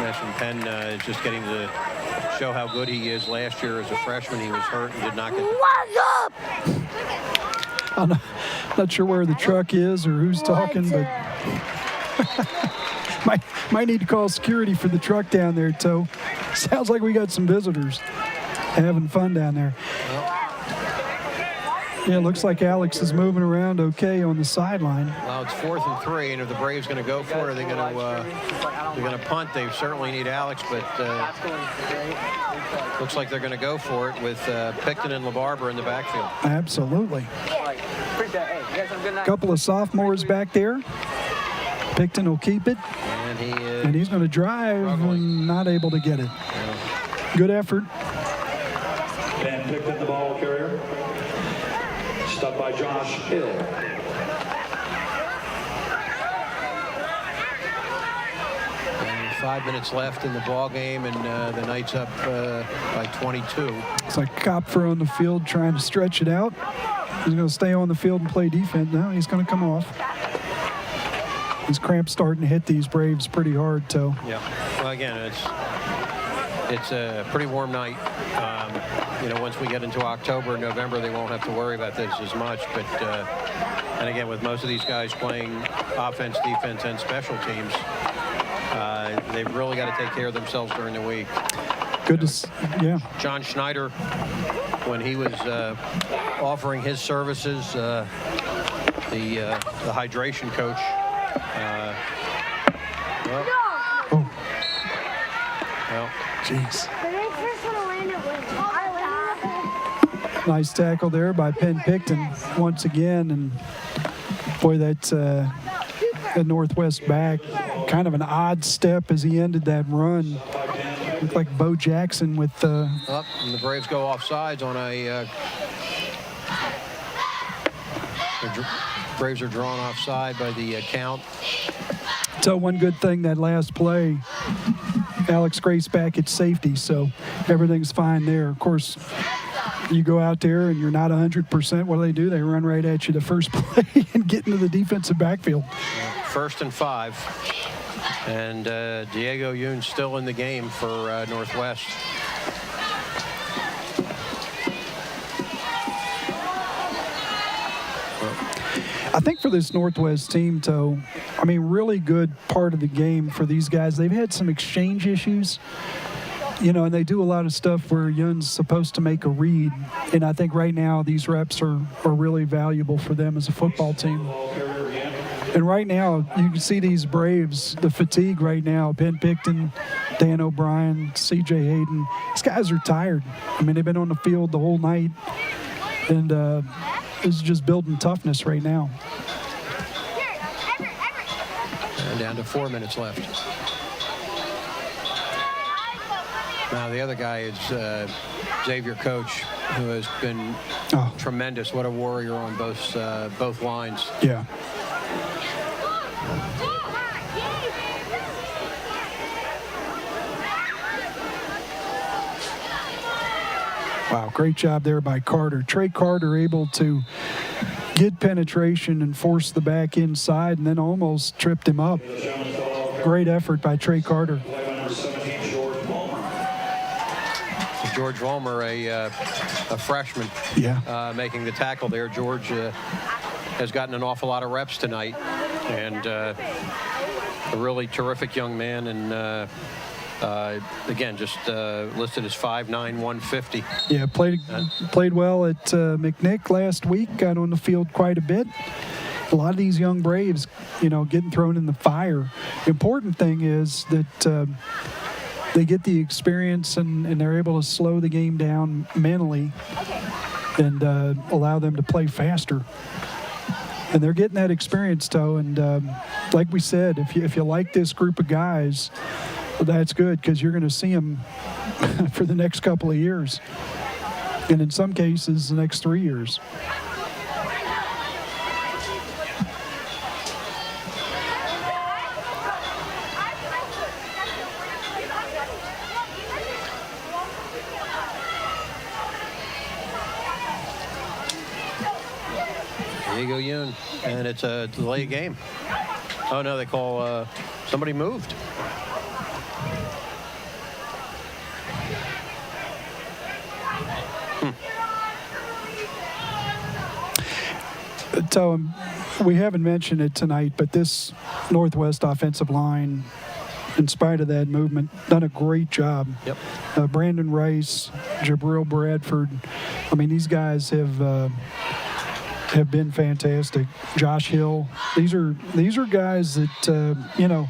Mentioned Penn is just getting to show how good he is. Last year as a freshman, he was hurt and did not get. What's up? I'm not sure where the truck is or who's talking, but might need to call security for the truck down there, Toe. Sounds like we got some visitors having fun down there. Yeah, it looks like Alex is moving around okay on the sideline. Well, it's 4th and 3, and if the Braves going to go for it, they're going to punt. They certainly need Alex, but looks like they're going to go for it with Picton and LaBarbera in the backfield. Absolutely. A couple of sophomores back there. Picton will keep it, and he's going to drive and not able to get it. Yeah. Good effort. Ben Picton, the ball carrier. Stopped by Josh Hill. And 5 minutes left in the ball game, and the Knights up by 22. It's like Kopfer on the field trying to stretch it out. He's going to stay on the field and play defense. Now he's going to come off. His cramps starting to hit these Braves pretty hard, Toe. Yeah. Well, again, it's a pretty warm night. Once we get into October, November, they won't have to worry about this as much. But, and again, with most of these guys playing offense, defense, and special teams, they've really got to take care of themselves during the week. Good to see, yeah. John Schneider, when he was offering his services, the hydration coach, jeez. Nice tackle there by Penn Picton once again, and boy, that's a Northwest back. Kind of an odd step as he ended that run. Looked like Bo Jackson with and the Braves go offsides on a. The Braves are drawn offside by the count. So one good thing that last play, Alex Grace back at safety, so everything's fine there. Of course, you go out there and you're not 100%. What do? They run right at you the first play and get into the defensive backfield. 1st and 5. And Diego Yoon still in the game for Northwest. I think for this Northwest team, Toe, I mean, really good part of the game for these guys. They've had some exchange issues, you know, and they do a lot of stuff where Yun's supposed to make a read. And I think right now these reps are really valuable for them as a football team. And right now, you can see these Braves, the fatigue right now. Ben Picton, Dan O'Brien, C.J. Hayden. These guys are tired. I mean, they've been on the field the whole night. And it's just building toughness right now. And down to 4 minutes left. Now the other guy is Xavier Coach, who has been tremendous. What a warrior on both lines. Yeah. Wow, great job there by Carter. Trey Carter able to get penetration and force the back inside and then almost tripped him up. Great effort by Trey Carter. George Vollmer, a freshman, making the tackle there. George has gotten an awful lot of reps tonight, and a really terrific young man. And again, just listed as 5'9", 150. Yeah, played well at McNick last week. Got on the field quite a bit. A lot of these young Braves, you know, getting thrown in the fire. The important thing is that they get the experience and they're able to slow the game down mentally and allow them to play faster. And they're getting that experience, Toe. And like we said, if you like this group of guys, well, that's good, because you're going to see them for the next couple of years. And in some cases, the next 3 years. Diego Yoon, and it's a delay game. Oh no, they call somebody moved. So we haven't mentioned it tonight, but this Northwest offensive line, in spite of that movement, done a great job. Yep. Brandon Rice, Jabril Bradford. I mean, these guys have been fantastic. Josh Hill. These are guys that you know.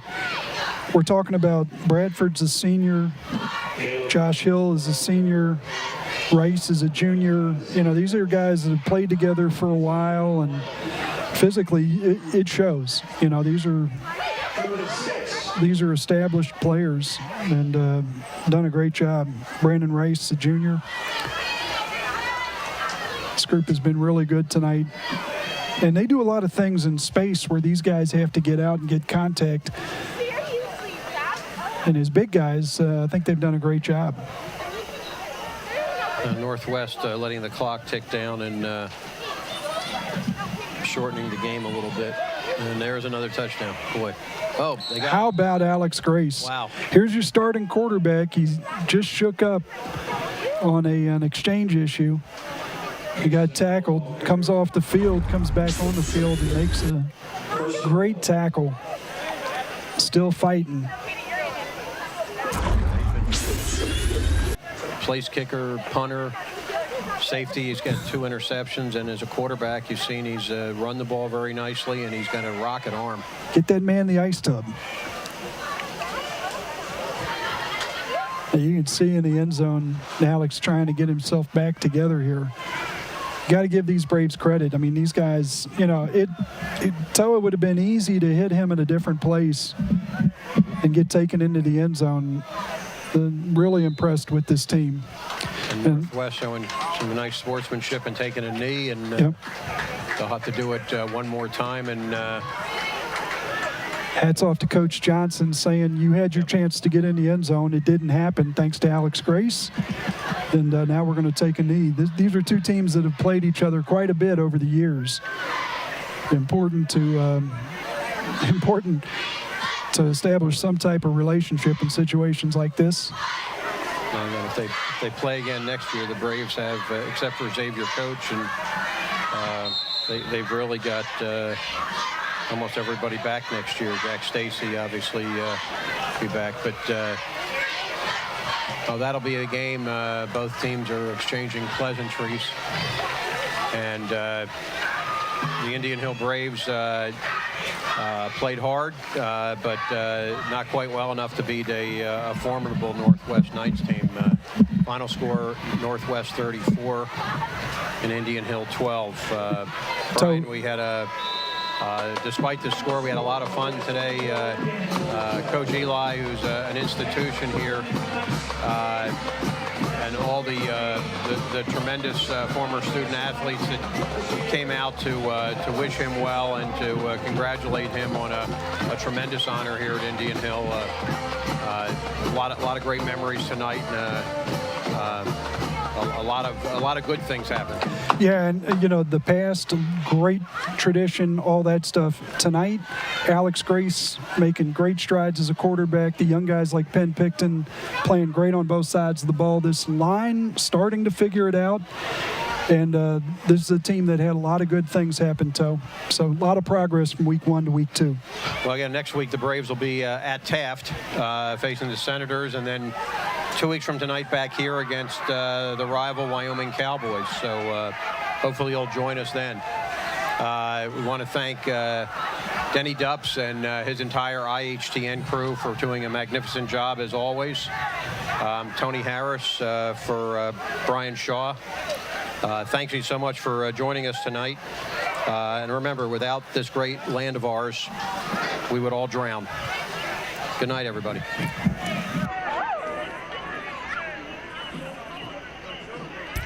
We're talking about Bradford's a senior, Josh Hill is a senior, Rice is a junior. You know, these are guys that have played together for a while, and physically it shows. You know, these are established players and done a great job. Brandon Rice, a junior. This group has been really good tonight. And they do a lot of things in space where these guys have to get out and get contact. And his big guys, I think they've done a great job. Northwest letting the clock tick down and shortening the game a little bit. And there's another touchdown. Boy. Oh, they got How about Alex Grace? Wow. Here's your starting quarterback. He's just shook up on an exchange issue. He got tackled, comes off the field, comes back on the field, and makes a great tackle. Still fighting. Place kicker, punter, safety. He's got 2 interceptions, and as a quarterback, you've seen he's run the ball very nicely, and he's got a rocket arm. Get that man the ice tub. You can see in the end zone, Alex trying to get himself back together here. Got to give these Braves credit. I mean, these guys, you know, it would have been easy to hit him in a different place and get taken into the end zone. Really impressed with this team. And Northwest showing some nice sportsmanship and taking a knee, and they'll have to do it one more time. And hats off to Coach Johnson, saying you had your chance to get in the end zone. It didn't happen thanks to Alex Grace. And now we're going to take a knee. These are two teams that have played each other quite a bit over the years. Important to establish some type of relationship in situations like this. And then if they play again next year, the Braves have, except for Xavier Coach, and they've really got almost everybody back next year. Jack Stacy obviously be back, but that'll be a game. Both teams are exchanging pleasantries, and the Indian Hill Braves played hard, but not quite well enough to beat a formidable Northwest Knights team. Final score, Northwest 34 and Indian Hill 12. Brian, we had despite the score, we had a lot of fun today. Coach Eli, who's an institution here, and all the tremendous former student athletes that came out to wish him well and to congratulate him on a tremendous honor here at Indian Hill. A lot of great memories tonight, and a lot of good things happened. Yeah, and the past, great tradition, all that stuff. Tonight, Alex Grace making great strides as a quarterback. The young guys like Penn Picton playing great on both sides of the ball. This line starting to figure it out. And this is a team that had a lot of good things happen, so a lot of progress from week 1 to week 2. Well, again, next week the Braves will be at Taft facing the Senators, and then 2 weeks from tonight back here against the rival Wyoming Cowboys. So hopefully you'll join us then. We want to thank Denny Dupps and his entire IHTN crew for doing a magnificent job as always. Tony Harris for Brian Shaw. Thank you so much for joining us tonight. And remember, without this great land of ours, we would all drown. Good night, everybody.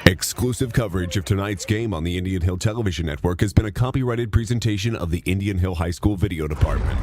Exclusive coverage of tonight's game on the Indian Hill Television Network has been a copyrighted presentation of the Indian Hill High School Video Department.